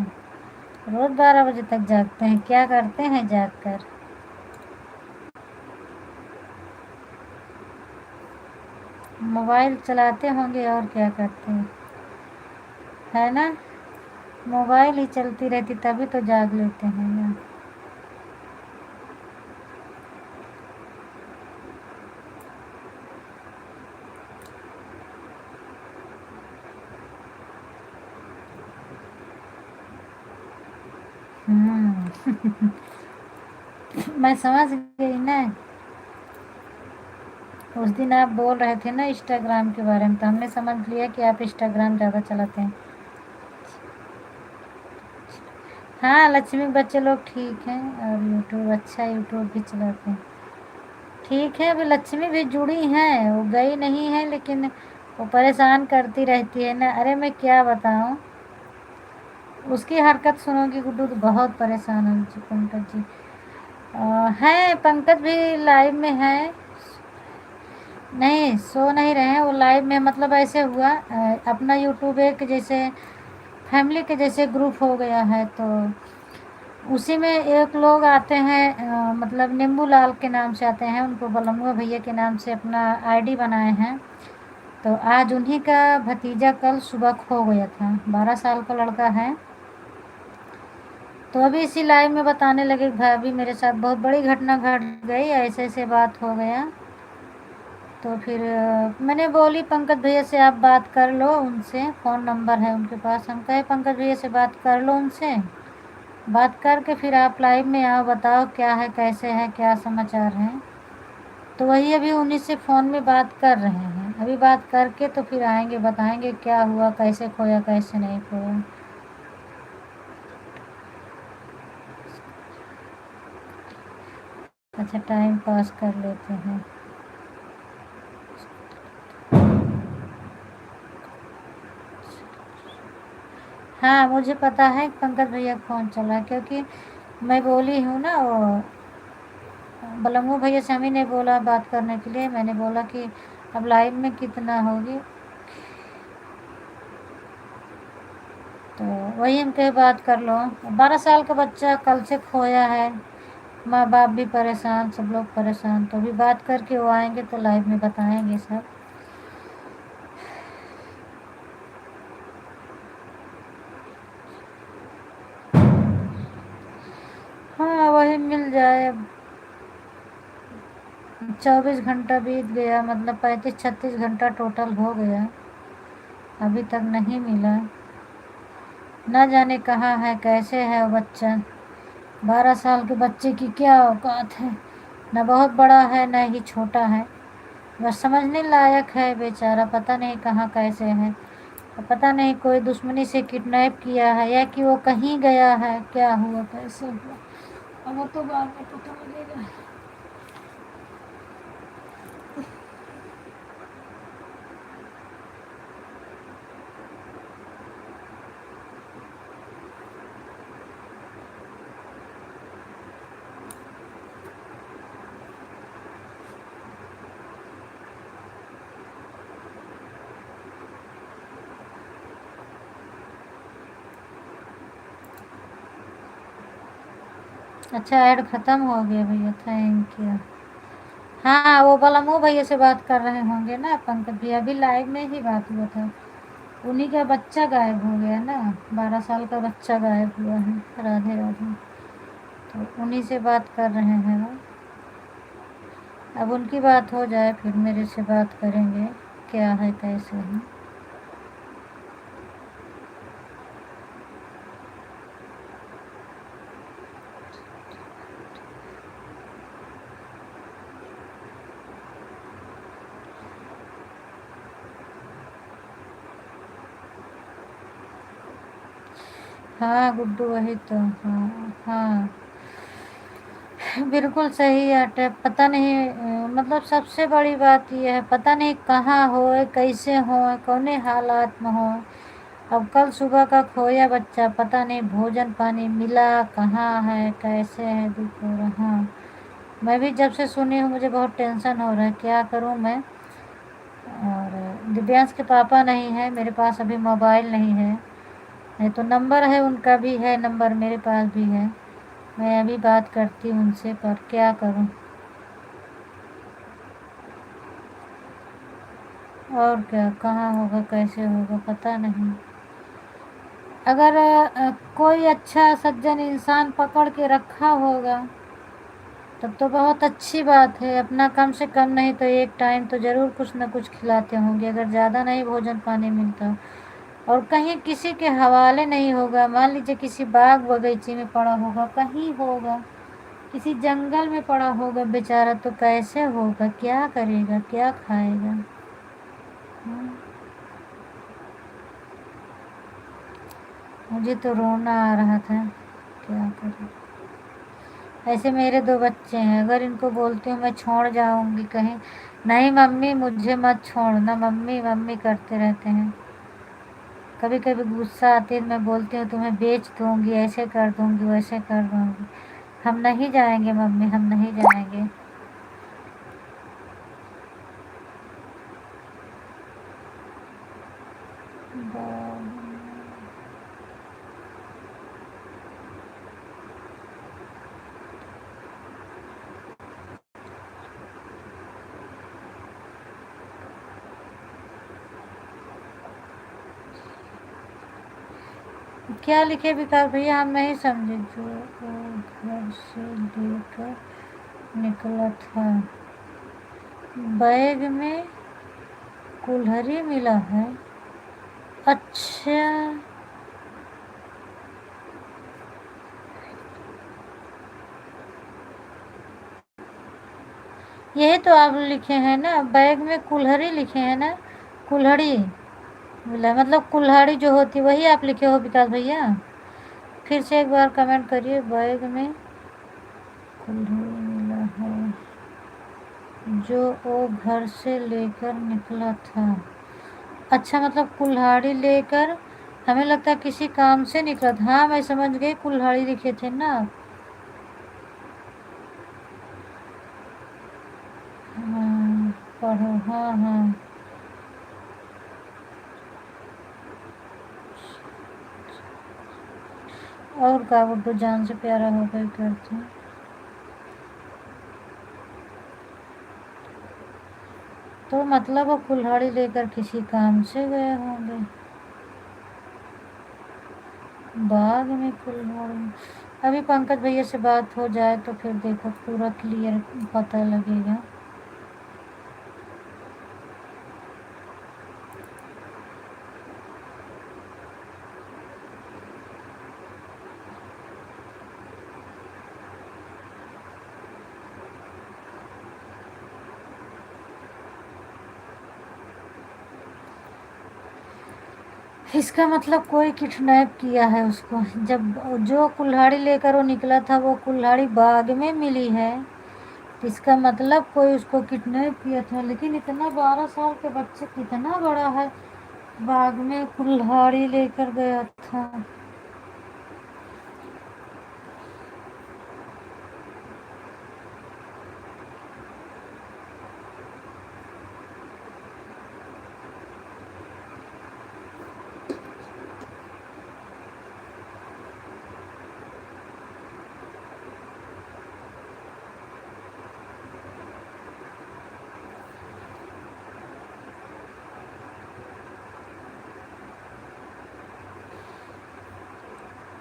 रोज 12 बजे तक जागते हैं? क्या करते हैं जाग कर? मोबाइल चलाते होंगे और क्या करते हैं, है ना? मोबाइल ही चलती रहती तभी तो जाग लेते हैं ना। मैं समझ गई ना। उस दिन आप बोल रहे थे ना इंस्टाग्राम के बारे में, तो हमने समझ लिया कि आप इंस्टाग्राम ज़्यादा चलाते हैं। हाँ, लक्ष्मी के बच्चे लोग ठीक हैं, और यूट्यूब अच्छा, यूट्यूब भी चलाते हैं। ठीक है, अभी लक्ष्मी भी जुड़ी हैं, वो गई नहीं है, लेकिन वो परेशान करती रहती है ना। अरे मैं क्या बताऊँ, उसकी हरकत सुनोगी गुड्डू तो बहुत परेशान हो जी। पंकज जी हैं, पंकज भी लाइव में है। नहीं, सो नहीं रहे हैं, वो लाइव में। मतलब ऐसे हुआ, अपना यूट्यूब एक जैसे फैमिली के जैसे ग्रुप हो गया है, तो उसी में एक लोग आते हैं, मतलब नींबू लाल के नाम से आते हैं, उनको बलमुआ भैया के नाम से अपना आईडी बनाए हैं। तो आज उन्हीं का भतीजा कल सुबह खो गया था, 12 साल का लड़का है। तो अभी इसी लाइव में बताने लगे, भाभी मेरे साथ बहुत बड़ी घटना घट गई, ऐसे ऐसे बात हो गया। तो फिर मैंने बोली पंकज भैया से आप बात कर लो, उनसे फ़ोन नंबर है उनके पास। हम कहे पंकज भैया से बात कर लो उनसे, बात करके फिर आप लाइव में आओ, बताओ क्या है, कैसे है, क्या समाचार है। तो वही अभी उन्हीं से फ़ोन में बात कर रहे हैं। अभी बात करके तो फिर आएंगे, बताएंगे क्या हुआ, कैसे खोया, कैसे नहीं खोया। अच्छा, टाइम पास कर लेते हैं। हाँ, मुझे पता है पंकज भैया का फ़ोन चला, क्योंकि मैं बोली हूँ ना, वो बलमू भैया से हम ही ने बोला बात करने के लिए। मैंने बोला कि अब लाइव में कितना होगी, तो वही हम कहे बात कर लो। 12 साल का बच्चा कल से खोया है, माँ बाप भी परेशान, सब लोग परेशान। तो अभी बात करके वो आएंगे तो लाइव में बताएंगे सब। हाँ, वही मिल जाए। अब 24 घंटा बीत गया, मतलब 35-36 घंटा टोटल हो गया, अभी तक नहीं मिला। न जाने कहाँ है, कैसे है वो बच्चा। 12 साल के बच्चे की क्या औकात है, न बहुत बड़ा है न ही छोटा है, बस समझने लायक है बेचारा। पता नहीं कहाँ कैसे है, पता नहीं कोई दुश्मनी से किडनैप किया है या कि वो कहीं गया है, क्या हुआ कैसे हुआ, अब वो तो बाद में पता लगेगा। अच्छा ऐड ख़त्म हो गया भैया, थैंक यू। हाँ वो बलमू भैया से बात कर रहे होंगे ना पंकज भैया, अभी लाइव में ही बात हुआ था। उन्हीं का बच्चा गायब हो गया ना, 12 साल का बच्चा गायब हुआ है। राधे राधे। तो उन्हीं से बात कर रहे हैं वो। अब उनकी बात हो जाए फिर मेरे से बात करेंगे, क्या है कैसे है। हाँ गुड्डू वही तो, हाँ हाँ बिल्कुल सही है। पता नहीं मतलब सबसे बड़ी बात यह है, पता नहीं कहाँ होए, कैसे होए, कौने हालात में हो। अब कल सुबह का खोया बच्चा, पता नहीं भोजन पानी मिला कहाँ है कैसे है, दुख हो रहा। हाँ मैं भी जब से सुनी हूँ मुझे बहुत टेंशन हो रहा है, क्या करूँ मैं। और दिव्यांश के पापा नहीं है मेरे पास, अभी मोबाइल नहीं है, नहीं तो नंबर है उनका भी है, नंबर मेरे पास भी है। मैं अभी बात करती हूँ उनसे, पर क्या करूँ। और क्या, कहाँ होगा कैसे होगा पता नहीं। अगर कोई अच्छा सज्जन इंसान पकड़ के रखा होगा तब तो बहुत अच्छी बात है। अपना कम से कम नहीं तो एक टाइम तो ज़रूर कुछ न कुछ खिलाते होंगे, अगर ज़्यादा नहीं भोजन पानी मिलता। और कहीं किसी के हवाले नहीं होगा, मान लीजिए किसी बाग बगीचे में पड़ा होगा, कहीं होगा, किसी जंगल में पड़ा होगा बेचारा, तो कैसे होगा, क्या करेगा, क्या खाएगा। हम्म, मुझे तो रोना आ रहा था, क्या करूँ। ऐसे मेरे 2 बच्चे हैं, अगर इनको बोलती हूँ मैं छोड़ जाऊँगी कहीं, नहीं मम्मी मुझे मत छोड़ना, मम्मी मम्मी करते रहते हैं। कभी कभी गुस्सा आती है, मैं बोलती हूँ तुम्हें बेच दूँगी, ऐसे कर दूँगी वैसे कर दूँगी। हम नहीं जाएंगे मम्मी, हम नहीं जाएंगे। क्या लिखे विकास भैया, हम नहीं समझे। जो वो घर से लेकर निकला था, बैग में कुल्हड़ी मिला है। अच्छा यही तो आप लिखे हैं ना, बैग में कुल्हड़ी लिखे हैं ना, कुल्हड़ी मिला मतलब कुल्हाड़ी जो होती वही आप लिखे हो विकास भैया। फिर से एक बार कमेंट करिए, बैग में कुल्हड़ी मिला है जो वो घर से लेकर निकला था। अच्छा मतलब कुल्हाड़ी लेकर, हमें लगता है किसी काम से निकला था। हाँ मैं समझ गई, कुल्हाड़ी लिखे थे ना। हाँ पढ़ो, हाँ हाँ। और का गुड्डू जान से प्यारा होकर करते हैं। तो मतलब वो कुल्हाड़ी लेकर किसी काम से गए होंगे। बाग में कुल्हाड़ी, अभी पंकज भैया से बात हो जाए तो फिर देखो पूरा क्लियर पता लगेगा। इसका मतलब कोई किडनैप किया है उसको। जब जो कुल्हाड़ी लेकर वो निकला था वो कुल्हाड़ी बाग में मिली है, तो इसका मतलब कोई उसको किडनैप किया था। लेकिन इतना 12 साल के बच्चे कितना बड़ा है, बाग में कुल्हाड़ी लेकर गया था।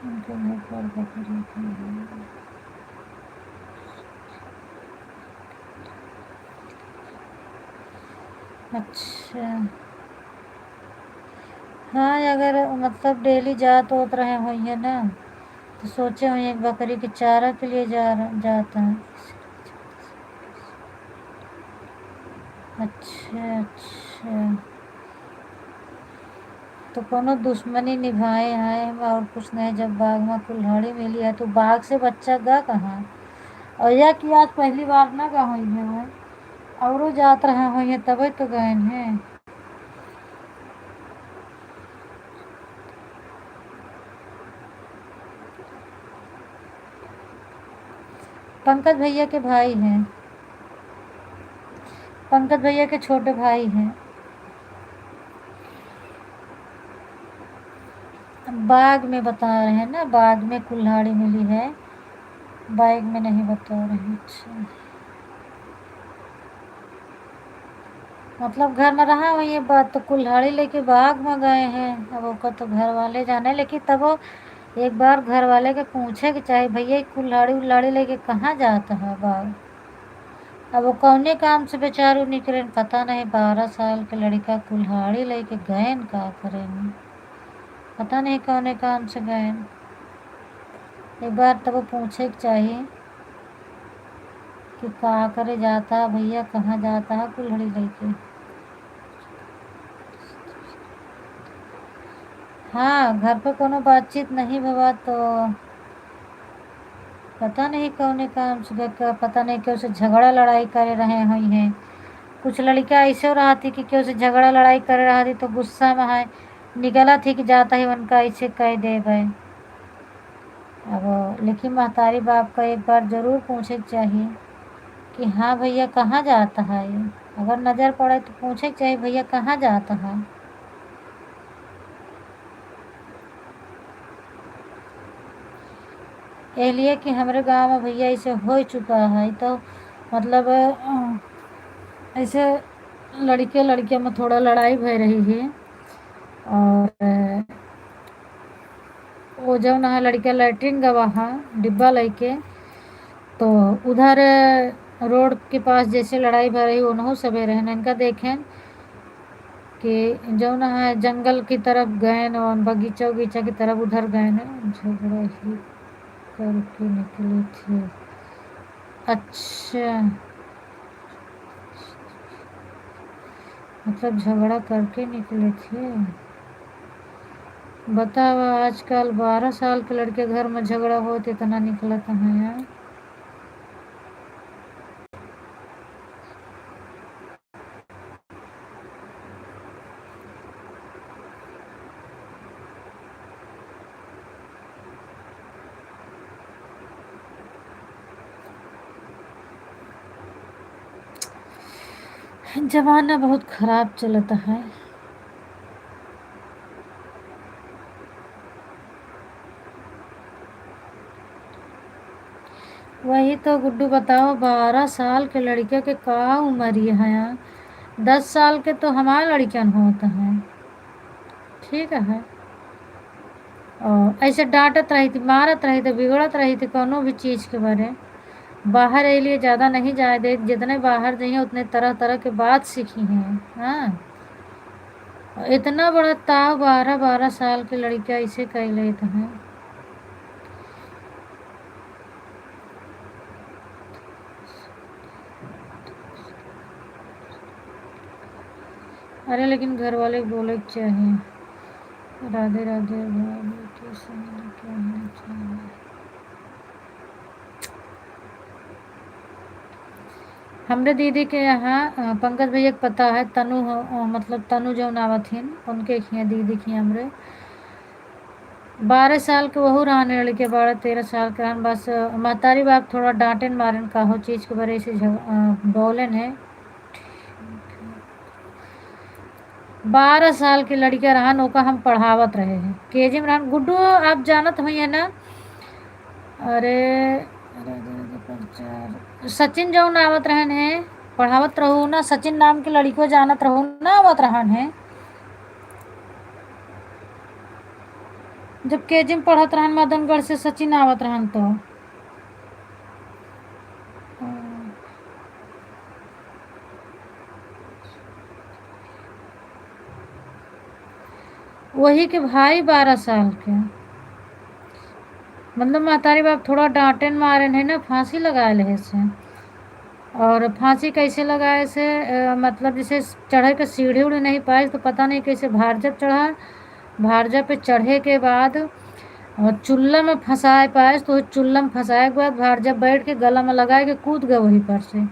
उनके घर पर बकरी थी। अच्छा हाँ, अगर मतलब डेली जात होत रहे हुई है ना, तो सोचे हुए एक बकरी के चारा के लिए जाता है। अच्छा अच्छा, तो कोनो दुश्मनी निभाए हैं और कुछ नहीं। जब बाघ में कुल्हाड़ी मिली है तो बाघ से बच्चा गा कहाँ, और यह कि आज पहली बार ना गा हुई है वो, और जात रहा हुई है तभी तो गए हैं। पंकज भैया के भाई हैं, पंकज भैया के छोटे भाई हैं। बाग में बता रहे हैं ना, बाग में कुल्हाड़ी मिली है, बाइक में नहीं बता रहे हैं। अच्छा मतलब घर में रहा हुई ये बात, तो कुल्हाड़ी लेके बाग में गए हैं। अब ओका तो घर वाले जाने, लेकिन तब वो एक बार घर वाले के पूछे कि चाहे भैया ये कुल्हाड़ी उल्हाड़ी लेके कहाँ जाता है बाग। अब वो कौने काम से बेचारू निकले पता नहीं, 12 साल के लड़का कुल्हाड़ी लेके गए का करेंगे, पता नहीं कौने काम से गए। एक बार तब वो पूछे कि चाहिए कि कहाँ करे जाता है भैया, कहाँ जाता है कुल्हाड़ी लेके। हाँ घर पे कोनो बातचीत नहीं भवा, तो पता नहीं कौने काम से पता नहीं क्यों से झगड़ा लड़ाई करे रहे हुई हैं। कुछ लड़का ऐसे रहा थी कि क्यों से झगड़ा लड़ाई कर रहा थी, तो गुस्सा में है निकला थी कि जाता ही उनका ऐसे कह दे भाई। अब लेकिन महतारी बाप का एक बार ज़रूर पूछे चाहिए कि हाँ भैया कहाँ जाता है ये, अगर नज़र पड़े तो पूछे चाहिए भैया कहाँ जाता है। इसलिए कि हमारे गांव में भैया ऐसे हो चुका है, तो मतलब ऐसे लड़के लड़के में थोड़ा लड़ाई भय रही है। और वो जो ना लड़का लैट्रिन गवा डिब्बा लेके, तो उधर रोड के पास जैसे लड़ाई भर रही उन्हों सवेरे हैं इनका देखें कि जो ना है जंगल की तरफ गए न और बगीचा उगीचा की तरफ उधर गए न, झगड़ा ही करके निकले थे। अच्छा मतलब झगड़ा करके निकले थे। बताओ आजकल 12 साल के लड़के घर में झगड़ा हो तो इतना निकला कहाँ यार। जमाना बहुत खराब चलता है। वही तो गुड्डू बताओ, 12 साल के लड़के के का उम्र है यार। 10 साल के तो हमारे लड़कियन होता है, ठीक है। और ऐसे डांटत रही थी मारत रही थी बिगड़त रही थी कोनो भी चीज़ के बारे। बाहर ए लिए ज़्यादा नहीं जाए दे, जितने बाहर जाइए उतने तरह तरह के बात सीखी हैं। हाँ और इतना बड़ा ताव 12 12 साल के लड़का ऐसे कह लेते हैं। अरे लेकिन घर वाले बोले के चाहिए राधे राधे भाभी के संग कहना चाहिए। हमरे दीदी के यहाँ पंकज भैया के पता है तनु मतलब तनु जो नावथिन उनके खिया दीदी खी हमरे 12 साल के वहू रहने लड़के 12 13 साल के रहन। बस महतारी बाप थोड़ा डांटेन मारन काहो चीज़ के बारे से बोलन है। 12 साल के लड़के रहन ओका हम पढ़ावत रहे हैं केजी में रहन। गुड्डू आप जानत हुई है ना, अरे सचिन जो आवत रहन है पढ़ावत रहू ना, सचिन नाम के लड़को जानत रहू ना आवत रहन है। जब केजी में पढ़त रहन मदनगढ़ से सचिन आवत रहन तो वही के भाई 12 साल के, मतलब महतारी बाप थोड़ा डांटे मारे है ना, फांसी लगाए ले से। और फांसी कैसे लगाए से मतलब जैसे चढ़े के सीढ़ी उड़ी नहीं पाए तो पता नहीं कैसे भारजब चढ़ा, भारजब पे चढ़े के बाद और चूल्हा में फंसाए पाए तो चूल्हा में फंसाए के बाद भारजब बैठ के गला में लगाए के कूद गए वहीं पर से।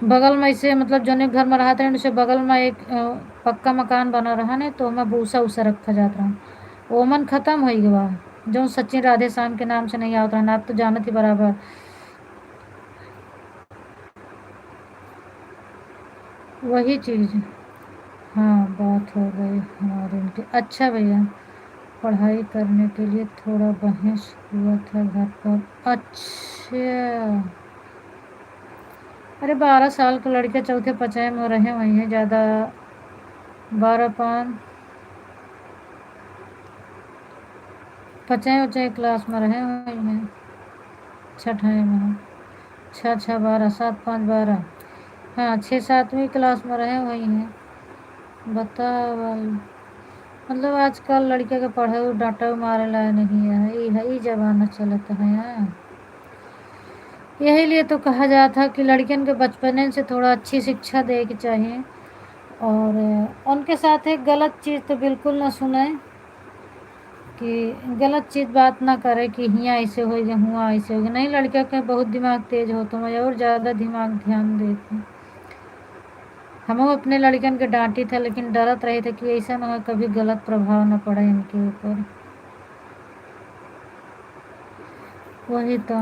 बगल में ऐसे मतलब जौन घर में रहते हैं उसे बगल में एक पक्का मकान बना रहा ने तो मैं भूसा उसा रखा जाता रहा। ओमन खत्म हो गया जो सचिन राधे श्याम के नाम से नहीं आता रहा, आप तो जानत ही बराबर। वही चीज़। हाँ बात हो गई हमारे उनकी। अच्छा भैया पढ़ाई करने के लिए थोड़ा बहस हुआ था घर पर। अच्छा अरे 12 साल के लड़के चौथे पचाए में रहे वही हैं ज़्यादा। 12 पचाए उचाए क्लास में रहे वही हैं, छठाई में 6 6 12 7 5 12, हाँ 6 7वीं क्लास में रहे वही हैं। बताओ मतलब आजकल लड़के के पढ़े डांटा मारे लाए नहीं है, यही जमाना चलता है यहाँ। यही लिए तो कहा जाता है कि लड़कियन के बचपने से थोड़ा अच्छी शिक्षा दे के चाहिए और उनके साथ एक गलत चीज़ तो बिल्कुल ना सुने, कि गलत चीज़ बात ना करे कि हियाँ ऐसे हो गए हुआ ऐसे हो गए। नहीं लड़कियों के बहुत दिमाग तेज हो तो मैं और ज़्यादा दिमाग ध्यान देती। हम अपने लड़कियन के डांटी था लेकिन डरत रहे थे कि ऐसा ना हो कभी गलत प्रभाव ना पड़े इनके ऊपर। वही तो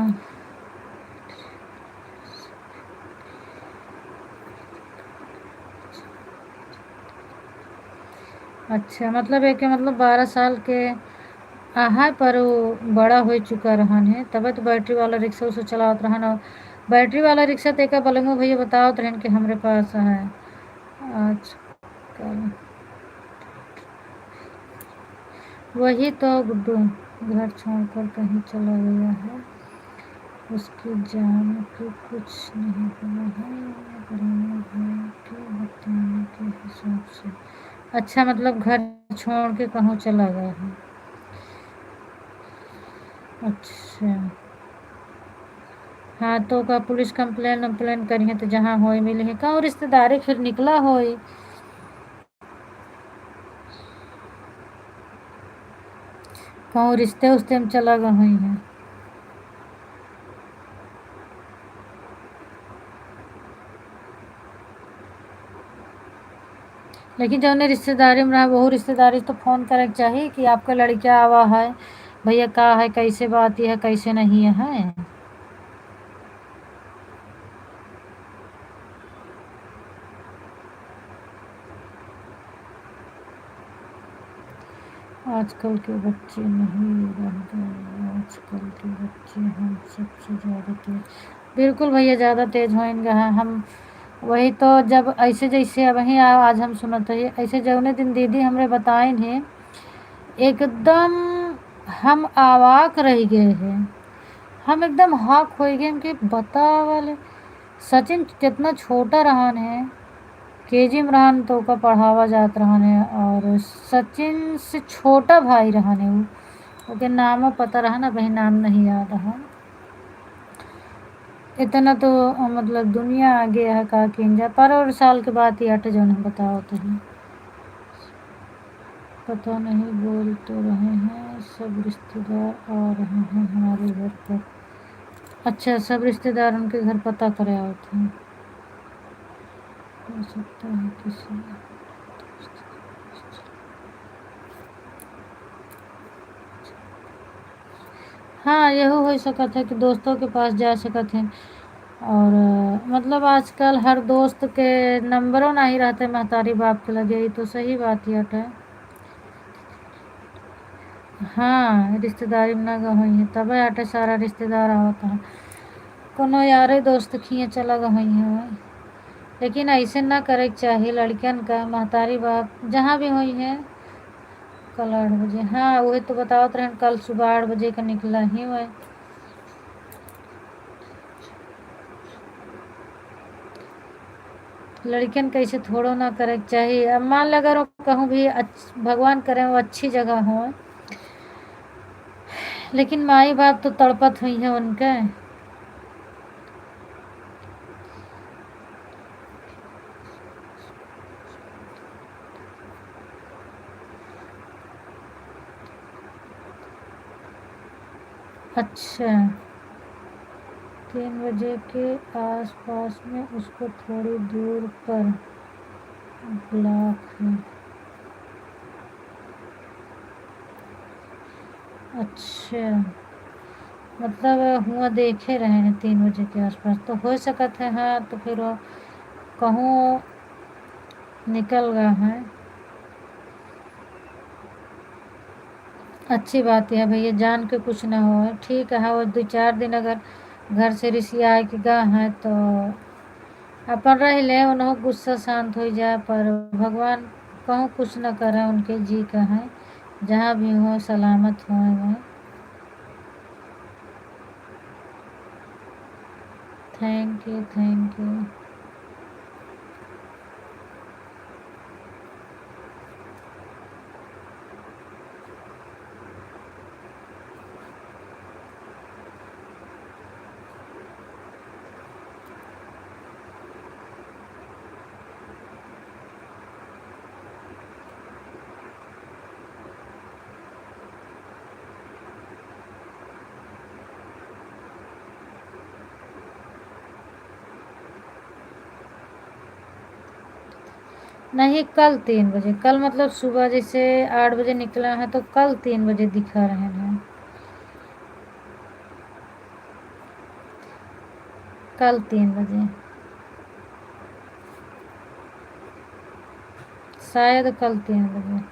अच्छा मतलब एक मतलब 12 साल के आहा पर वो बड़ा हो चुका रहन है तब तो बैटरी वाला रिक्शा उसे चलावत रहन। और बैटरी वाला रिक्शा तो एक बलंगो भैया बतावत रहन कि हमरे पास है आजकल। वही तो गुड्डू घर छोड़कर कहीं चला गया है, उसकी जान की कुछ नहीं हुआ है पुराने भाई के बताने के हिसाब से। अच्छा मतलब घर छोड़ के कहाँ चला गया है। अच्छा हाँ तो का पुलिस कंप्लेन करी है तो जहाँ होए मिले है कहूँ रिश्तेदारी फिर निकला होए। कहूँ रिश्ते उस्ते में चला गया हुई है। लेकिन जो उन्हें रिश्तेदारी में रहा वही रिश्तेदारी तो फ़ोन करे चाहिए कि आपका लड़का आवा है भैया का है कैसे बात है कैसे नहीं है। आजकल के बच्चे नहीं रह गए, आजकल के बच्चे हम सबसे ज़्यादा तेज। बिल्कुल भैया ज़्यादा तेज होएंगे हम। वही तो जब ऐसे जैसे वहीं आज हम सुनते हैं ऐसे जौने दिन दीदी हमरे बताएं हैं एकदम हम आवाक रह गए हैं। हम एकदम हाक हो गए कि बतावल सचिन कितना छोटा रहन है केजी में रहन तो का पढ़ावा जात रहन है और सचिन से छोटा भाई रहन है वो ओके नामो पता रहा ना भाई नाम नहीं याद रहा। इतना तो मतलब दुनिया आगे है का किंजा पर और साल के बाद ही हट जो नहीं बताओ तो ही पता नहीं बोल तो रहे हैं सब रिश्तेदार आ रहे हैं हमारे घर पर। अच्छा सब रिश्तेदार उनके घर पता करे आते हैं, हो सकता है किसी। हाँ यहो हो सकता है कि दोस्तों के पास जा सकते हैं और मतलब आजकल हर दोस्त के नंबरों नहीं रहते महतारी बाप के लगे ही तो सही बात ही हटे। हाँ रिश्तेदारी में ना गई है तब हटे सारा रिश्तेदार आवता है कोनो यारे दोस्त खिए चला गई है। लेकिन ऐसे ना करे चाहिए लड़कियन का महतारी बाप जहाँ भी हुई है कल 8 बजे, हाँ वही तो बतावत रहे कल सुबह 8 बजे का निकला ही वह। लड़कियन कैसे थोड़ो ना करे चाहिए। अब मान लो अगर वो कहूँ भी भगवान करे वो अच्छी जगह हो, लेकिन माई बाप तो तड़पत हुई है उनके। अच्छा 3 बजे के आसपास में उसको थोड़ी दूर पर ब्लॉक है। अच्छा मतलब हुआ देखे रहे हैं 3 बजे के आसपास, तो हो सकता है। हाँ तो फिर वो कहूँ निकल गया है। अच्छी बात है भैया, जान के कुछ ना हो। ठीक है वो 2-4 दिन अगर घर से रिसिया के गए हैं तो अपन रह ले, उन्हों गुस्सा शांत हो जाए। पर भगवान कहूँ कुछ न करे उनके जी का है, जहाँ भी हो सलामत हो मैं। Thank you thank you. नहीं कल 3 बजे, कल मतलब सुबह जैसे 8 बजे निकला है तो कल 3 बजे दिखा रहे हैं। कल 3 बजे, शायद कल 3 बजे।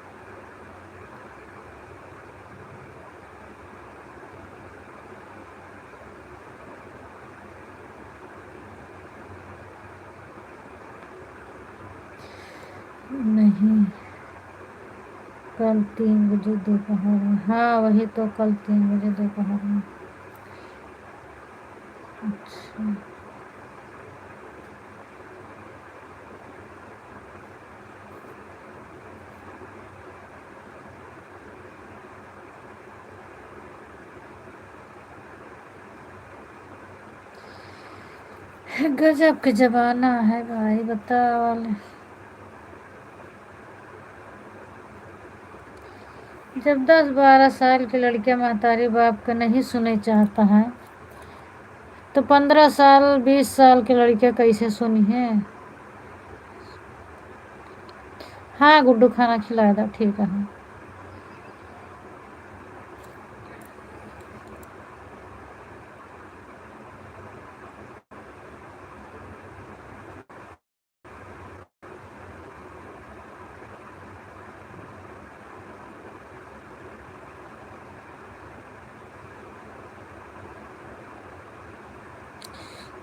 नहीं कल 3 बजे दोपहर में, हाँ वही तो कल 3 बजे दोपहर में। अच्छा गजब के जमाना है भाई, बताओ वाले। जब 10-12 साल की लड़कियां महतारी बाप का नहीं सुने चाहता है तो 15 साल 20 साल की लड़कियां कैसे सुनी है। हाँ गुड्डू खाना खिलाया था, ठीक है।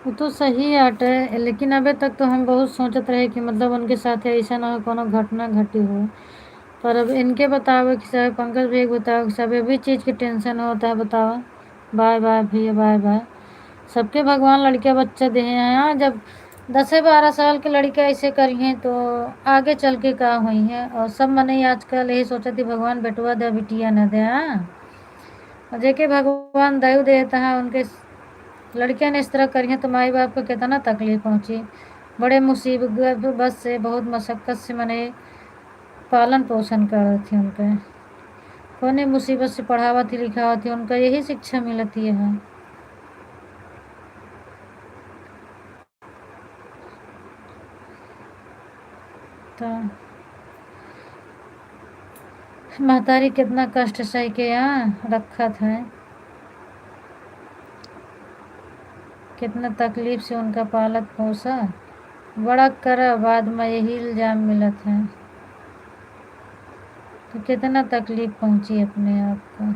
वो तो सही आट है, लेकिन अभी तक तो हम बहुत सोचत रहे कि मतलब उनके साथ ऐसा ना हो कोनो घटना घटी हो। पर अब इनके बताओ कि साहब पंकज भैया बताओ कि सब भी चीज़ की टेंशन होता है, बताओ। बाय बाय भैया बाय बाय। सबके भगवान लड़के बच्चे दे हैं। हाँ जब 10-12 साल की लड़कियाँ ऐसे करी हैं तो आगे चल के का हुई हैं। और सब मने आजकल यही सोचा थी भगवान बेटुआ दे बिटिया न दे। हाँ और जेके भगवान दयु देता है उनके लड़कियां ने इस तरह करी हैं तो माई बाप को कितना तकलीफ पहुंची। बड़े मुसीबत बस से बहुत मशक्क़त से मने पालन पोषण कर रही थी उनके। कोने मुसीबत से पढ़ावा थी लिखावा थी, उनका यही शिक्षा मिलती है। तो महतारी कितना कष्ट सह के यहाँ रखा था, कितना तकलीफ से उनका पालक पोसा बड़ा करा, बाद में यही इल्ज़ाम मिला था तो कितना तकलीफ पहुंची अपने आप को।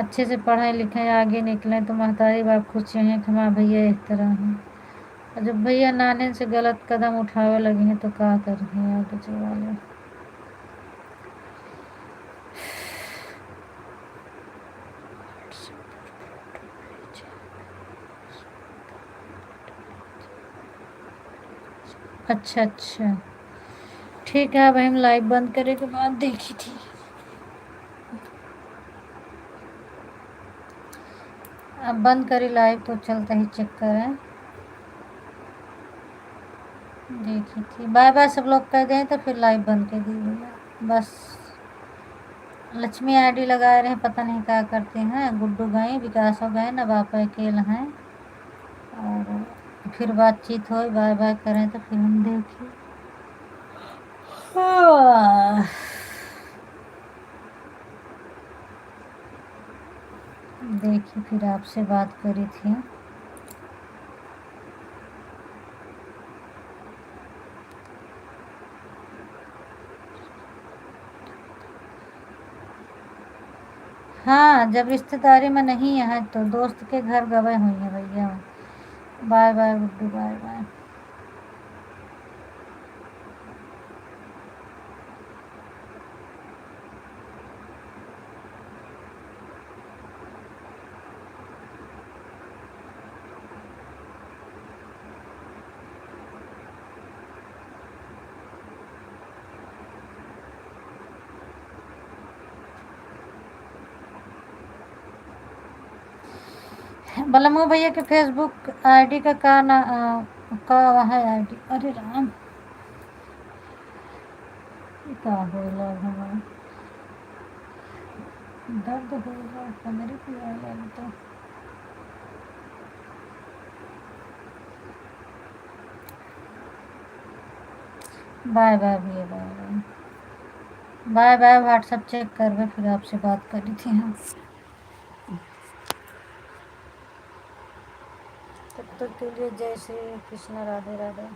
अच्छे से पढ़ाई लिखाई आगे निकलें तो महतारी बाप खुश हैं कि हाँ भैया इस तरह है। और जब भैया नाने से गलत कदम उठावे लगे हैं तो क्या कर रहे हैं आगे चल वाले। अच्छा अच्छा, ठीक है। अब हम लाइव बंद करे के बाद देखी थी। अब बंद करी लाइव तो चलता ही चेक करें। देखी थी। बाय बाय सब लोग कह दें तो फिर लाइव बंद कर दीजिएगा बस। लक्ष्मी आईडी लगा रहे हैं, पता नहीं क्या करते हैं। गुड्डू गए, विकास हो गए, नवाब अकेले हैं। और फिर बातचीत हो, बाय बाय करें तो फिर हम देखें। देखिए फिर आपसे बात करी थी। हाँ, जब रिश्तेदारी में नहीं है तो दोस्त के घर गए हुई है भैया। Bye bye Guddu, bye bye. Balmu भैया के फेसबुक आईडी का का है आईडी। अरे राम, का होला हमारा दर्द हो रहा है मेरे को यार तो। बाय बाय भैया, bye bye. Bye bye. WhatsApp check करवे फिर आपसे बात करी थी हम। तब तक के लिए जय श्री कृष्ण, राधे राधे।